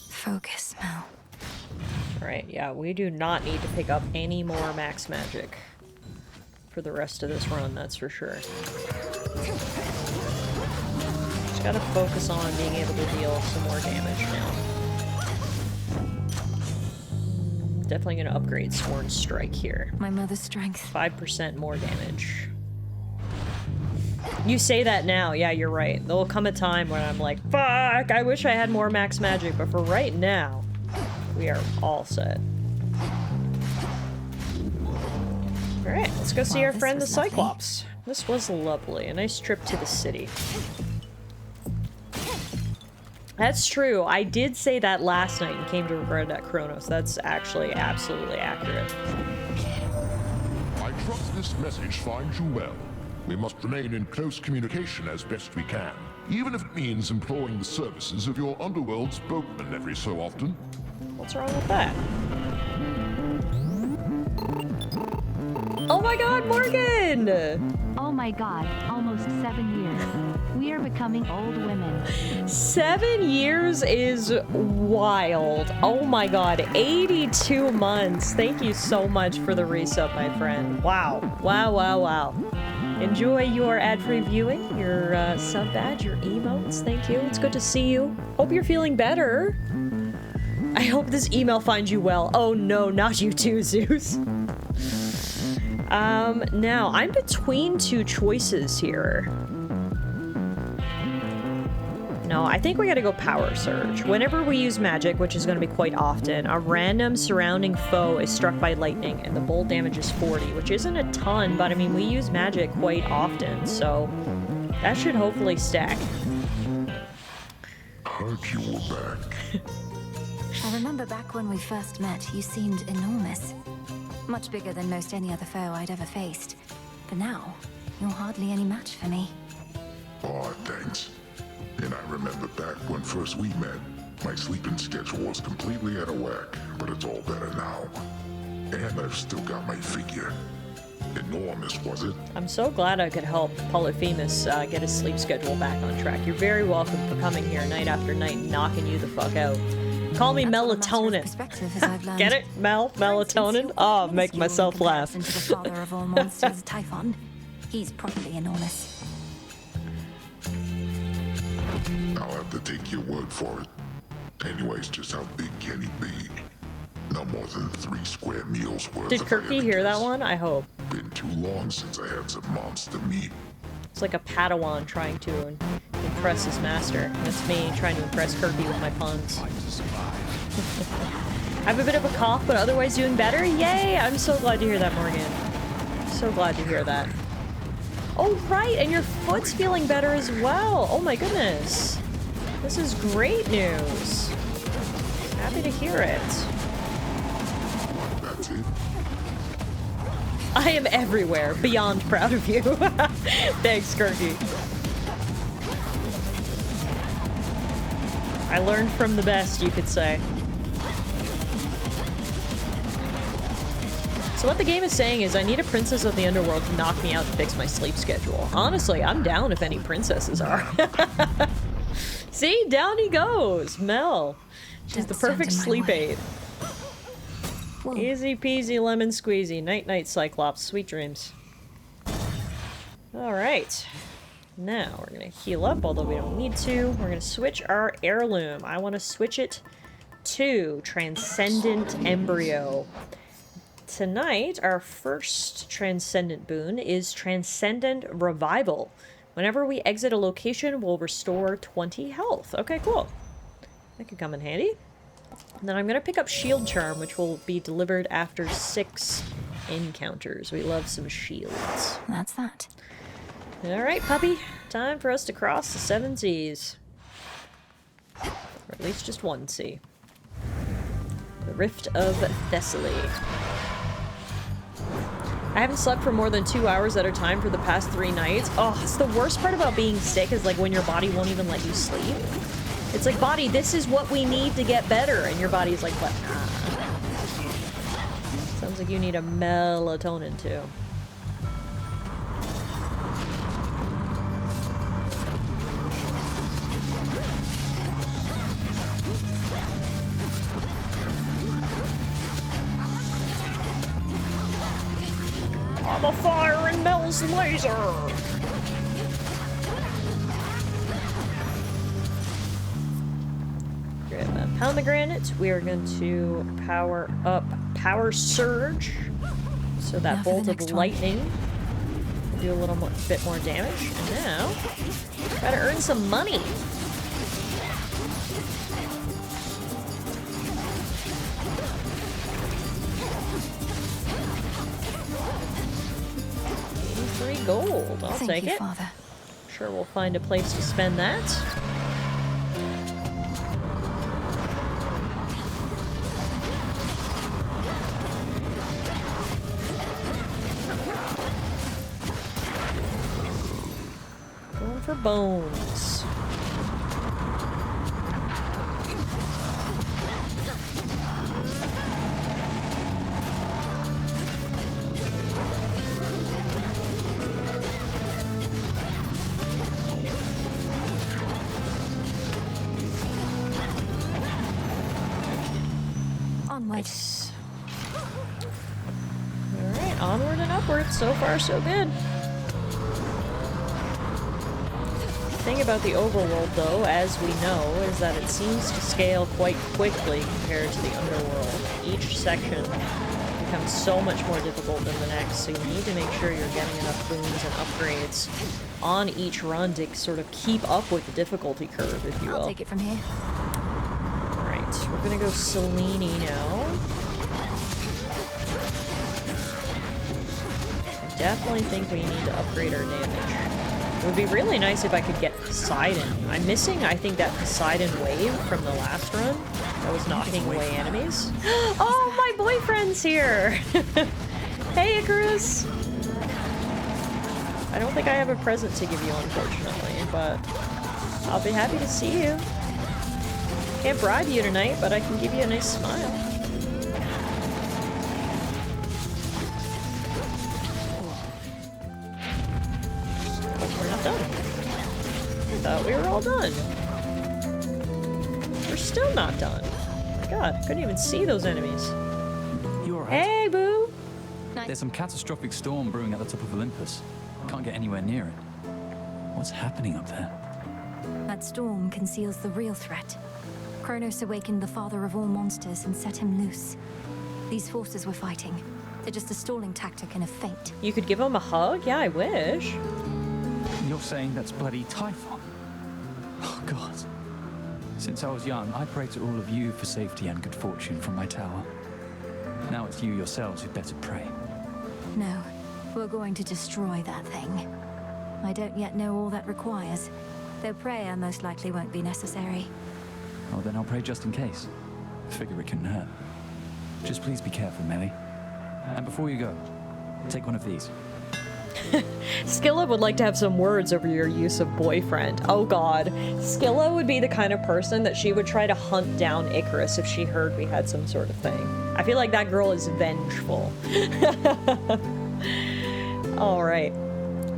Focus, Mel. Alright, yeah, we do not need to pick up any more max magic for the rest of this run, that's for sure. Just gotta focus on being able to deal some more damage now. Definitely gonna upgrade Sworn Strike here. My mother's strength. 5% more damage. You say that now, yeah, you're right. There'll come a time when I'm like, fuck, I wish I had more max magic, but for right now, we are all set. Alright, let's go see our friend the Cyclops. This was lovely. A nice trip to the city. That's true. I did say that last night and came to regret that, Kronos. That's actually absolutely accurate. I trust this message finds you well. We must remain in close communication as best we can, even if it means employing the services of your underworld spokesman every so often. Of What's wrong with that? Oh my god, Morgan! Oh my god, almost 7 years. We are becoming old women. 7 years is wild. Oh my god, 82 months. Thank you so much for the resub, my friend. Wow. Wow, wow, wow. Enjoy your ad-free viewing, your sub badge, your emotes. Thank you. It's good to see you. Hope you're feeling better. I hope this email finds you well. Oh no, not you too, Zeus. Now, I'm between two choices here. No, I think we gotta go Power Surge. Whenever we use magic, which is gonna be quite often, a random surrounding foe is struck by lightning, and the bolt damage is 40, which isn't a ton, but I mean, we use magic quite often, so that should hopefully stack. Heard you were back. I remember back when we first met, you seemed enormous. Much bigger than most any other foe I'd ever faced. But now, you're hardly any match for me. Aw, thanks. And I remember back when first we met, my sleeping schedule was completely out of whack, but it's all better now. And I've still got my figure. Enormous, was it? I'm so glad I could help Polyphemus get his sleep schedule back on track. You're very welcome for coming here night after night, knocking you the fuck out. Call me melatonin. Get it? Melatonin? Oh, make myself laugh. Into the father of all monsters, Typhon. He's properly enormous. I'll have to take your word for it. Anyways, just how big can he be? No more than 3 square meals worth. Did Kirky hear that one? I hope. Been too long since I had some monster meat. It's like a Padawan trying to impress his master. That's me trying to impress Kirky with my puns. I have a bit of a cough, but otherwise doing better. Yay! I'm so glad to hear that, Morgan. So glad to hear that. Oh, right, and your foot's feeling better as well. Oh my goodness. This is great news. Happy to hear it. That's it. I am everywhere. Beyond proud of you. Thanks, Kirky. I learned from the best, you could say. So what the game is saying is I need a princess of the underworld to knock me out and fix my sleep schedule. Honestly, I'm down if any princesses are. See? Down he goes. Mel. She's the perfect sleep aid. Easy peasy lemon squeezy. Night night, Cyclops. Sweet dreams. Alright. Now we're gonna heal up, although we don't need to. We're gonna switch our heirloom. I want to switch it to Transcendent Embryo. Tonight, our first Transcendent boon is Transcendent Revival. Whenever we exit a location, we'll restore 20 health. Okay, cool. That could come in handy. And then I'm going to pick up Shield Charm, which will be delivered after 6 encounters. We love some shields. That's that. Alright, puppy. Time for us to cross the 7 seas. Or at least just 1 sea. The Rift of Thessaly. I haven't slept for more than 2 hours at a time for the past 3 nights. Oh, it's the worst part about being sick is like when your body won't even let you sleep. It's like, body, this is what we need to get better. And your body's like, what? Sounds like you need a melatonin too. I'm a fire in Mel's laser! Grab a pomegranate. We are going to power up Power Surge. So that bolt of lightning will do a little bit more damage. And now, gotta earn some money. Gold. I'll take it. Father. Sure, we'll find a place to spend that. Going for bones. Nice. Alright, onward and upward. So far, so good. The thing about the overworld, though, as we know, is that it seems to scale quite quickly compared to the underworld. Each section becomes so much more difficult than the next, so you need to make sure you're getting enough boons and upgrades on each run to sort of keep up with the difficulty curve, if you will. I'll take it from here. Alright, we're gonna go Selene now. I definitely think we need to upgrade our damage. It would be really nice if I could get Poseidon. I'm missing, I think, that Poseidon wave from the last run that was knocking away enemies. Oh, my boyfriend's here! Hey, Icarus! I don't think I have a present to give you, unfortunately, but I'll be happy to see you. Can't bribe you tonight, but I can give you a nice smile. We're not done. I thought we were all done. We're still not done. Oh my god, couldn't even see those enemies. You alright? Hey, boo! There's some catastrophic storm brewing at the top of Olympus. Can't get anywhere near it. What's happening up there? That storm conceals the real threat. Kronos awakened the father of all monsters and set him loose. These forces we're fighting, they're just a stalling tactic and a feint. You could give him a hug? Yeah, I wish. You're saying that's bloody Typhon? Oh, God. Since I was young, I prayed to all of you for safety and good fortune from my tower. Now it's you yourselves who'd better pray. No, we're going to destroy that thing. I don't yet know all that requires, though prayer most likely won't be necessary. Oh, then I'll pray just in case. Figure it couldn't hurt. Just please be careful, Melly. And before you go, take one of these. Skilla would like to have some words over your use of boyfriend. Oh god. Skilla would be the kind of person that she would try to hunt down Icarus if she heard we had some sort of thing. I feel like that girl is vengeful. Alright.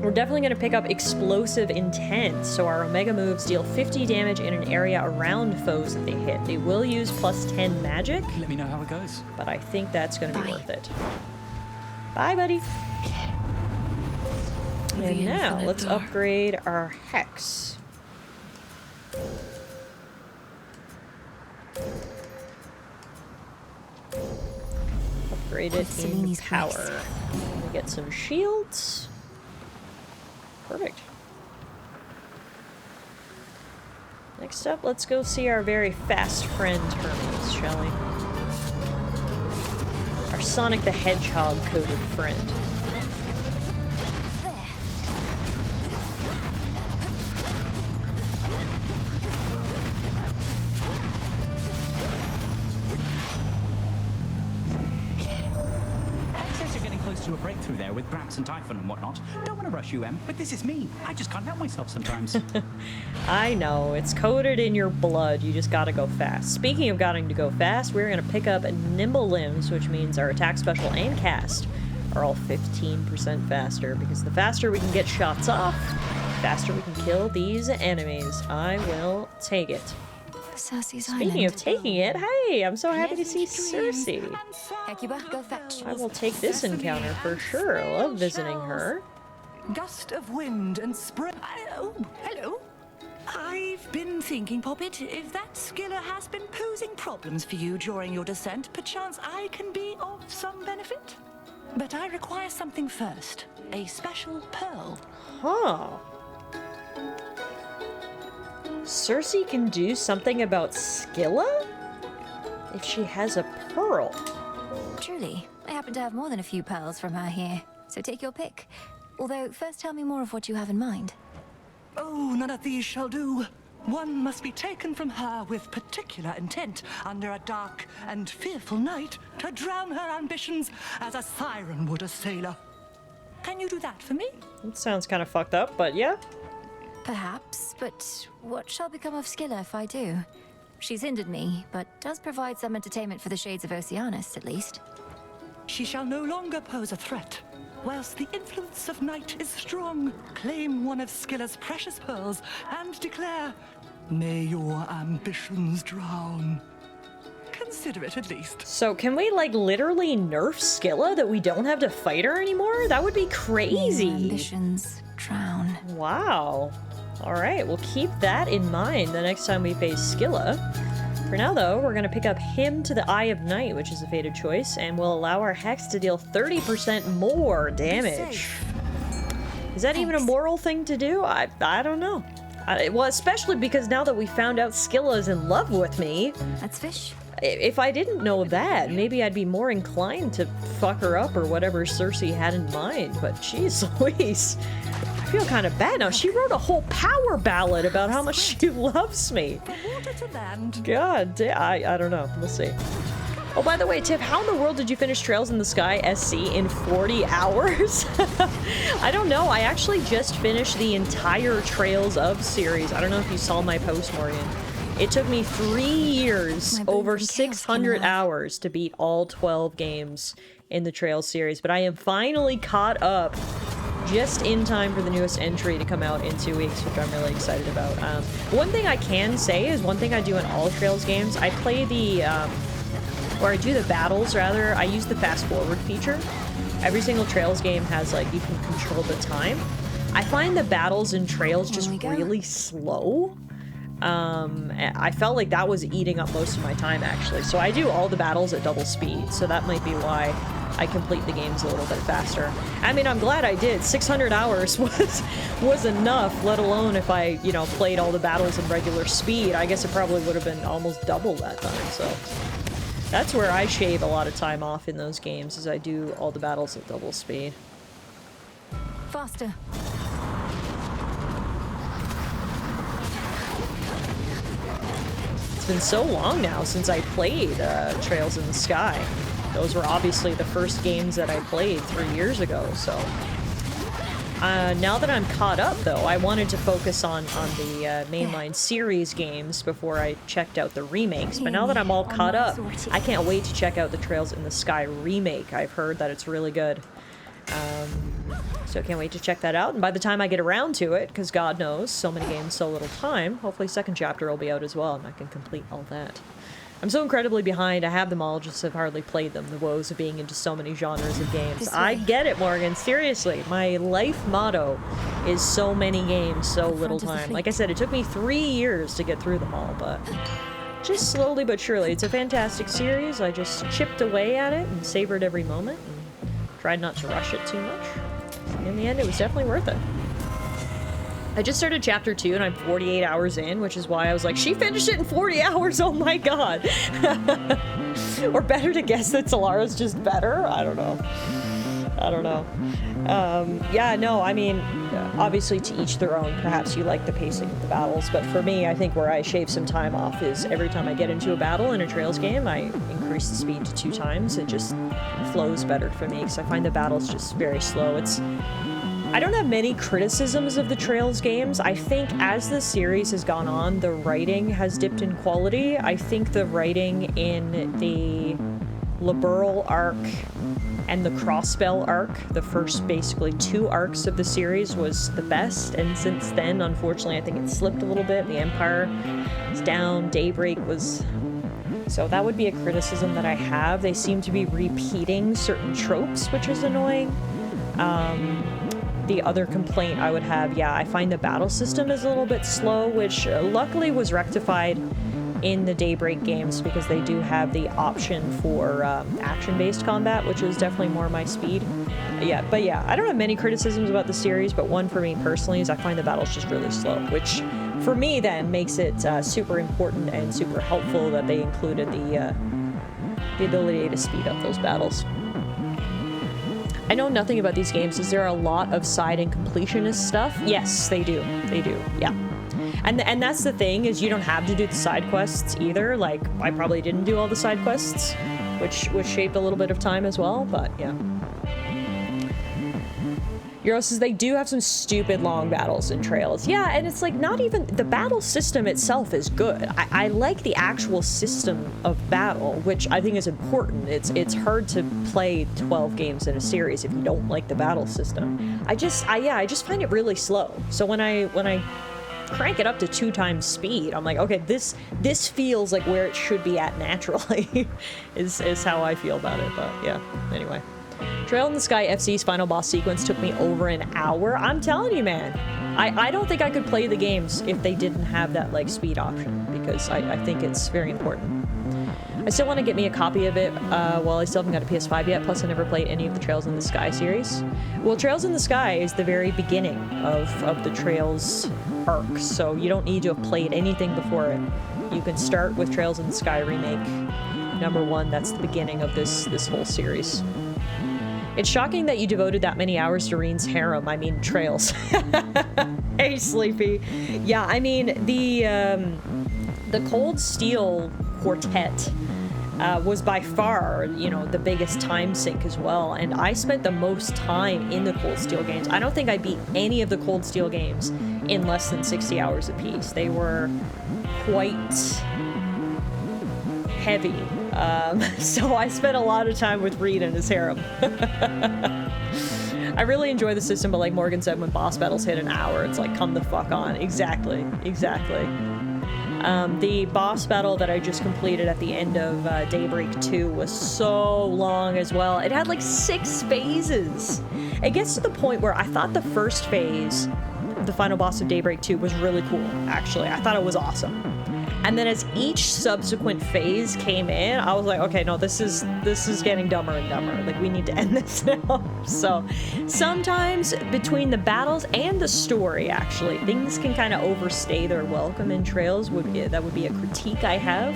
We're definitely going to pick up Explosive Intent, so our Omega moves deal 50 damage in an area around foes that they hit. They will use +10 magic. Let me know how it goes. But I think that's going to be worth it. Bye, buddy. And now, let's upgrade our Hex. Upgrade it in power. We get some shields. Perfect. Next up, let's go see our very fast friend Hermes, shall we? Our Sonic the Hedgehog-coded friend. To a breakthrough there with Gramps and Typhon and whatnot. Don't want to rush you, Em, but this is me. I just can't help myself sometimes. I know, it's coded in your blood. You just gotta go fast. Speaking of gotten to go fast, we're gonna pick up Nimble Limbs, which means our attack, special, and cast are all 15% faster, because the faster we can get shots off, the faster we can kill these enemies. I will take it. Speaking of taking it, hey, I'm so happy to see Cersei. Hecuba, go fetch. I will take this encounter for sure. I love visiting her. Gust of wind and spring. Oh, hello. I've been thinking, Poppet, if that Skilla has been posing problems for you during your descent, perchance I can be of some benefit. But I require something first. A special pearl. Huh. Cersei can do something about Skilla? If she has a pearl. Truly, I happen to have more than a few pearls from her here, so take your pick. Although, first tell me more of what you have in mind. Oh, none of these shall do. One must be taken from her with particular intent under a dark and fearful night to drown her ambitions as a siren would a sailor. Can you do that for me? That sounds kind of fucked up, but yeah. Perhaps, but what shall become of Skilla if I do? She's hindered me, but does provide some entertainment for the shades of Oceanus, at least. She shall no longer pose a threat. Whilst the influence of night is strong, claim one of Skilla's precious pearls and declare, may your ambitions drown. consider it at least. So can we like literally nerf Skilla that we don't have to fight her anymore? That would be crazy. Ambitions drown. Wow. All right, we'll keep that in mind the next time we face Skilla. For now, though, we're going to pick up him to the Eye of Night, which is a fated choice, and we'll allow our Hex to deal 30% more damage. Is that even a moral thing to do? I don't know. Well, especially because now that we found out Skilla's in love with me. That's fish. If I didn't know that, maybe I'd be more inclined to fuck her up or whatever Cersei had in mind. But jeez Louise, I feel kind of bad now. She wrote a whole power ballad about how much she loves me. God, I don't know. We'll see. Oh, by the way, Tiff, how in the world did you finish Trails in the Sky SC in 40 hours? I don't know. I actually just finished the entire Trails of series. I don't know if you saw my post, Morgan. It took me 3 years, over 600 hours to beat all 12 games in the Trails series, but I am finally caught up just in time for the newest entry to come out in 2 weeks, which I'm really excited about. One thing I can say is one thing I do in all Trails games, I play the, or I do the battles rather, I use the fast forward feature. Every single Trails game has like, you can control the time. I find the battles in Trails just really slow. I felt like that was eating up most of my time actually. So I do all the battles at double speed, so that might be why I complete the games a little bit faster. I mean, I'm glad I did. 600 hours was enough, let alone if I, you know, played all the battles in regular speed. I guess it probably would have been almost double that time, so. That's where I shave a lot of time off in those games, is I do all the battles at double speed. Faster. It's been so long now since I played Trails in the Sky. Those were obviously the first games that I played 3 years ago, so. Now that I'm caught up, though, I wanted to focus on the mainline series games before I checked out the remakes. But now that I'm all caught up, I can't wait to check out the Trails in the Sky remake. I've heard that it's really good. So I can't wait to check that out. And by the time I get around to it, because God knows, so many games, so little time, hopefully second chapter will be out as well, and I can complete all that. I'm so incredibly behind. I have them all, just have hardly played them. The woes of being into so many genres of games. I get it, Morgan. Seriously, my life motto is so many games, so little time. Like I said, it took me 3 years to get through them all, but just slowly but surely. It's a fantastic series. I just chipped away at it and savored every moment and tried not to rush it too much. In the end, it was definitely worth it. I just started chapter 2 and I'm 48 hours in, which is why I was like, she finished it in 40 hours, oh my god. Or better to guess that Tallara's just better? I don't know. I don't know. Yeah, no, I mean, obviously to each their own. Perhaps you like the pacing of the battles, but for me, I think where I shave some time off is every time I get into a battle in a Trails game, I increase the speed to 2 times. It just flows better for me, because I find the battles just very slow. I don't have many criticisms of the Trails games. I think as the series has gone on, the writing has dipped in quality. I think the writing in the Liberal arc and the Crossbell arc, the first basically 2 arcs of the series, was the best, and since then, unfortunately, I think it slipped a little bit. The Empire is down, Daybreak was... So that would be a criticism that I have. They seem to be repeating certain tropes, which is annoying. The other complaint I would have, yeah, I find the battle system is a little bit slow, which luckily was rectified in the Daybreak games, because they do have the option for action-based combat, which is definitely more my speed. Yeah, but yeah, I don't have many criticisms about the series, but one for me personally is I find the battles just really slow, which for me then makes it super important and super helpful that they included the ability to speed up those battles. I know nothing about these games. Is there a lot of side and completionist stuff? Yes, they do. They do, yeah. And that's the thing, is you don't have to do the side quests either. Like, I probably didn't do all the side quests, which shaped a little bit of time as well, but yeah. Euro says they do have some stupid long battles in Trails. Yeah, and it's like not even... The battle system itself is good. I like the actual system of battle, which I think is important. It's hard to play 12 games in a series if you don't like the battle system. I just find it really slow. So when I crank it up to 2 times speed. I'm like, okay, this feels like where it should be at naturally, is how I feel about it. But yeah, anyway. Trail in the Sky FC's final boss sequence took me over an hour. I'm telling you, man. I don't think I could play the games if they didn't have that, like, speed option, because I think it's very important. I still want to get me a copy of it, well, I still haven't got a PS5 yet, plus I never played any of the Trails in the Sky series. Well, Trails in the Sky is the very beginning of the Trails arc, so you don't need to have played anything before it. You can start with Trails in the Sky Remake #1, that's the beginning of this whole series. It's shocking that you devoted that many hours to Reen's harem, I mean, Trails. Hey, Sleepy. Yeah, I mean, the Cold Steel Quartet was by far, you know, the biggest time sink as well, and I spent the most time in the Cold Steel games. I don't think I beat any of the Cold Steel games in less than 60 hours apiece. They were quite heavy, so I spent a lot of time with Reed and his harem. I really enjoy the system, but like Morgan said, when boss battles hit an hour, it's like, come the fuck on. Exactly. The boss battle that I just completed at the end of Daybreak 2 was so long as well. It had like 6 phases. It gets to the point where I thought the first phase, the final boss of Daybreak 2, was really cool, actually. I thought it was awesome. And then as each subsequent phase came in, I was like, okay, no, this is getting dumber and dumber. Like, we need to end this now. So sometimes between the battles and the story, actually, things can kind of overstay their welcome in Trails. That would be a critique I have.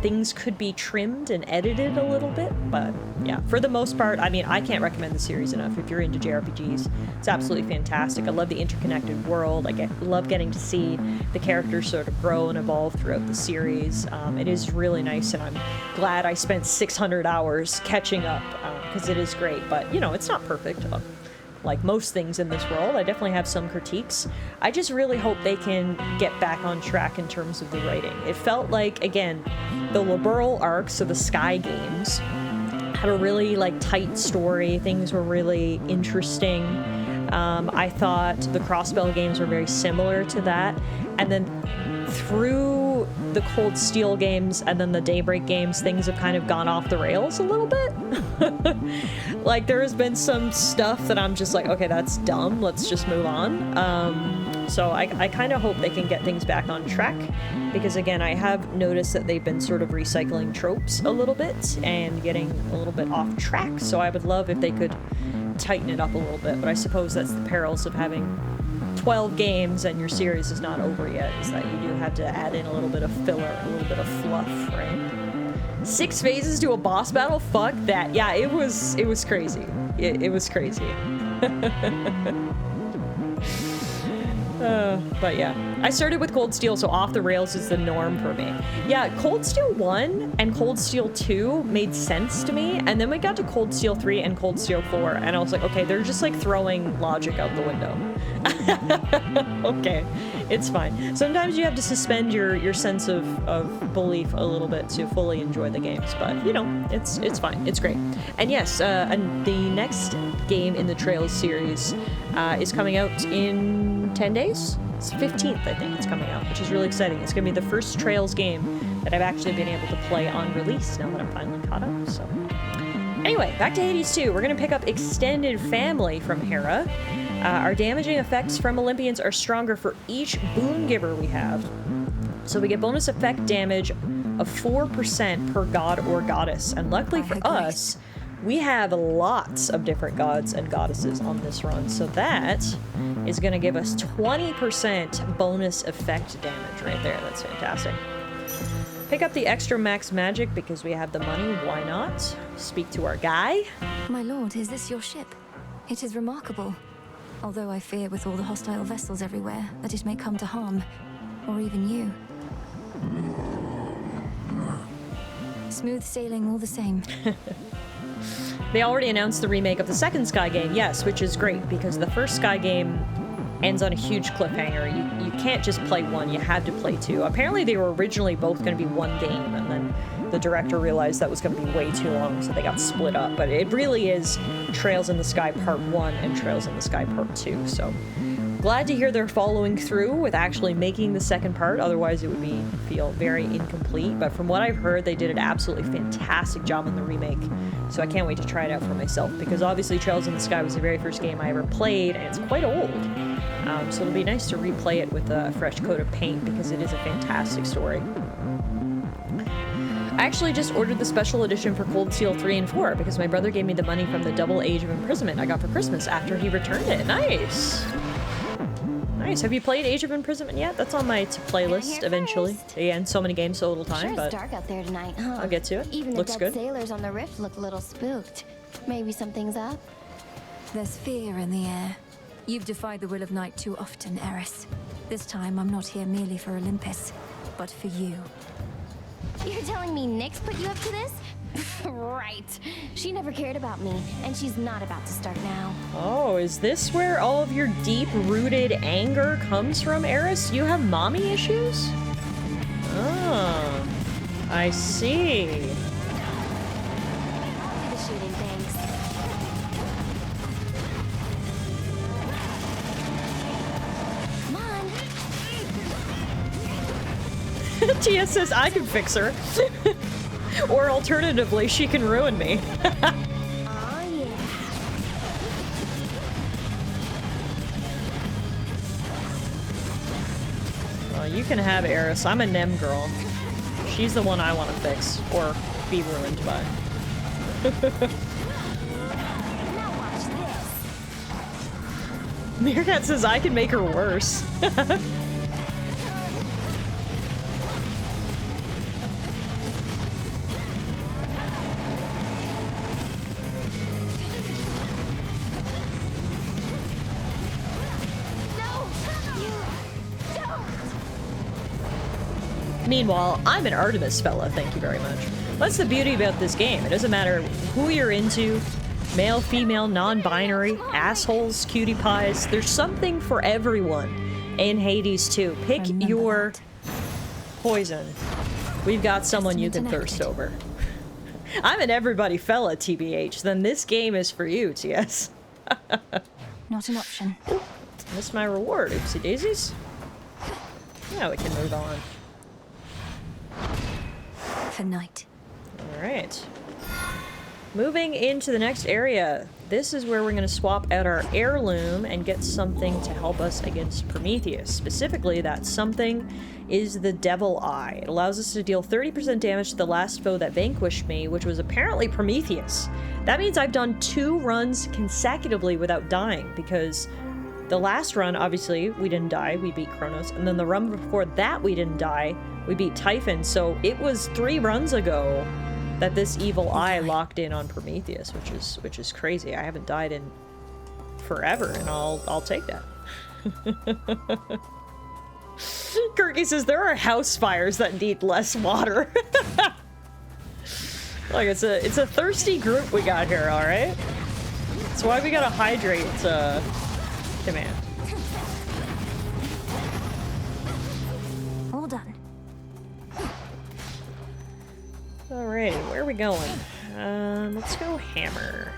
Things could be trimmed and edited a little bit, but yeah, for the most part, I mean, I can't recommend the series enough. If you're into JRPGs, it's absolutely fantastic. I love the interconnected world. I love getting to see the characters sort of grow and evolve throughout the series. It is really nice, and I'm glad I spent 600 hours catching up, because it is great, but, you know, it's not perfect. Like most things in this world, I definitely have some critiques. I just really hope they can get back on track in terms of the writing. It felt like, again, the Liberal arcs of the Sky games had a really, like, tight story. Things were really interesting. I thought the Crossbell games were very similar to that. And then through the Cold Steel games and then the Daybreak games, things have kind of gone off the rails a little bit. Like, there has been some stuff that I'm just like, okay, that's dumb, let's just move on. So I kind of hope they can get things back on track, because again, I have noticed that they've been sort of recycling tropes a little bit and getting a little bit off track, so I would love if they could tighten it up a little bit, but I suppose that's the perils of having 12 games and your series is not over yet, is that you do have to add in a little bit of filler, a little bit of fluff, right? 6 phases to a boss battle? Fuck that. Yeah, it was crazy. It was crazy. But yeah, I started with Cold Steel, so off the rails is the norm for me. Yeah, Cold Steel 1 and Cold Steel 2 made sense to me, and then we got to Cold Steel 3 and Cold Steel 4, and I was like, okay, they're just like throwing logic out the window. Okay, it's fine. Sometimes you have to suspend your sense of belief a little bit to fully enjoy the games, but you know, it's fine. It's great. And yes, and the next game in the Trails series is coming out in 10 days? It's 15th, I think it's coming out, which is really exciting. It's going to be the first Trails game that I've actually been able to play on release now that I'm finally caught up, so. Anyway, back to Hades 2. We're going to pick up Extended Family from Hera. Our damaging effects from Olympians are stronger for each boon giver we have. So we get bonus effect damage of 4% per god or goddess. And luckily for us, we have lots of different gods and goddesses on this run. So that is going to give us 20% bonus effect damage right there. That's fantastic. Pick up the extra max magic because we have the money. Why not? Speak to our guy. My lord, is this your ship? It is remarkable. Although I fear with all the hostile vessels everywhere that it may come to harm. Or even you. Smooth sailing all the same. They already announced the remake of the second Sky game, yes, which is great because the first Sky game ends on a huge cliffhanger. You can't just play one, you had to play two. Apparently they were originally both going to be one game, and then the director realized that was going to be way too long, so they got split up. But it really is Trails in the Sky Part 1 and Trails in the Sky Part 2, so Glad to hear they're following through with actually making the second part, otherwise it would feel very incomplete. But from what I've heard, they did an absolutely fantastic job on the remake. So I can't wait to try it out for myself, because obviously Trails in the Sky was the very first game I ever played, and it's quite old. So it'll be nice to replay it with a fresh coat of paint, because it is a fantastic story. I actually just ordered the special edition for Cold Steel 3 and 4 because my brother gave me the money from the double Age of Imprisonment I got for Christmas after he returned it. Nice! Nice. Have you played Age of Imprisonment yet? That's on my playlist eventually. Again, so many games, so little time, Sure, but it's dark out there tonight, huh? I'll get to it. Even Looks the good. dead sailors on the rift look a little spooked. Maybe something's up. There's fear in the air. You've defied the will of night too often, Eris. This time, I'm not here merely for Olympus, but for you. You're telling me Nyx put you up to this? Right. She never cared about me, and she's not about to start now. Oh, is this where all of your deep-rooted anger comes from, Eris? You have mommy issues? Oh, I see. Do the shooting, thanks. Come on. Tia says I can fix her. Or alternatively, she can ruin me. Oh, yeah. Well, you can have Eris. I'm a Nem girl. She's the one I want to fix. Or be ruined by. Now watch this. Meerkat says I can make her worse. Meanwhile, I'm an Artemis fella, thank you very much. That's the beauty about this game. It doesn't matter who you're into, male, female, non-binary, assholes, cutie pies. There's something for everyone in Hades 2. Pick your poison. We've got someone you can thirst over. I'm an everybody fella, TBH. Then this game is for you, TS. Not an option. Missed my reward. Oopsie daisies. Yeah, we can move on. For night. Alright. Moving into the next area. This is where we're going to swap out our heirloom and get something to help us against Prometheus. Specifically, that something is the Devil Eye. It allows us to deal 30% damage to the last foe that vanquished me, which was apparently Prometheus. That means I've done 2 runs consecutively without dying, because the last run, obviously, we didn't die. We beat Kronos. And then the run before that, we didn't die. We beat Typhon. So it was 3 runs ago that this evil eye locked in on Prometheus, which is crazy. I haven't died in forever, and I'll take that. Kirky says there are house fires that need less water. Look, it's a thirsty group we got here, all right? That's why we gotta hydrate. Command. All done. Alrighty, where are we going? Let's go hammer.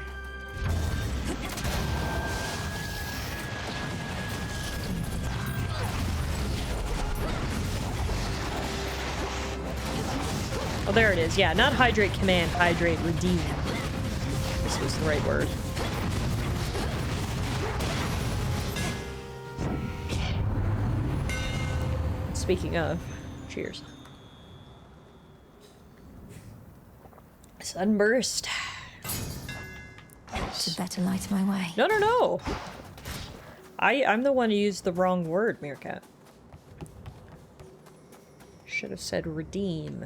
Oh, there it is. Yeah, not hydrate command, hydrate redeem. This was the right word. Speaking of, cheers. Sunburst. Should better light my way. No, no, no. I'm the one who used the wrong word, Meerkat. Should have said redeem.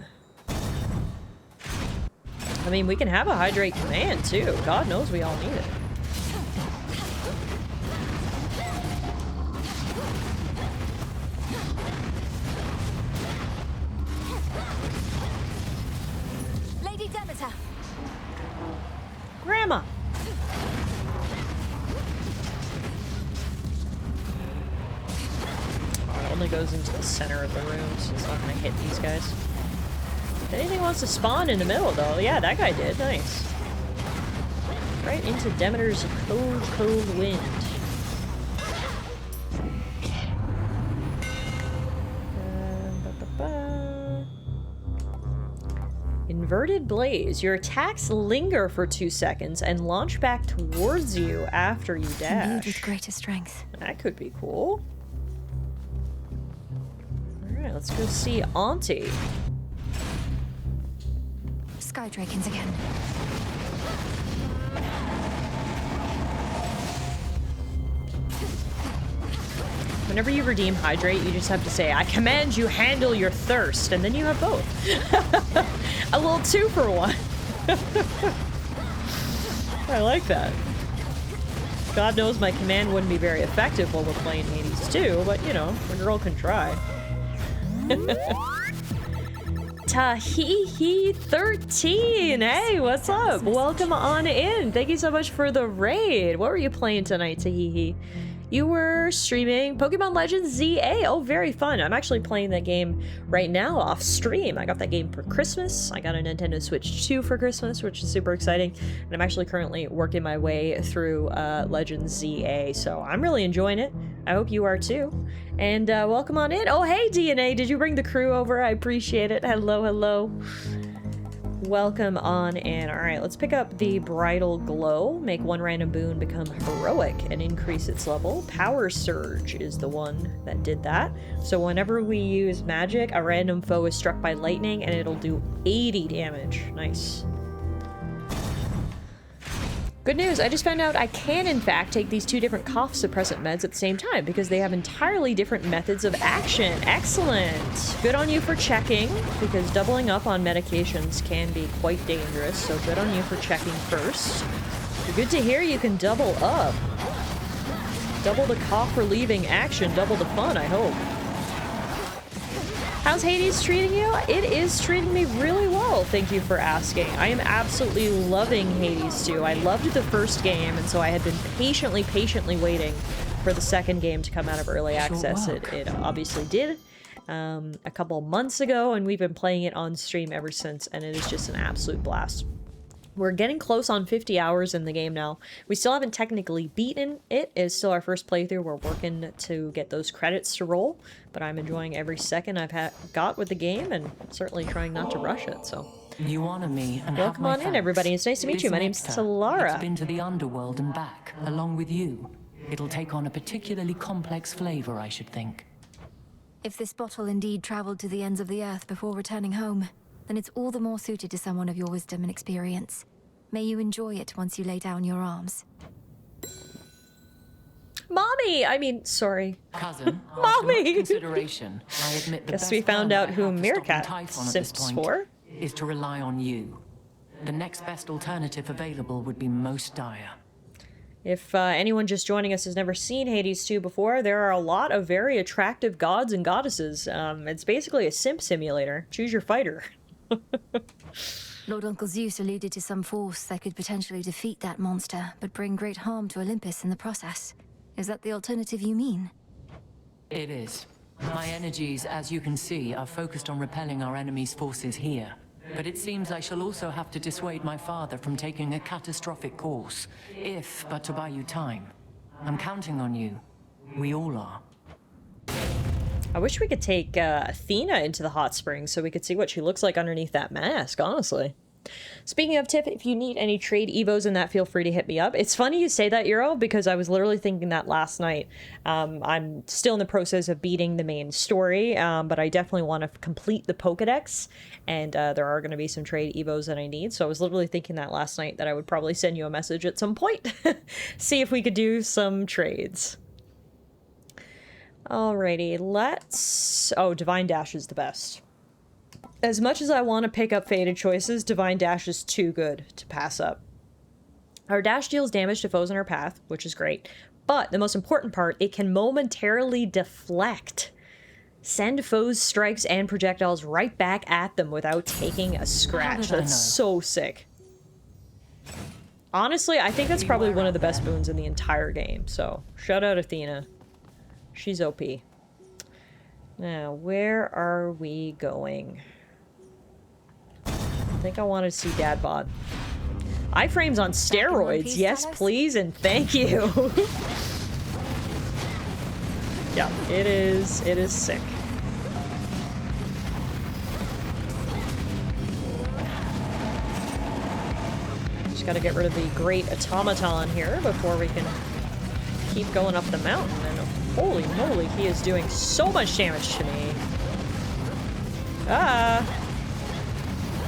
I mean, we can have a hydrate command too. God knows we all need it. Lady Demeter. Grandma. Oh, it only goes into the center of the room, so it's not gonna hit these guys. If anything wants to spawn in the middle, though, yeah, that guy did. Nice. Right into Demeter's cold, cold wind. Inverted Blaze. Your attacks linger for 2 seconds and launch back towards you after you dash. Imbued with greater strength. That could be cool. Alright, let's go see Auntie. Sky Drakens again. Whenever you redeem Hydrate, you just have to say, I command you handle your thirst, and then you have both. A little 2-for-1. I like that. God knows my command wouldn't be very effective while we're playing Hades 2, but you know, a girl can try. Tahihi13! Hey, what's up? Welcome on in. Thank you so much for the raid. What were you playing tonight, Tahihi? You were streaming Pokemon Legends ZA. Oh, very fun. I'm actually playing that game right now off stream. I got that game for Christmas. I got a Nintendo Switch 2 for Christmas, which is super exciting. And I'm actually currently working my way through Legends ZA, so I'm really enjoying it. I hope you are too. And welcome on in. Oh, hey, DNA. Did you bring the crew over? I appreciate it. Hello, hello. Welcome on in. Alright, let's pick up the Bridal Glow. Make one random boon become heroic and increase its level. Power Surge is the one that did that. So whenever we use magic, a random foe is struck by lightning and it'll do 80 damage. Nice. Good news, I just found out I can in fact take these 2 different cough suppressant meds at the same time because they have entirely different methods of action. Excellent! Good on you for checking, because doubling up on medications can be quite dangerous, so good on you for checking first. Good to hear you can double up. Double the cough relieving action, double the fun, I hope. How's Hades treating you? It is treating me really well, thank you for asking. I am absolutely loving Hades 2. I loved the first game, and so I had been patiently waiting for the second game to come out of early access. It obviously did a couple months ago, and we've been playing it on stream ever since, and it is just an absolute blast. We're getting close on 50 hours in the game now. We still haven't technically beaten it. It's still our first playthrough. We're working to get those credits to roll, but I'm enjoying every second I've got with the game and certainly trying not to rush it, so. You honor me and welcome on in, everybody. It's nice to meet you. My name's Tallara. It's been to the underworld and back, along with you. It'll take on a particularly complex flavor, I should think. If this bottle indeed traveled to the ends of the earth before returning home, then it's all the more suited to someone of your wisdom and experience. May you enjoy it once you lay down your arms. Mommy! I mean, sorry. Cousin, Mommy! Consideration, I admit the Guess we found out who Meerkat simps for. Is to rely on you. The next best alternative available would be most dire. If anyone just joining us has never seen Hades 2 before, there are a lot of very attractive gods and goddesses. It's basically a simp simulator. Choose your fighter. Lord Uncle Zeus alluded to some force that could potentially defeat that monster, but bring great harm to Olympus in the process. Is that the alternative you mean? It is. My energies, as you can see, are focused on repelling our enemy's forces here. But it seems I shall also have to dissuade my father from taking a catastrophic course, if but to buy you time. I'm counting on you. We all are. I wish we could take Athena into the hot springs so we could see what she looks like underneath that mask, honestly. Speaking of Tiff, if you need any trade evos in that, feel free to hit me up. It's funny you say that, Euro, because I was literally thinking that last night. I'm still in the process of beating the main story, but I definitely want to complete the Pokedex, and there are going to be some trade evos that I need, so I was literally thinking that last night that I would probably send you a message at some point. See if we could do some trades. Alrighty, let's... Oh, Divine Dash is the best. As much as I want to pick up Fated Choices, Divine Dash is too good to pass up. Our dash deals damage to foes in our path, which is great. But the most important part, it can momentarily deflect. Send foes' strikes and projectiles right back at them without taking a scratch. That's so sick. Honestly, I think that's probably one of the best boons in the entire game. So, shout out Athena. She's OP. Now, where are we going? I think I wanted to see Dad Bod. Iframes on steroids. Yes, please, and thank you. Yeah, it is sick. gotta get rid of the great automaton here before we can keep going up the mountain. And holy moly, he is doing so much damage to me. Ah!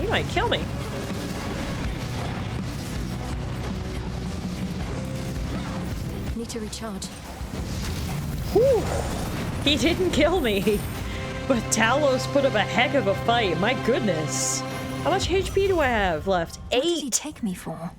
He might kill me. Need to recharge. Whew! He didn't kill me, but Talos put up a heck of a fight. My goodness. How much HP do I have left? 8. What did he take me for?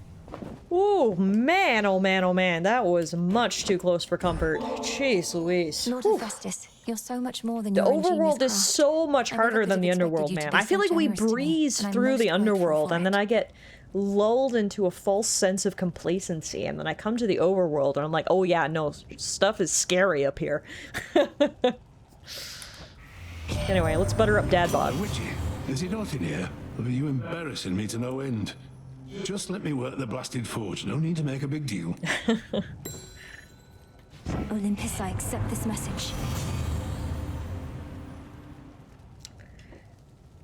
Ooh, man, oh man, oh man. That was much too close for comfort. Jeez Louise. Lord Hephaestus, you're so much more than The your ingenious overworld is craft. so much harder than the underworld, you to man. be I feel so like we generous to me, breeze and I'm through most the grateful underworld for and then I get lulled into a false sense of complacency, and then I come to the overworld and I'm like, oh yeah, no, stuff is scary up here. Anyway, let's butter up Dad Bod. Witchy, is he not in here? Or are you embarrassing me to no end? Just let me work the blasted forge. No need to make a big deal. Olympus, I accept this message.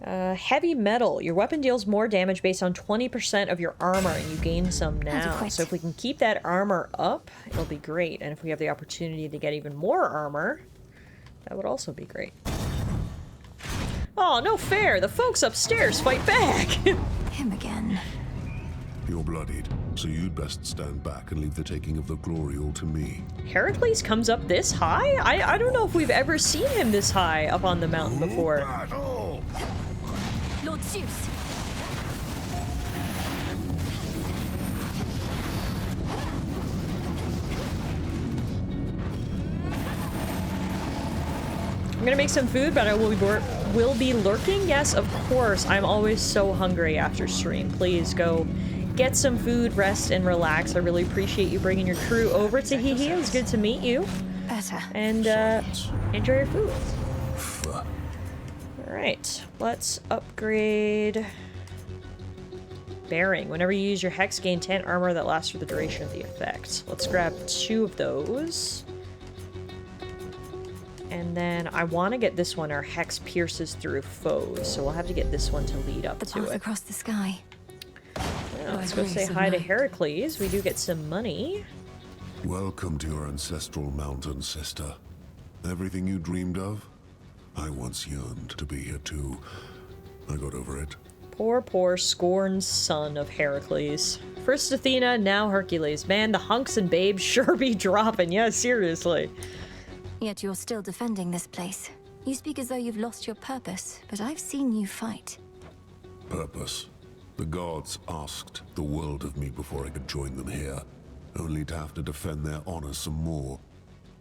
Heavy metal. Your weapon deals more damage based on 20% of your armor, and you gain some now. Adequate. So if we can keep that armor up, it'll be great. And if we have the opportunity to get even more armor, that would also be great. Oh, no fair! The folks upstairs fight back! Him again. You're bloodied, so you'd best stand back and leave the taking of the glory all to me. Heracles comes up this high? I don't know if we've ever seen him this high up on the mountain before. Lord Zeus. I'm gonna make some food, but I will be lurking? Yes, of course. I'm always so hungry after stream. Please go get some food, rest, and relax. I really appreciate you bringing your crew over to Hihi. It was good to meet you. Better. And enjoy your food. Alright, let's upgrade bearing. Whenever you use your hex, gain 10 armor that lasts for the duration of the effect. Let's grab 2 of those. And then I want to get this one. Our hex pierces through foes, so we'll have to get this one to lead up The to path it. across the sky. Yeah, let's go say hi to Heracles. We do get some money. Welcome to your ancestral mountain, sister. Everything you dreamed of? I once yearned to be here too. I got over it. Poor, poor, scorned son of Heracles. First Athena, now Hercules. Man, the hunks and babes sure be dropping. Yeah, seriously. Yet you're still defending this place. You speak as though you've lost your purpose, but I've seen you fight. Purpose. The gods asked the world of me before I could join them here, only to have to defend their honor some more.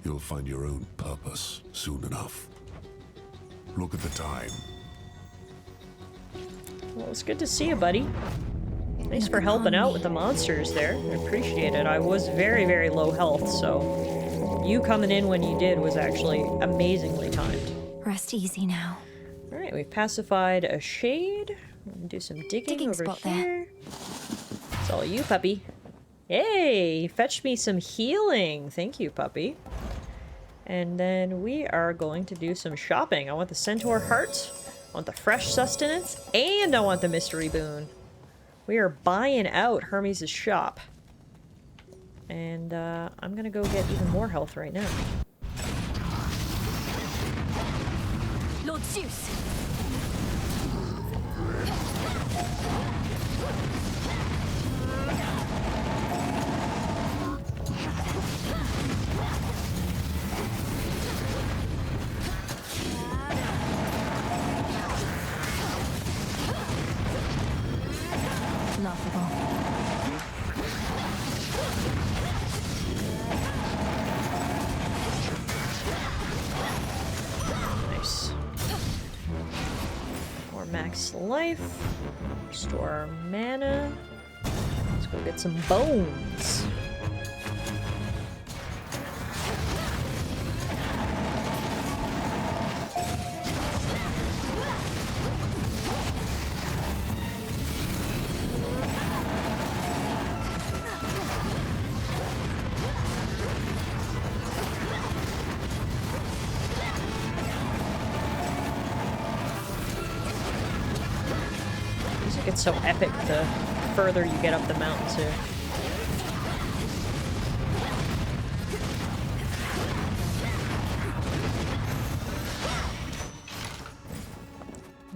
You'll find your own purpose soon enough. Look at the time. Well, it's good to see you, buddy. Thanks for helping out with the monsters there. I appreciate it. I was very, very low health, so you coming in when you did was actually amazingly timed. Rest easy now. Alright, we've pacified a shade. We're gonna do some digging over spot here. It's all you, puppy. Hey, you fetched me some healing. Thank you, puppy. And then we are going to do some shopping. I want the centaur heart, I want the fresh sustenance, and I want the mystery boon. We are buying out Hermes' shop. And I'm gonna go get even more health right now. Lord Zeus! Laughable. Nice. More max life. Restore our mana. Let's go get some bones. It's so epic, the further you get up the mountain, too.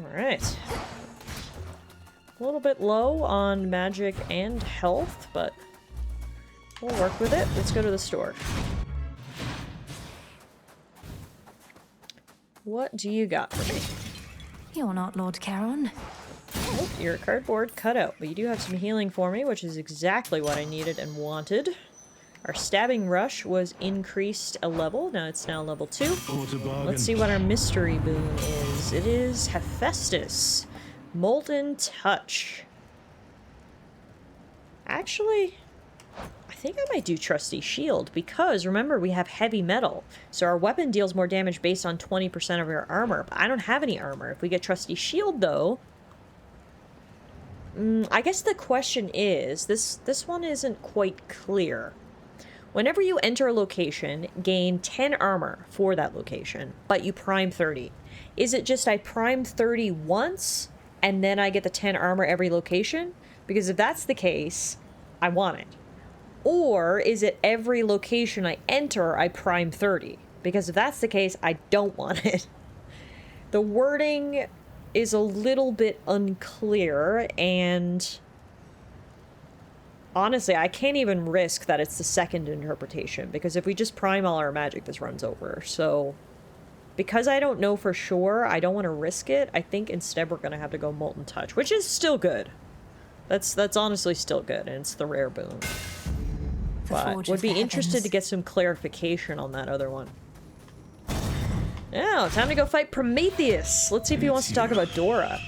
Alright. A little bit low on magic and health, but we'll work with it. Let's go to the store. What do you got for me? You're not Lord Charon. Nope, you're a cardboard cutout, but you do have some healing for me, which is exactly what I needed and wanted. Our stabbing rush was increased a level. Now it's now level 2. Let's see what our mystery boon is. It is Hephaestus. Molten Touch. Actually, I think I might do Trusty Shield, because remember we have heavy metal. So our weapon deals more damage based on 20% of your armor, but I don't have any armor. If we get Trusty Shield, though... I guess the question is, this one isn't quite clear. Whenever you enter a location, gain 10 armor for that location, but you prime 30. Is it just I prime 30 once, and then I get the 10 armor every location? Because if that's the case, I want it. Or is it every location I enter, I prime 30? Because if that's the case, I don't want it. The wording is a little bit unclear, and... honestly, I can't even risk that it's the second interpretation, because if we just prime all our magic, this runs over. So, because I don't know for sure, I don't want to risk it. I think instead we're going to have to go Molten Touch, which is still good. That's honestly still good, and it's the rare boon. But would be interested to get some clarification on that other one. Now, time to go fight Prometheus. Let's see if he wants to talk about Dora.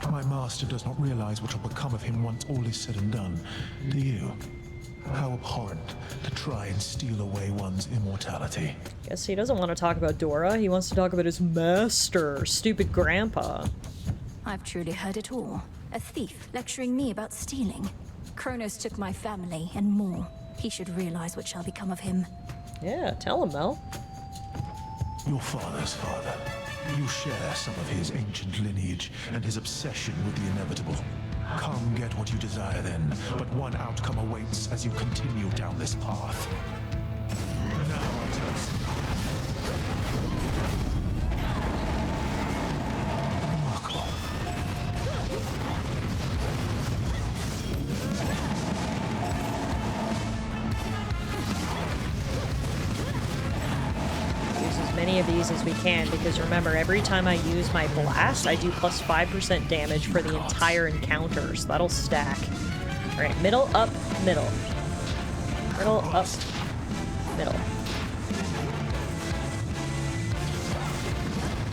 My master does not realize what will become of him once all is said and done. Do you? How abhorrent to try and steal away one's immortality. Guess he doesn't want to talk about Dora. He wants to talk about his master, stupid grandpa. I've truly heard it all. A thief lecturing me about stealing. Kronos took my family and more. He should realize what shall become of him. Yeah, tell him, Mel. Your father's father. You share some of his ancient lineage and his obsession with the inevitable. Come get what you desire then, but one outcome awaits as you continue down this path. Now, Artemis. Remarkable. Many of these as we can, because remember, every time I use my blast, I do plus 5% damage for the entire encounter, so that'll stack. Alright, middle, up, middle. Middle, up, middle.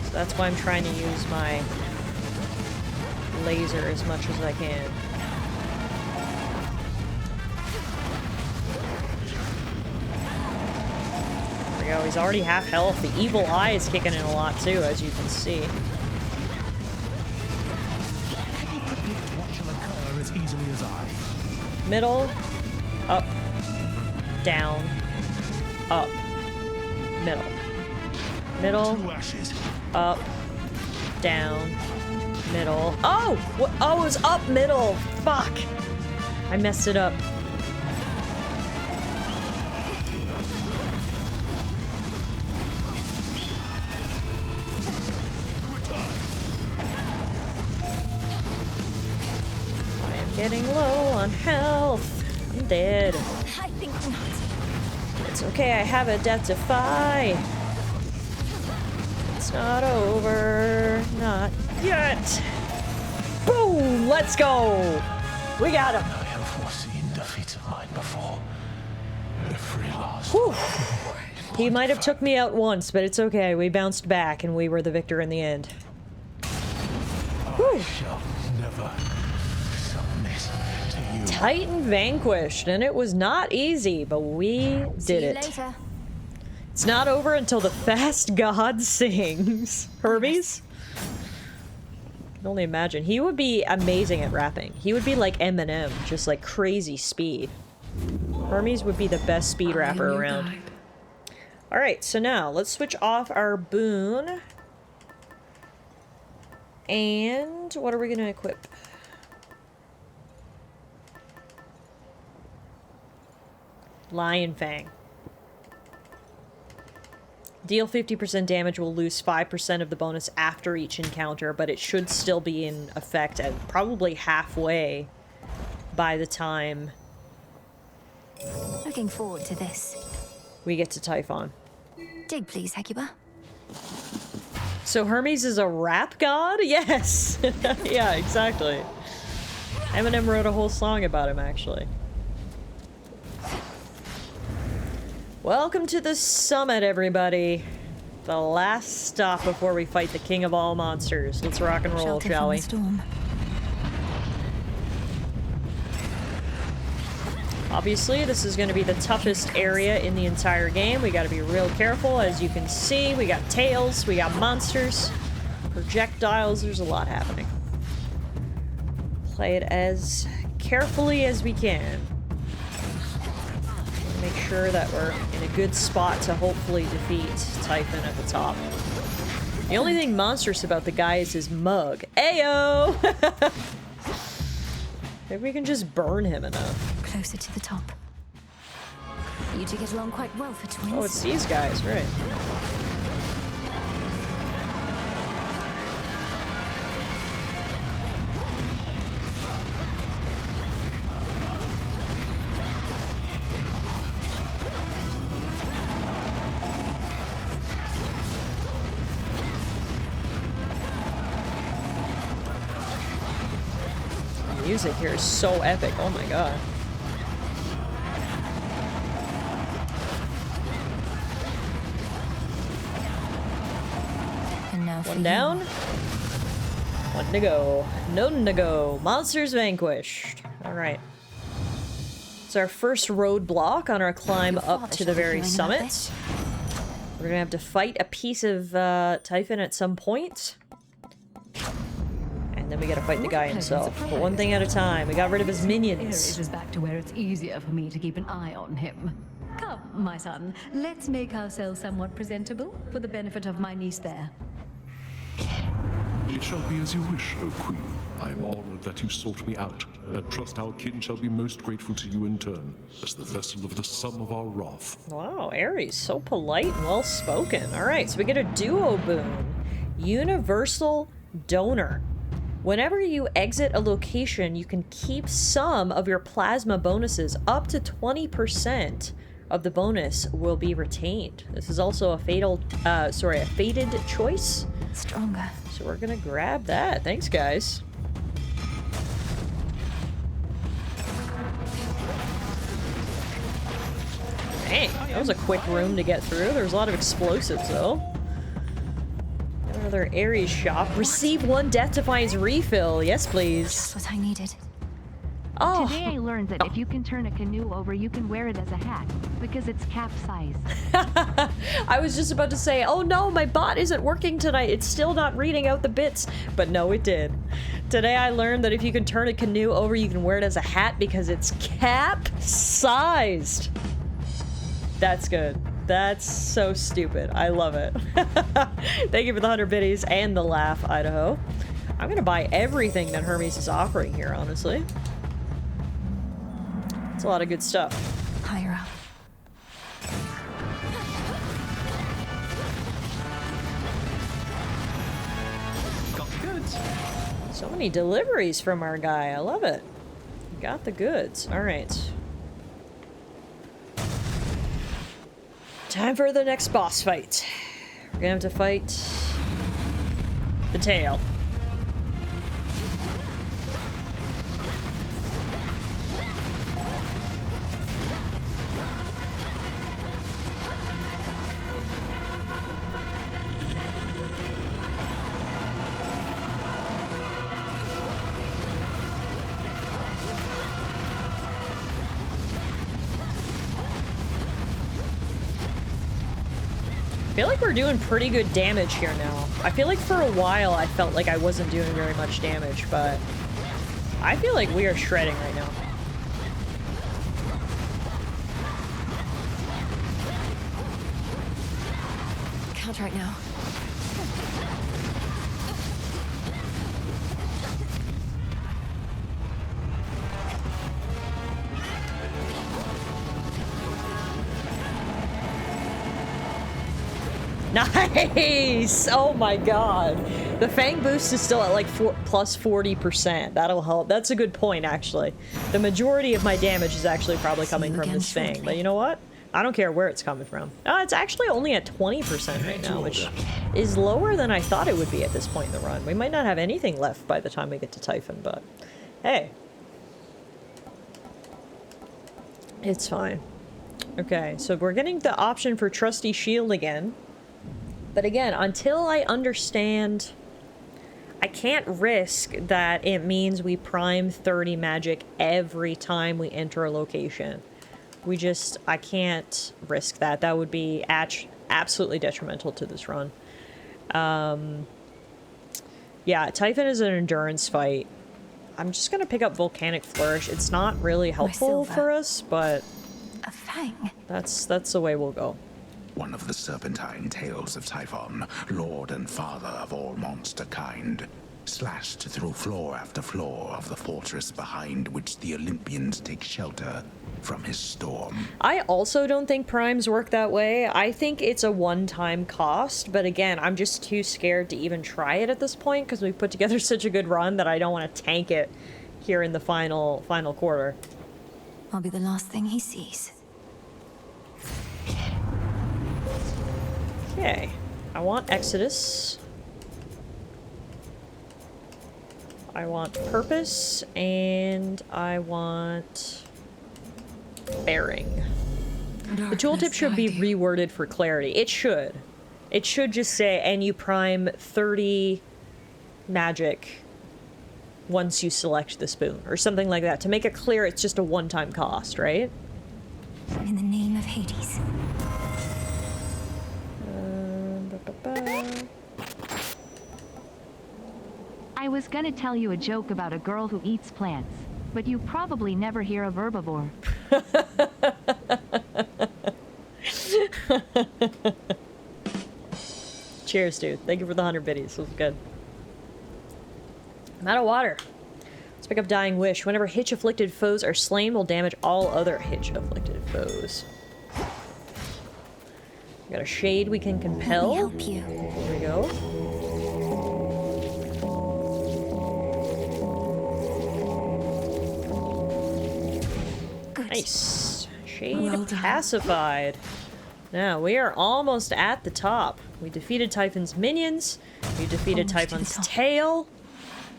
So that's why I'm trying to use my laser as much as I can. Go. He's already half health. The evil eye is kicking in a lot too, as you can see. Middle, up, down, up, middle. Middle, up, down, middle. Oh! What? Oh, it was up middle. Fuck. I messed it up. Getting low on health. I'm dead. I think not. It's okay, I have a death defy. It's not over. Not yet. Boom! Let's go! We got him. I have foreseen defeats of mine before. Every last. Whew. He might have took me out once, but it's okay. We bounced back and we were the victor in the end. I shall never. Titan vanquished, and it was not easy, but we did it. Later. It's not over until the fast god sings. Hermes? I can only imagine. He would be amazing at rapping. He would be like Eminem, just like crazy speed. Hermes would be the best speed rapper around. Alright, so now let's switch off our boon. And what are we going to equip? Lion Fang. Deal 50% damage, will lose 5% of the bonus after each encounter, but it should still be in effect at probably halfway by the time Looking forward to this. we get to Typhon. Dig, please, Hecuba. So Hermes is a rap god? Yes! Yeah, exactly. Eminem wrote a whole song about him, actually. Welcome to the summit, everybody. The last stop before we fight the king of all monsters. Let's rock and roll, Shelter shall from we? the storm. Obviously, this is going to be the toughest area in the entire game. We got to be real careful. As you can see, we got tails, we got monsters, projectiles. There's a lot happening. Play it as carefully as we can. Make sure that we're in a good spot to hopefully defeat Typhon at the top. The only thing monstrous about the guy is his mug. Ayo! Maybe we can just burn him enough. Closer to the top. You two get along quite well for twins. Oh, it's these guys, right. The music here is so epic, oh my god. And now One down. One to go. None to go. Monsters vanquished. Alright. It's our first roadblock on our climb up to the very summit. We're gonna have to fight a piece of Typhon at some point. And then we gotta fight the guy himself. But one thing at a time. We got rid of his minions. Ares is back to where it's easier for me to keep an eye on him. Come, my son, let's make ourselves somewhat presentable for the benefit of my niece there. It shall be as you wish, O Queen. I am honored that you sought me out, and trust our kin shall be most grateful to you in turn, as the vessel of the sum of our wrath. Wow, Ares, so polite and well-spoken. Alright, so we get a duo boon. Universal Donor. Whenever you exit a location, you can keep some of your plasma bonuses. Up to 20% of the bonus will be retained. This is also a fated choice. Stronger. So we're gonna grab that. Thanks, guys. Dang, that was a quick room to get through. There's a lot of explosives, though. Got another Ares shop. Receive 1 Death Defiance refill. Yes, please. Just what I needed. Oh. Today I learned that if you can turn a canoe over, you can wear it as a hat, because it's capsized. I was just about to say, oh no, my bot isn't working tonight. It's still not reading out the bits. But no, it did. Today I learned that if you can turn a canoe over, you can wear it as a hat because it's capsized. That's good. That's so stupid. I love it. Thank you for the 100 biddies and the laugh, Idaho. I'm gonna buy everything that Hermes is offering here, honestly. It's a lot of good stuff. Higher up. Got the goods. So many deliveries from our guy. I love it. Got the goods. All right. Time for the next boss fight. We're gonna have to fight the tail. I feel like we're doing pretty good damage here now. I feel like for a while I felt like I wasn't doing very much damage, but I feel like we are shredding right now. Count right now. Nice! Oh my god. The Fang boost is still at like plus 40%. That'll help. That's a good point, actually. The majority of my damage is actually probably coming from this Fang. But you know what? I don't care where it's coming from. It's actually only at 20% right now, which is lower than I thought it would be at this point in the run. We might not have anything left by the time we get to Typhon, but hey. It's fine. Okay, so we're getting the option for Trusty Shield again. But again, until I understand, I can't risk that it means we prime 30 magic every time we enter a location. I can't risk that. That would be absolutely detrimental to this run. Yeah, Typhon is an endurance fight. I'm just gonna pick up Volcanic Flourish. It's not really helpful for us, but a fang. That's the way we'll go. One of the serpentine tales of Typhon, lord and father of all monster kind, slashed through floor after floor of the fortress behind which the Olympians take shelter from his storm. I also don't think primes work that way. I think it's a one-time cost, but again, I'm just too scared to even try it at this point because we put together such a good run that I don't want to tank it here in the final quarter. I'll be the last thing he sees. Okay, I want Exodus. I want Purpose, and I want Bearing. The tooltip should be reworded for clarity. It should. It should just say, and you prime 30 magic once you select the spoon, or something like that. To make it clear, it's just a one-time cost, right? In the name of Hades. I was gonna tell you a joke about a girl who eats plants, but you probably never hear of herbivore. Cheers, dude. Thank you for the 100 biddies. This was good. I'm out of water. Let's pick up Dying Wish. Whenever Hitch-afflicted foes are slain, will damage all other Hitch-afflicted foes. We got a Shade we can compel. Let me help you. Here we go. Good. Nice. Shade pacified. Now, we are almost at the top. We defeated Typhon's minions. We defeated Typhon's tail.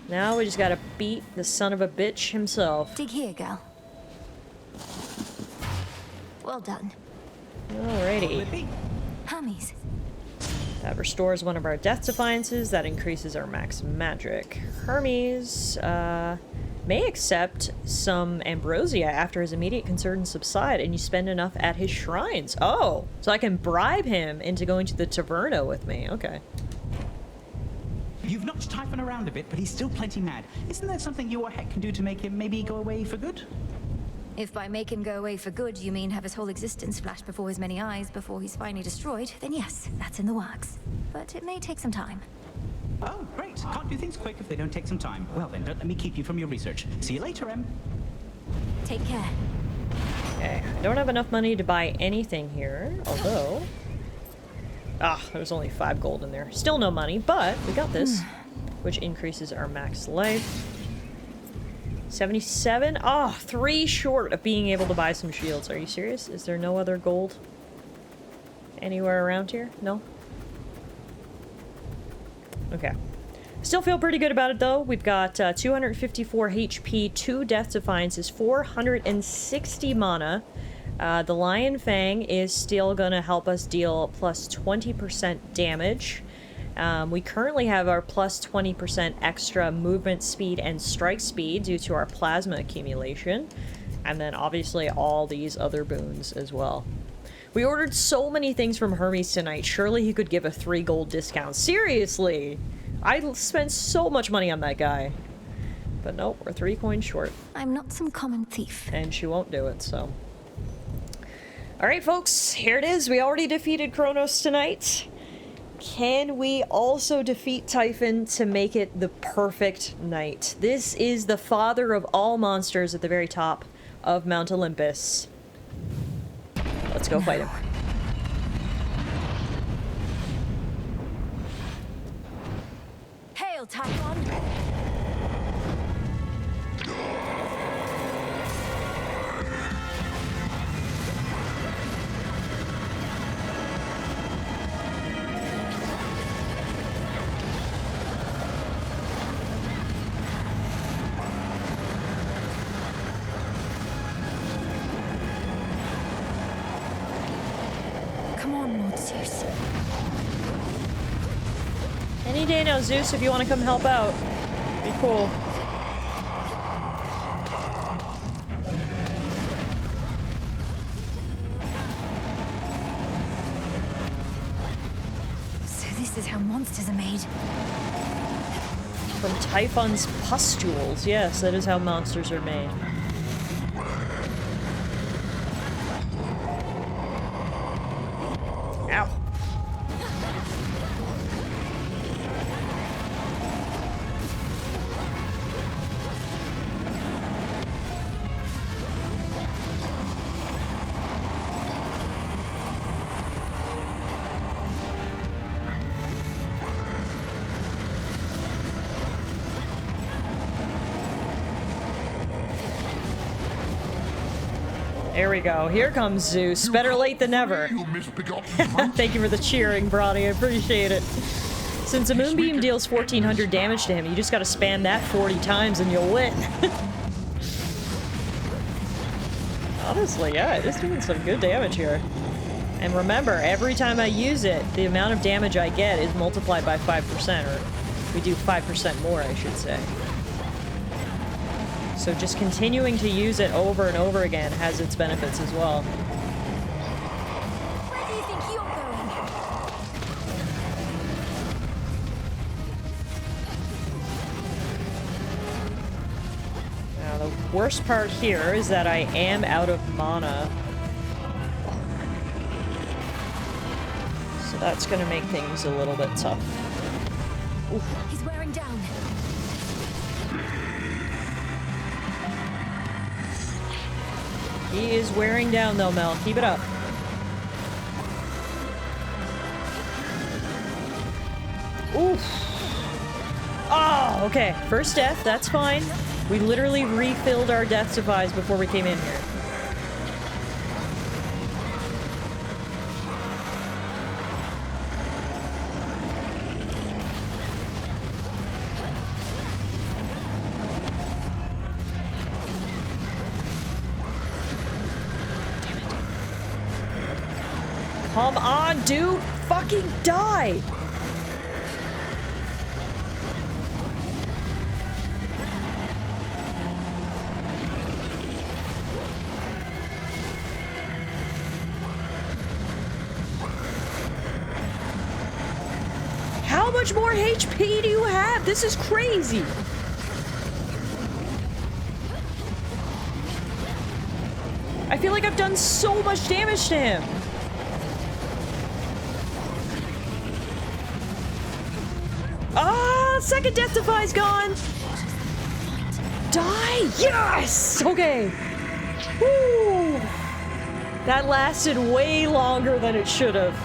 Now we just gotta beat the son of a bitch himself. Dig here, gal. Well done. Alrighty. Hammies. That restores one of our death defiances. That increases our max magic. Hermes may accept some ambrosia after his immediate concerns subside and you spend enough at his shrines. Oh, so I can bribe him into going to the taverna with me. Okay. You've knocked Typhon around a bit, but he's still plenty mad. Isn't there something you or Heck can do to make him maybe go away for good? If by make him go away for good you mean have his whole existence flash before his many eyes before he's finally destroyed, then yes, that's in the works. But it may take some time. Oh, great. Can't do things quick if they don't take some time. Well then, don't let me keep you from your research. See you later, Em. Take care. Okay, I don't have enough money to buy anything here, although... there's only 5 gold in there. Still no money, but we got this, which increases our max life. 77? 3 short of being able to buy some shields. Are you serious? Is there no other gold anywhere around here? No? Okay. Still feel pretty good about it, though. We've got 254 HP, 2 Death Defiances, 460 mana. The Lion Fang is still going to help us deal plus 20% damage. We currently have our plus 20% extra movement speed and strike speed due to our plasma accumulation. And then obviously all these other boons as well. We ordered so many things from Hermes tonight. Surely he could give a 3 gold discount. Seriously! I spent so much money on that guy. But nope, we're 3 coins short. I'm not some common thief. And she won't do it, so... Alright, folks, here it is. We already defeated Kronos tonight. Can we also defeat Typhon to make it the perfect night? This is the father of all monsters at the very top of Mount Olympus. Let's go fight him. Typhon? Come on, Lord Zeus. Any day now, Zeus, if you want to come help out. Be cool. So this is how monsters are made. From Typhon's pustules. Yes, that is how monsters are made. Ow. There we go. Here comes Zeus. Better late than never. Thank you for the cheering, Bronny. I appreciate it. Since a moonbeam deals 1400 damage to him, you just gotta spam that 40 times and you'll win. Honestly, yeah, it is doing some good damage here. And remember, every time I use it, the amount of damage I get is multiplied by 5%, or we do 5% more, I should say. So just continuing to use it over and over again has its benefits as well. Where do you think you're going? Now, the worst part here is that I am out of mana. So that's gonna make things a little bit tough. Oof. He's wearing down. He is wearing down though, Mel. Keep it up. Oof. Oh, okay. First death, that's fine. We literally refilled our death supplies before we came in here. Come on, dude! Fucking die! How much more HP do you have? This is crazy! I feel like I've done so much damage to him. Ah, second death defy's gone. Die? Yes! Okay. Woo! That lasted way longer than it should have.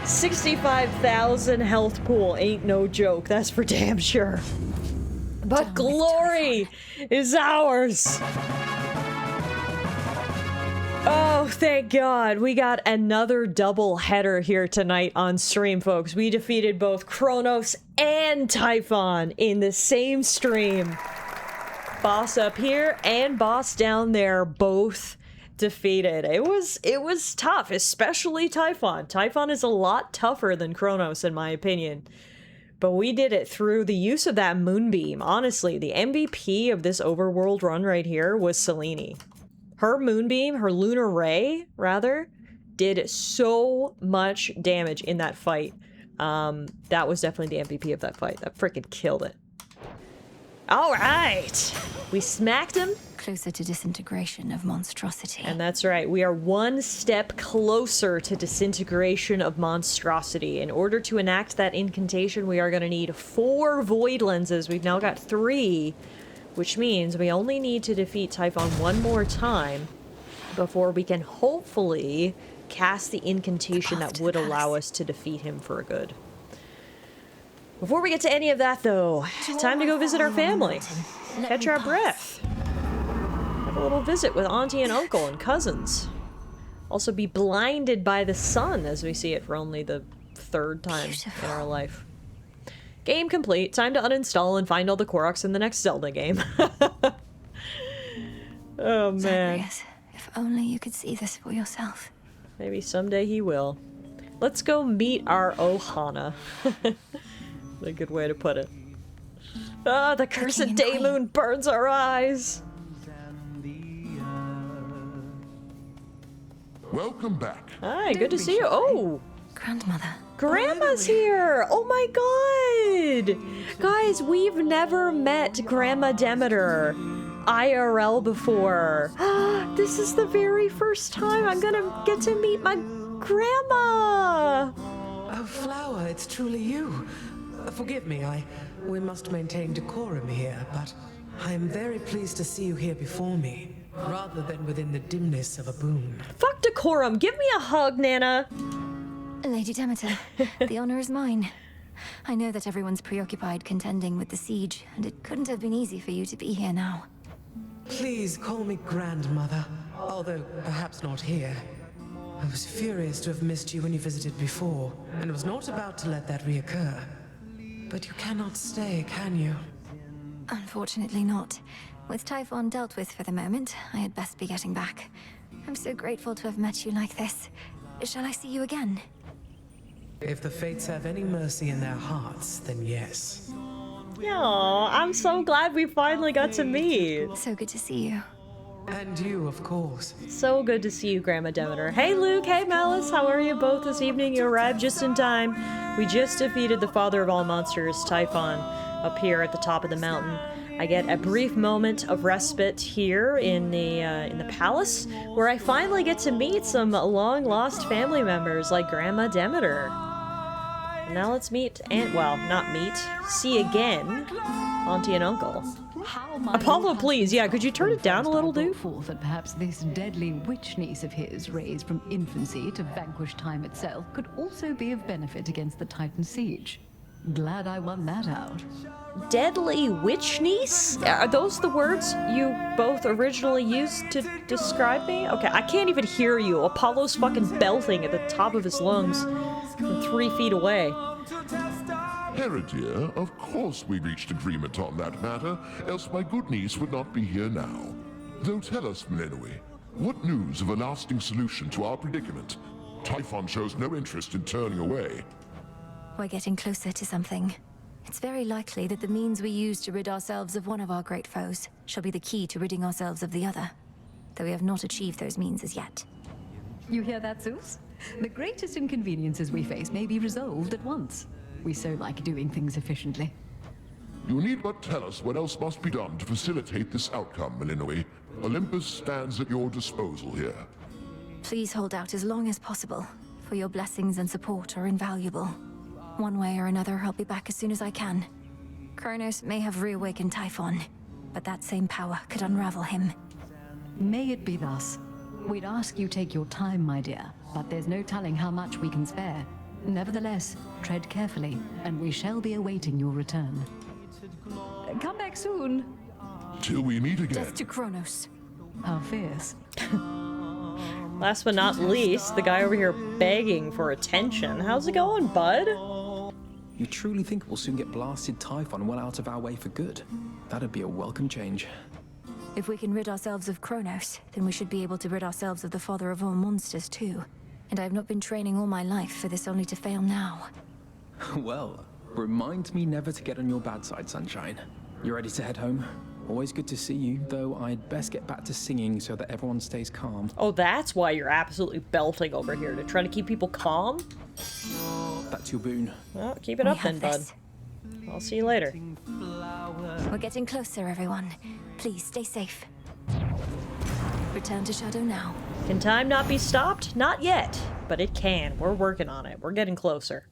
65,000 health pool ain't no joke. That's for damn sure. But glory is ours. Oh, thank God. We got another double header here tonight on stream, folks. We defeated both Kronos and Typhon in the same stream. Boss up here and boss down there, both defeated. It was tough, especially Typhon. Typhon is a lot tougher than Kronos, in my opinion. But we did it through the use of that moonbeam. Honestly, the MVP of this overworld run right here was Selene. Her moonbeam, her lunar ray, rather, did so much damage in that fight. That was definitely the MVP of that fight. That freaking killed it. All right. We smacked him. Closer to disintegration of monstrosity. And that's right. We are one step closer to disintegration of monstrosity. In order to enact that incantation, we are going to need 4 void lenses. We've now got 3. Which means we only need to defeat Typhon one more time before we can hopefully cast the incantation that would allow us to defeat him for good. Before we get to any of that, though, time to go visit our family. Catch our breath. Have a little visit with auntie and uncle and cousins. Also be blinded by the sun as we see it for only the 3rd time in our life. Game complete. Time to uninstall and find all the Koroks in the next Zelda game. Oh, man. Zagreus, if only you could see this for yourself. Maybe someday he will. Let's go meet our Ohana. A good way to put it. Ah, the cursed day moon burns our eyes. Welcome back. Hi, good to see you. Oh, Grandmother. Grandma's here. Oh my god. Guys, we've never met Grandma Demeter IRL before. This is the very first time I'm gonna get to meet my grandma. Oh, Flower, it's truly you. Forgive me, we must maintain decorum here, but I am very pleased to see you here before me, rather than within the dimness of a boon. Fuck decorum. Give me a hug, Nana. Lady Demeter, the honor is mine. I know that everyone's preoccupied contending with the siege, and it couldn't have been easy for you to be here now. Please call me Grandmother, although perhaps not here. I was furious to have missed you when you visited before, and was not about to let that reoccur. But you cannot stay, can you? Unfortunately not. With Typhon dealt with for the moment, I had best be getting back. I'm so grateful to have met you like this. Shall I see you again? If the fates have any mercy in their hearts, then yes. Aw, I'm so glad we finally got to meet. So good to see you. And you, of course. So good to see you, Grandma Demeter. Hey, Luke. Hey, Malice. How are you both this evening? You arrived just in time. We just defeated the father of all monsters, Typhon, up here at the top of the mountain. I get a brief moment of respite here in the palace, where I finally get to meet some long-lost family members like Grandma Demeter. Now let's meet see again, Auntie and Uncle. Apollo, please, yeah, could you turn it down a little, dude? Forth that perhaps this deadly witch niece of his, raised from infancy to vanquish time itself, could also be of benefit against the Titan siege. Glad I won that out. Deadly witch niece? Are those the words you both originally used to describe me? Okay, I can't even hear you. Apollo's fucking belting at the top of his lungs from 3 feet away. Heredia, of course we reached agreement on that matter, else my good niece would not be here now. Though tell us, Melenoi, what news of a lasting solution to our predicament? Typhon shows no interest in turning away. We're getting closer to something. It's very likely that the means we use to rid ourselves of one of our great foes shall be the key to ridding ourselves of the other, though we have not achieved those means as yet. You hear that, Zeus? The greatest inconveniences we face may be resolved at once. We so like doing things efficiently. You need but tell us what else must be done to facilitate this outcome, Melenoi. Olympus stands at your disposal here. Please hold out as long as possible, for your blessings and support are invaluable. One way or another, I'll be back as soon as I can. Kronos may have reawakened Typhon, but that same power could unravel him. May it be thus. We'd ask you take your time, my dear, but there's no telling how much we can spare. Nevertheless, tread carefully, and we shall be awaiting your return. Come back soon. Till we meet again. Death to Kronos. How fierce. Last but not least, the guy over here begging for attention. How's it going, bud? You truly think we'll soon get blasted Typhon well out of our way for good? That'd be a welcome change. If we can rid ourselves of Kronos, then we should be able to rid ourselves of the father of all monsters too. And I've not been training all my life for this only to fail now. Well, remind me never to get on your bad side, Sunshine. You ready to head home? Always good to see you, though I'd best get back to singing so that everyone stays calm. Oh, that's why you're absolutely belting over here, to try to keep people calm? That's your boon. Well, keep it up then, bud. I'll see you later. We're getting closer, everyone. Please stay safe. Return to Shadow now. Can time not be stopped? Not yet, but it can. We're working on it. We're getting closer.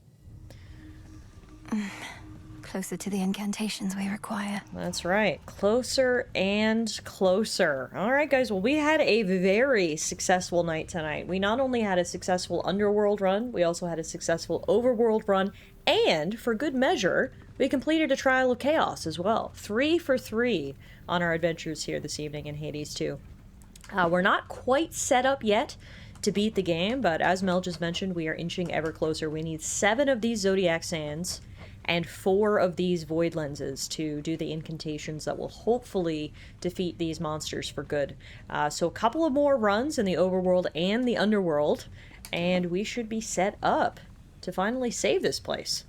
closer to the incantations we require. That's right. Closer and closer. All right, guys. Well, we had a very successful night tonight. We not only had a successful underworld run, we also had a successful overworld run, and for good measure, we completed a Trial of Chaos as well. 3 for 3 on our adventures here this evening in Hades 2. We're not quite set up yet to beat the game, but as Mel just mentioned, we are inching ever closer. We need 7 of these Zodiac Sands and 4 of these Void Lenses to do the incantations that will hopefully defeat these monsters for good. So a couple of more runs in the overworld and the underworld, and we should be set up to finally save this place.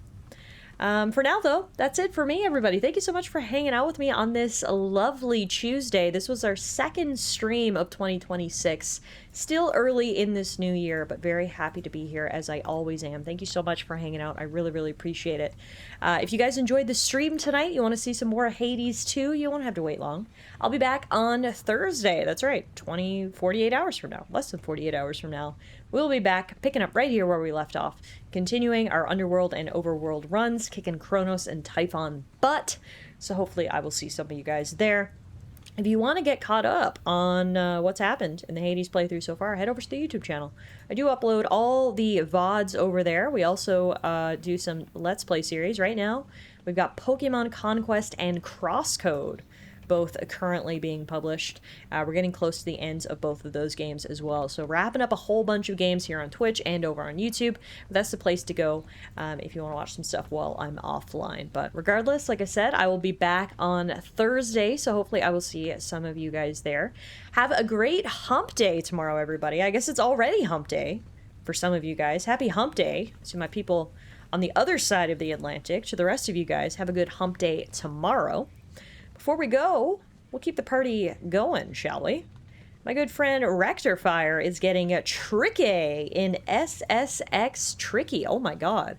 For now, though, that's it for me, everybody. Thank you so much for hanging out with me on this lovely Tuesday. This was our second stream of 2026. Still early in this new year, but very happy to be here, as I always am. Thank you so much for hanging out. I really, really appreciate it. If you guys enjoyed the stream tonight, you want to see some more Hades 2, you won't have to wait long. I'll be back on Thursday. That's right, 48 hours from now. Less than 48 hours from now. We'll be back, picking up right here where we left off, continuing our Underworld and Overworld runs, kicking Kronos and Typhon butt. So hopefully I will see some of you guys there. If you want to get caught up on what's happened in the Hades playthrough so far, head over to the YouTube channel. I do upload all the VODs over there. We also do some Let's Play series right now. We've got Pokemon Conquest and Crosscode, both currently being published. We're getting close to the ends of both of those games as well. So wrapping up a whole bunch of games here on Twitch and over on YouTube. That's the place to go if you want to watch some stuff while I'm offline. But regardless, like I said, I will be back on Thursday, so hopefully I will see some of you guys there. Have a great hump day tomorrow, everybody. I guess it's already hump day for some of you guys. Happy hump day to my people on the other side of the Atlantic. To the rest of you guys, have a good hump day tomorrow. Before we go, we'll keep the party going, shall we? My good friend Rectorfire is getting Tricky in SSX Tricky. Oh my god.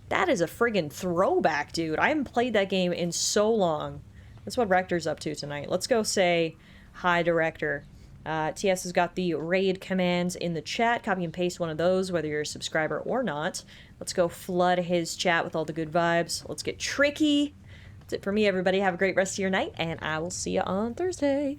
That is a friggin' throwback, dude. I haven't played that game in so long. That's what Rector's up to tonight. Let's go say hi to Rector. TS has got the raid commands in the chat. Copy and paste one of those, whether you're a subscriber or not. Let's go flood his chat with all the good vibes. Let's get tricky. That's it for me, everybody. Have a great rest of your night, and I will see you on Thursday.